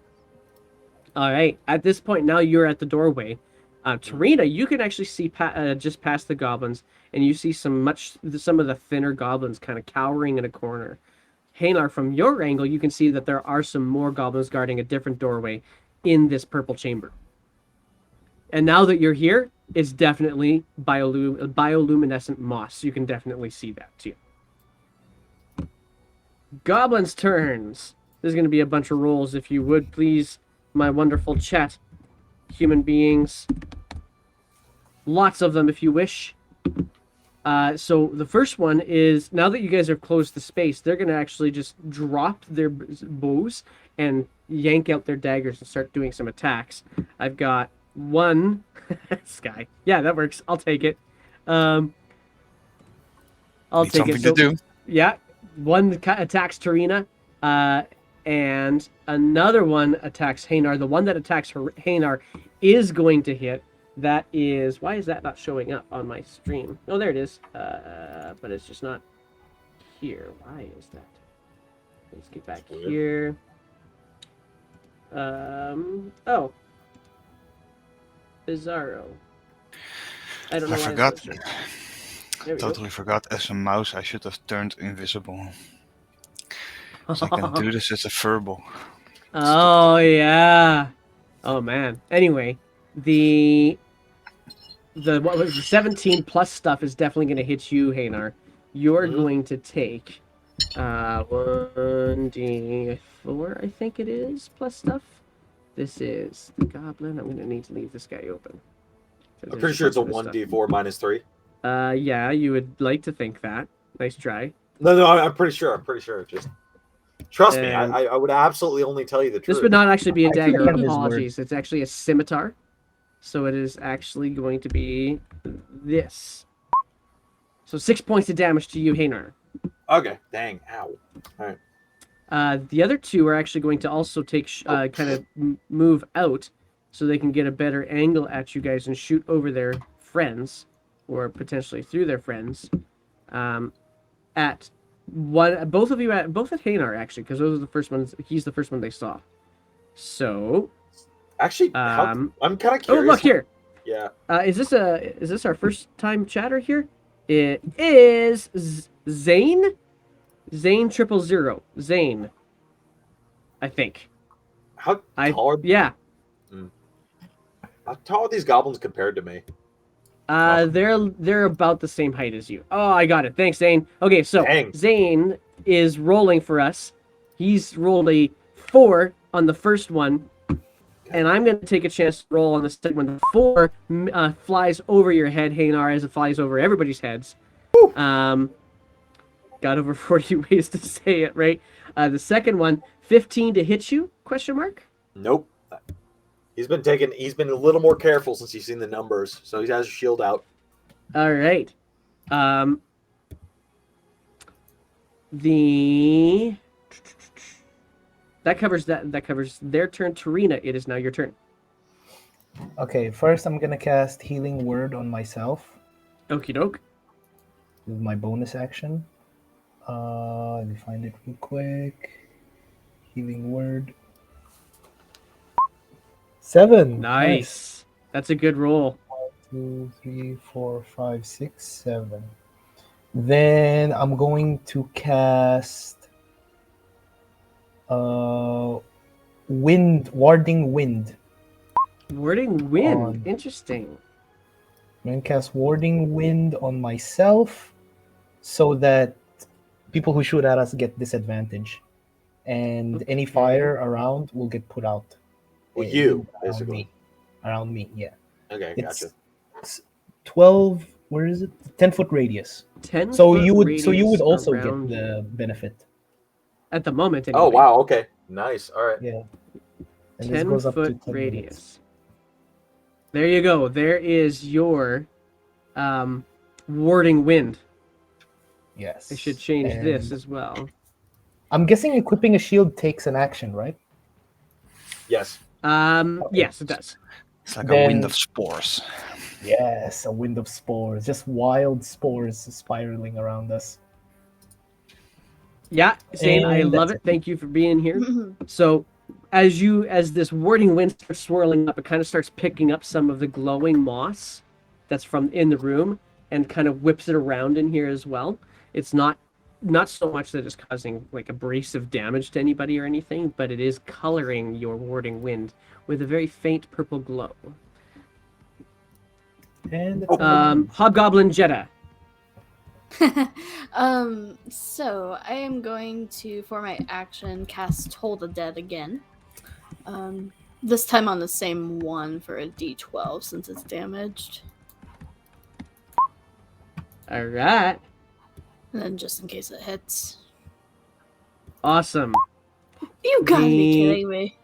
All right. At this point, now you're at the doorway. Tarina, you can actually see just past the goblins, and you see some of the thinner goblins kind of cowering in a corner. Hanar, from your angle, you can see that there are some more goblins guarding a different doorway in this purple chamber. And now that you're here, it's definitely bioluminescent moss. You can definitely see that too. Goblins' turns. There's going to be a bunch of rolls, if you would, please, my wonderful chat. Human beings. Lots of them, if you wish. So the first one is, now that you guys have closed the space, they're going to actually just drop their bows and yank out their daggers and start doing some attacks. I've got one... Sky. Yeah, that works. I'll take it. I'll Need take it. something to do. Yeah, one attacks Tarina, and another one attacks Hanar. The one that attacks Hanar is going to hit. That is... Why is that not showing up on my stream? Oh, there it is. But it's just not here. Why is that? Let's get back here. Oh. Bizarro. I don't know I why forgot. it's not showing. There we go. Totally forgot. As a mouse, I should have turned invisible. So I can do this as a verbal. Oh, yeah. Oh, man. Anyway, the 17 plus stuff is definitely going to hit you, Hanar. You're going to take 1d4, I think it is, plus stuff. This is the goblin. I'm going to need to leave this guy open. I'm pretty sure it's a 1d4 minus 3. Yeah, you would like to think that. Nice try. No, I'm pretty sure. Just trust me. And- I would absolutely only tell you the truth. This would not actually be a I dagger. forget his Apologies. It's actually a scimitar. So it is actually going to be this. So 6 points of damage to you, Hanar. Okay. Dang. Ow. All right. The other two are actually going to also take kind of move out so they can get a better angle at you guys and shoot over their friends, or potentially through their friends. At both at Hanar, actually, because those are the first ones. He's the first one they saw. So Actually, I'm kind of oh, curious. look here. Yeah. Is this our first time chatter here? It is Zane 000. Zane, I think. How tall? Yeah. How tall are these goblins compared to me? They're about the same height as you. Oh, I got it. Thanks, Zane. Okay, so Dang. Zane is rolling for us. He's rolled a 4 on the first one, and I'm going to take a chance to roll on the second one. The 4 flies over your head, Hanar, as it flies over everybody's heads. Got over 40 ways to say it, right? The second one, 15 to hit you? Question mark. Nope. He's been a little more careful since he's seen the numbers, so he has a shield out. All right. That covers that. That covers their turn. Tarina, it is now your turn. Okay, first I'm gonna cast Healing Word on myself Okie doke. with my bonus action. Let me find it real quick. Healing Word. 7. Nice. That's a good roll. 1, 2, 3, 4, 5, 6, 7. Then I'm going to cast Warding Wind. Warding wind. On. Interesting. I'm going to cast Warding Wind on myself so that people who shoot at us get disadvantage. And any fire around will get put out. Well, Around you, basically. Around me, yeah. Okay, gotcha. It's 12, where is it? 10-foot radius. 10. So you would also around get the benefit. at the moment. Anyway. Oh, wow, okay. Nice, all right. Yeah. And this goes up to 10-foot 10 radius. minutes. There you go. There is your warding wind. Yes. I should change And this as well. I'm guessing equipping a shield takes an action, right? Yes. Yes, it does. It's like a Then- wind of spores. Yes, a wind of spores. Just wild spores spiraling around us. Yeah, Zane, I And love that's it. Thank you for being here. So, as this warding wind starts swirling up, it kind of starts picking up some of the glowing moss that's from in the room and kind of whips it around in here as well. It's not so much that it's causing like abrasive damage to anybody or anything, but it is coloring your warding wind with a very faint purple glow. And that's my turn. Hobgoblin Jetta. So I am going to, for my action, cast Toll the Dead again. This time on the same one for a D12 since it's damaged. All right. And then just in case it hits. Awesome. You gotta be The- kidding me.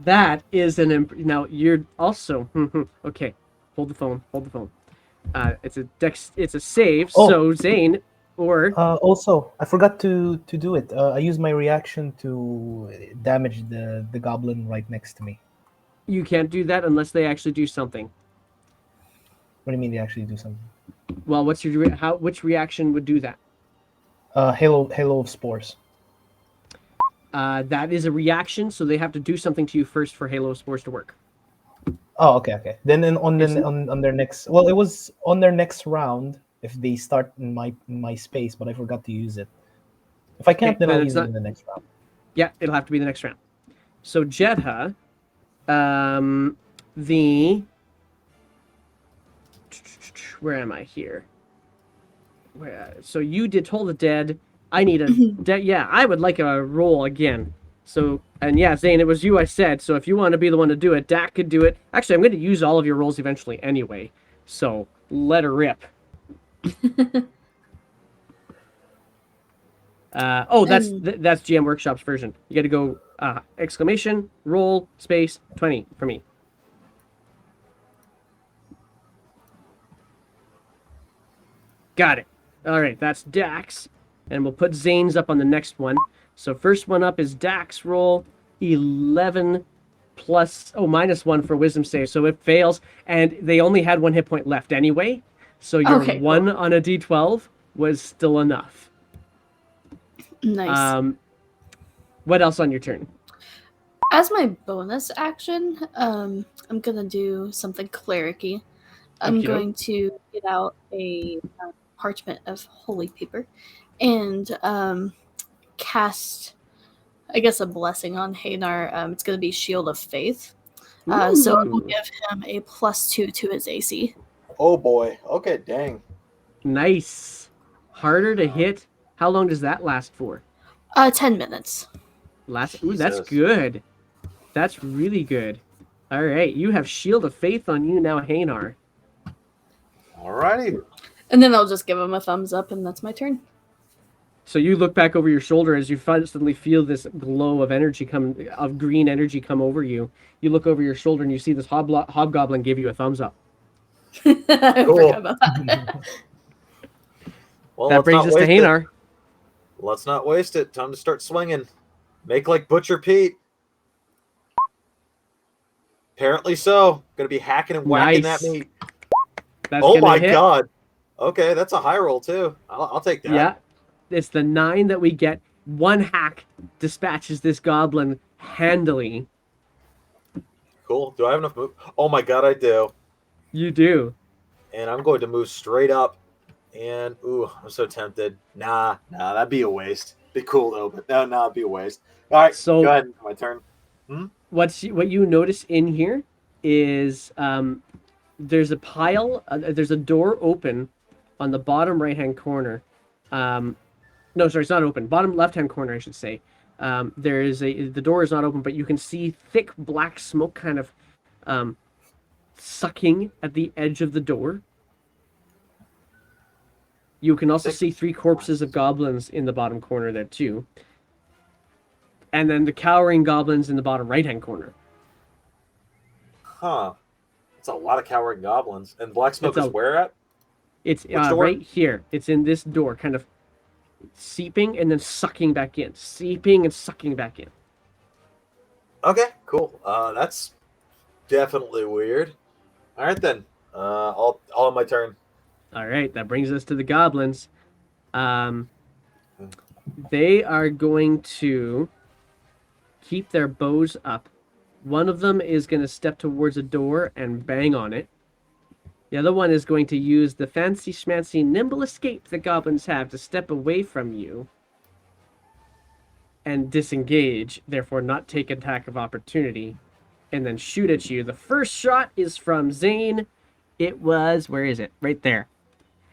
That is now you're also okay. Hold the phone. It's a save. Oh. So Zane or Also, I forgot to do it. I used my reaction to damage the goblin right next to me. you can't do that unless they actually do something. What do you mean they actually do something? Well, what's your which reaction would do that? Halo of Spores. That is a reaction, so they have to do something to you first for Halo Spores to work. Oh, okay. Then on their next, well, it was on their next round if they start in my space, but I forgot to use it. If I can't, Okay, then I'll then use it's it in the next round. Yeah, it'll have to be the next round. So Jedha, where am I here? So you did Toll the Dead. I need a yeah. I would like a roll again. So and yeah, Zane, it was you I said. So if you want to be the one to do it, Dak could do it. Actually, I'm going to use all of your rolls eventually anyway. So let her rip. That's GM Workshop's version. You got to go exclamation roll space 20 for me. Got it. All right, that's Dax, and we'll put Zane's up on the next one. So first one up is Dax roll 11 plus -1 for Wisdom save, so it fails, and they only had 1 hit point left anyway. So your Okay, cool. 1 on a D12 was still enough. Nice. What else on your turn? As my bonus action, I'm gonna do something clericy. I'm Okey-doke. going to get out a parchment of holy paper and cast, I guess, a blessing on Hanar. It's gonna be Shield of Faith. So it will Ooh. give him a +2 to his AC. Oh boy. Okay, dang. Nice. Harder to hit. How long does that last for? 10 minutes. Ooh, that's Jesus. good. That's really good. All right, you have Shield of Faith on you now, Hanar. Alrighty. And then I'll just give him a thumbs up, and that's my turn. So you look back over your shoulder as you suddenly feel this glow of energy of green energy come over you. You look over your shoulder and you see this hobgoblin give you a thumbs up. I Cool. forgot about that. Well, That let's brings not us to waste it. Hanar. Let's not waste it. Time to start swinging. Make like Butcher Pete. Apparently so. Gonna be hacking and whacking Nice. that meat. That's Oh gonna my hit. god. Okay, that's a high roll too. I'll take that. Yeah, it's the 9 that we get. One hack dispatches this goblin handily. Cool. Do I have enough move? Oh my god, I do. You do. And I'm going to move straight up. And ooh, I'm so tempted. Nah, that'd be a waste. Be cool though, but no, it'd be a waste. All right, So go ahead. My turn. what you notice in here is there's a pile. There's a door open on the bottom right-hand corner. No, sorry, it's not open. Bottom left-hand corner, I should say. The door is not open, but you can see thick black smoke kind of sucking at the edge of the door. You can also see 3 corpses of goblins in the bottom corner there too. And then the cowering goblins in the bottom right-hand corner. Huh. It's a lot of cowering goblins. And black smoke is where at? It's Which door? right here. It's in this door, kind of seeping and then sucking back in. Seeping and sucking back in. Okay, cool. That's definitely weird. All right then. All on my turn. All right, that brings us to the goblins. They are going to keep their bows up. One of them is going to step towards a door and bang on it. The other one is going to use the fancy schmancy nimble escape that goblins have to step away from you and disengage, therefore not take attack of opportunity, and then shoot at you. The first shot is from Zane. It was, where is it? Right there.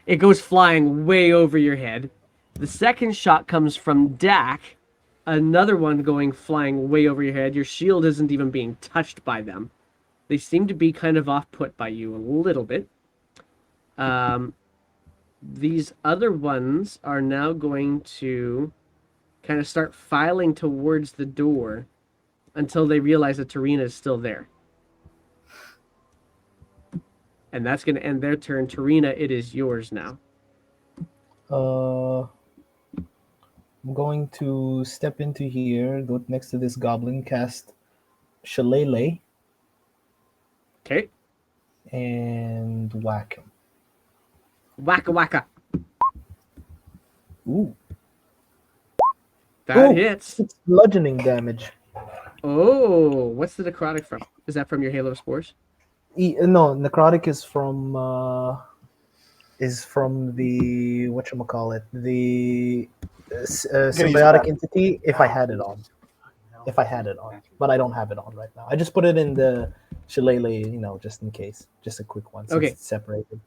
It goes flying way over your head. The second shot comes from Dak. Another one going flying way over your head. Your shield isn't even being touched by them. They seem to be kind of off-put by you a little bit. These other ones are now going to kind of start filing towards the door until they realize that Tarina is still there. And that's going to end their turn. Tarina, it is yours now. I'm going to step into here, go next to this goblin, cast Shillelagh, Okay. and whack him. Wacka wacka. Ooh. That Ooh, hits. it's bludgeoning damage. Oh, what's the necrotic from? Is that from your Halo of Spores? No, necrotic is from the whatchamacallit, the symbiotic entity. If I had it on, but I don't have it on right now. I just put it in the shillelagh, just in case, just a quick one. Since Okay. it's separated.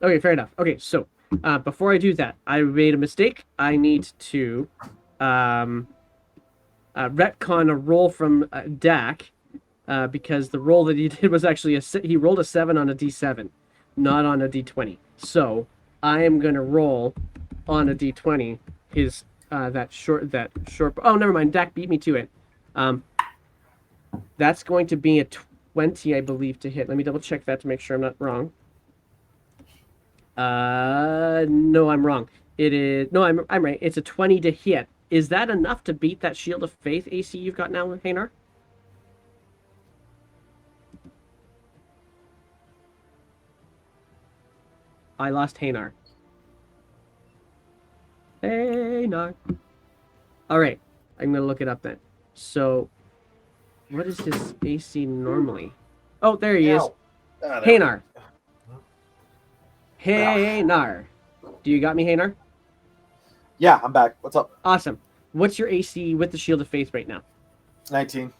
Okay, fair enough. Okay, so before I do that, I made a mistake. I need to retcon a roll from Dak because the roll that he did was actually he rolled a 7 on a d7, not on a d20. So I am going to roll on a d20 his that short. Oh, never mind. Dak beat me to it. That's going to be a 20, I believe, to hit. Let me double check that to make sure I'm not wrong. No, I'm wrong. It is I'm right. It's a 20 to hit. Is that enough to beat that Shield of Faith AC you've got now, Hanar? I lost Hanar. Hanar. All right, I'm gonna look it up then. So, what is his AC normally? Oh, there he is. Hanar. Hanar. Do you got me, Hanar? Yeah, I'm back. What's up? Awesome. What's your AC with the Shield of Faith right now? 19.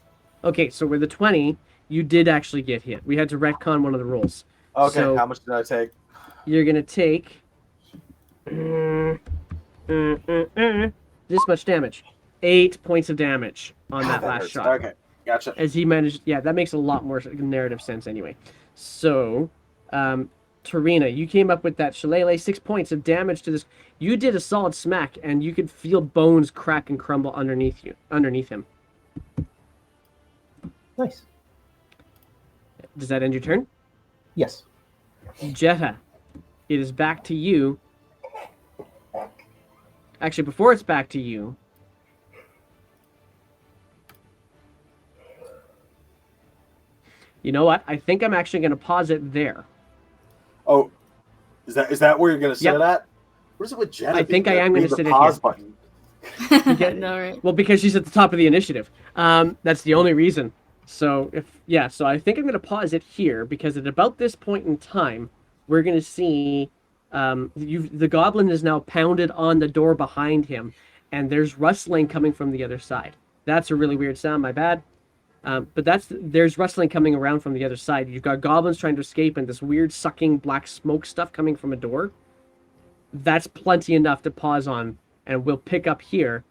Okay, so with the 20, you did actually get hit. We had to retcon one of the rolls. Okay, So how much did I take? you're going to take this much damage. 8 points of damage on God, that last hurts. shot. Okay, gotcha. As he managed, yeah, that makes a lot more narrative sense anyway. So, Tarina, you came up with that shillelagh, 6 points of damage to this. You did a solid smack, and you could feel bones crack and crumble underneath him. Nice. Does that end your turn? Yes. Jetta, it is back to you. Actually, before it's back to you, you know what? I think I'm actually going to pause it there. Oh, is that where you're gonna set Yep. it at? What is it with Jenna? I think I am being gonna the sit it pause here. button. I know, right? Well, because she's at the top of the initiative. That's the only reason. So so I think I'm going to pause it here because at about this point in time, we're going to see the goblin is now pounded on the door behind him, and there's rustling coming from the other side. That's a really weird sound. My bad. But there's rustling coming around from the other side. You've got goblins trying to escape, and this weird sucking black smoke stuff coming from a door. That's plenty enough to pause on, and we'll pick up here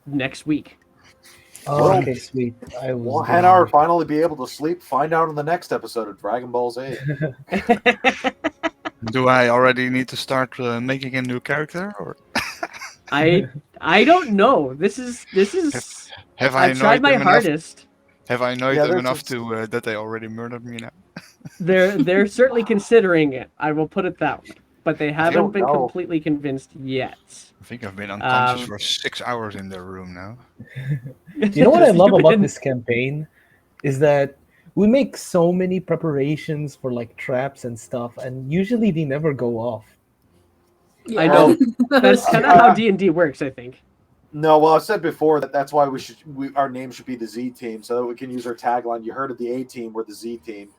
next week. Oh, Well, okay, sweet. I was. Will gonna- Hanar finally be able to sleep? Find out in the next episode of Dragon Ball Z. Do I already need to start making a new character, or I don't know. This is have I I've tried annoyed my them enough? hardest. Have I annoyed Yeah, them there's enough some- to that they already murdered me now? They're certainly considering it. I will put it that way. But they haven't don't been know. completely convinced yet. I think I've been unconscious Um, for 6 hours in their room now. You know what I love You've about been- this campaign is that we make so many preparations for like traps and stuff, and usually they never go off. I know. That's kind of how Uh, D&D works, I think. No, well, I've said before that's why our name should be the Z Team, so that we can use our tagline. You heard of the A Team, we're the Z Team.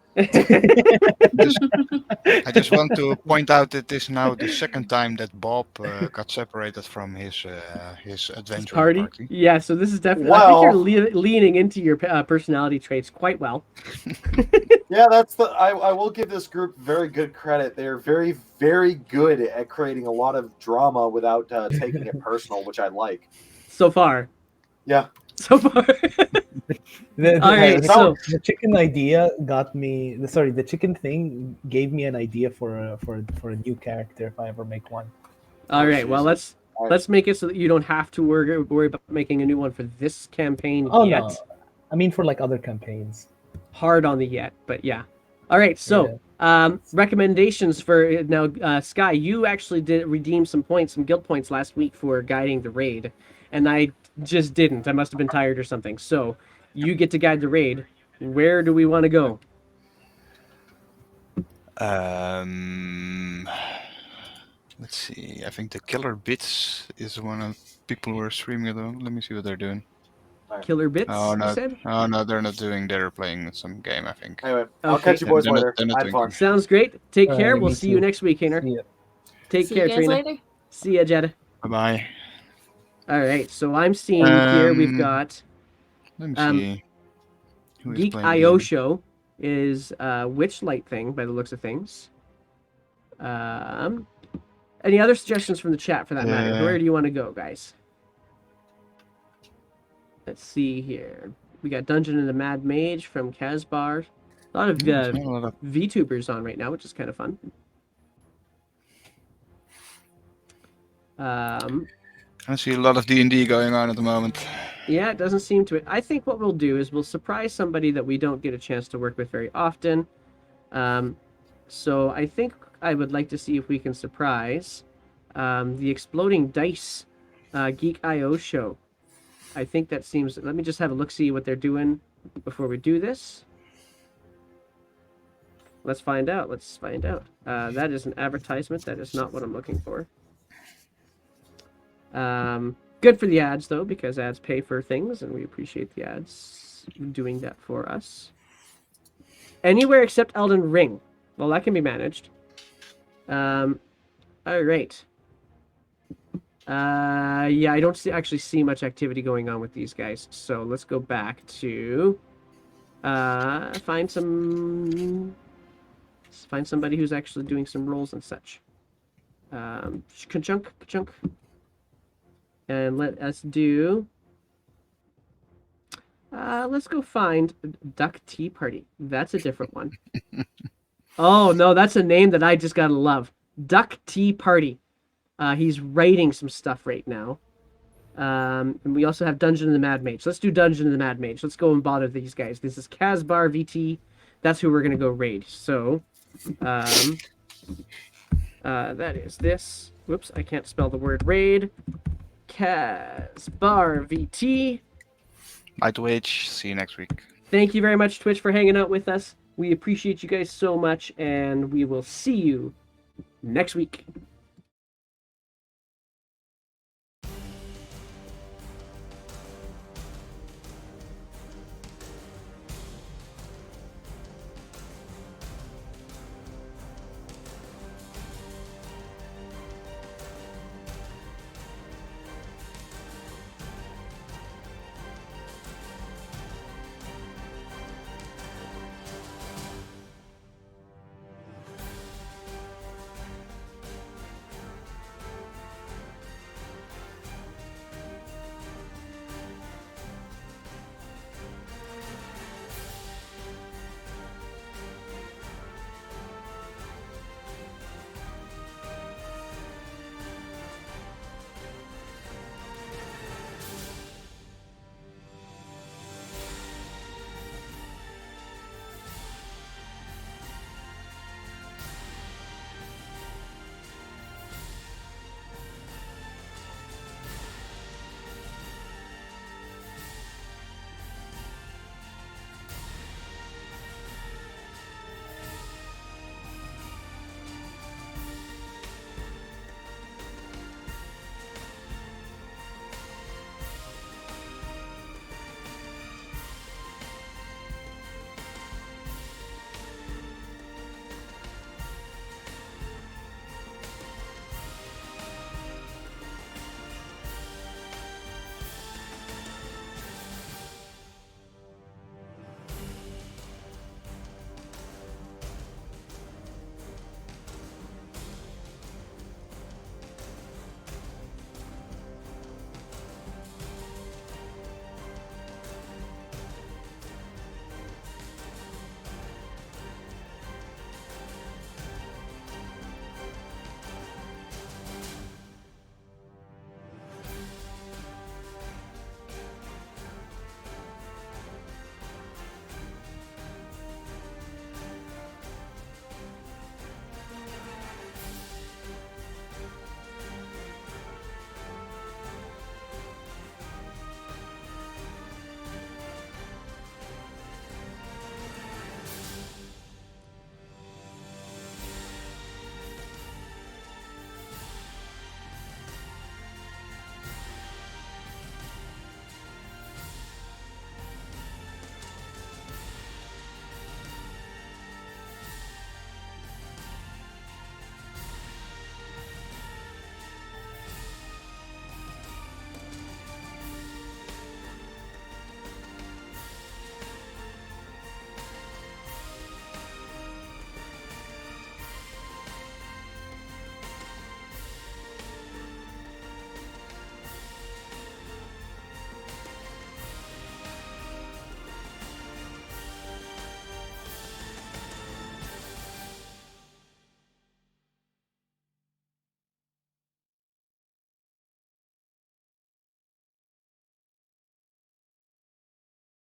I just want to point out that this is now the second time that Bob got separated from his adventure Party? party. Yeah, so this is definitely... I think Well- you're leaning into your personality traits quite well. Yeah, I will give this group very good credit. They're very, very good at creating a lot of drama without taking it personal, which I like. So far. Yeah. So far. All right, so... the chicken idea got me. The chicken thing gave me an idea for a new character if I ever make one. All right, well, Jesus. let's make it so that you don't have to worry about making a new one for this campaign Oh yet. no, I mean for like other campaigns. Hard on the yet, but yeah. All right, so recommendations for now. Sky, you actually did redeem some guild points last week for guiding the raid, and I just didn't. I must have been tired or something. So you get to guide the raid. Where do we want to go? Let's see. I think the Killer Bits is one of people who are streaming at the moment. Let me see what they're doing. Killer Bits, Oh you no! said? Oh no, they're not doing. They're playing some game, I think. Anyway, I'll Okay. catch you boys They're not- later. they're not I had doing fun. Sounds great. Take care. We'll me see you too. next week, Hainer. See ya. Take See care, you guys Trina. later. See ya, Jetta. Bye bye. All right, so I'm seeing here we've Um, got Let me Um, see. Who is Geek playing IO game? Show is Witchlight thing by the looks of things. Any other suggestions from the chat for that matter? Yeah. Where do you want to go, guys? Let's see here. We got Dungeon and the Mad Mage from Casbar. A lot of There's not a lot of- VTubers on right now, which is kind of fun. I see a lot of D&D going on at the moment. Yeah, it doesn't seem to. I think what we'll do is we'll surprise somebody that we don't get a chance to work with very often. So I think I would like to see if we can surprise the Exploding Dice Geek IO show. I think that seems... Let me just have a look-see what they're doing before we do this. Let's find out. Let's find out. That is an advertisement. That is not what I'm looking for. Good for the ads, though, because ads pay for things, and we appreciate the ads doing that for us. Anywhere except Elden Ring. Well, that can be managed. All right. Yeah, I don't actually see much activity going on with these guys, so let's go back to find somebody who's actually doing some rolls and such. Ka-chunk. And let us do... let's go find Duck Tea Party. That's a different one. Oh, no, that's a name that I just gotta love. Duck Tea Party. He's writing some stuff right now. And we also have Dungeon of the Mad Mage. Let's do Dungeon of the Mad Mage. Let's go and bother these guys. This is Casbar VT. That's who we're going to go raid. So, that is this. Whoops, I can't spell the word raid. Casbar VT. Bye, Twitch. See you next week. Thank you very much, Twitch, for hanging out with us. We appreciate you guys so much, and we will see you next week.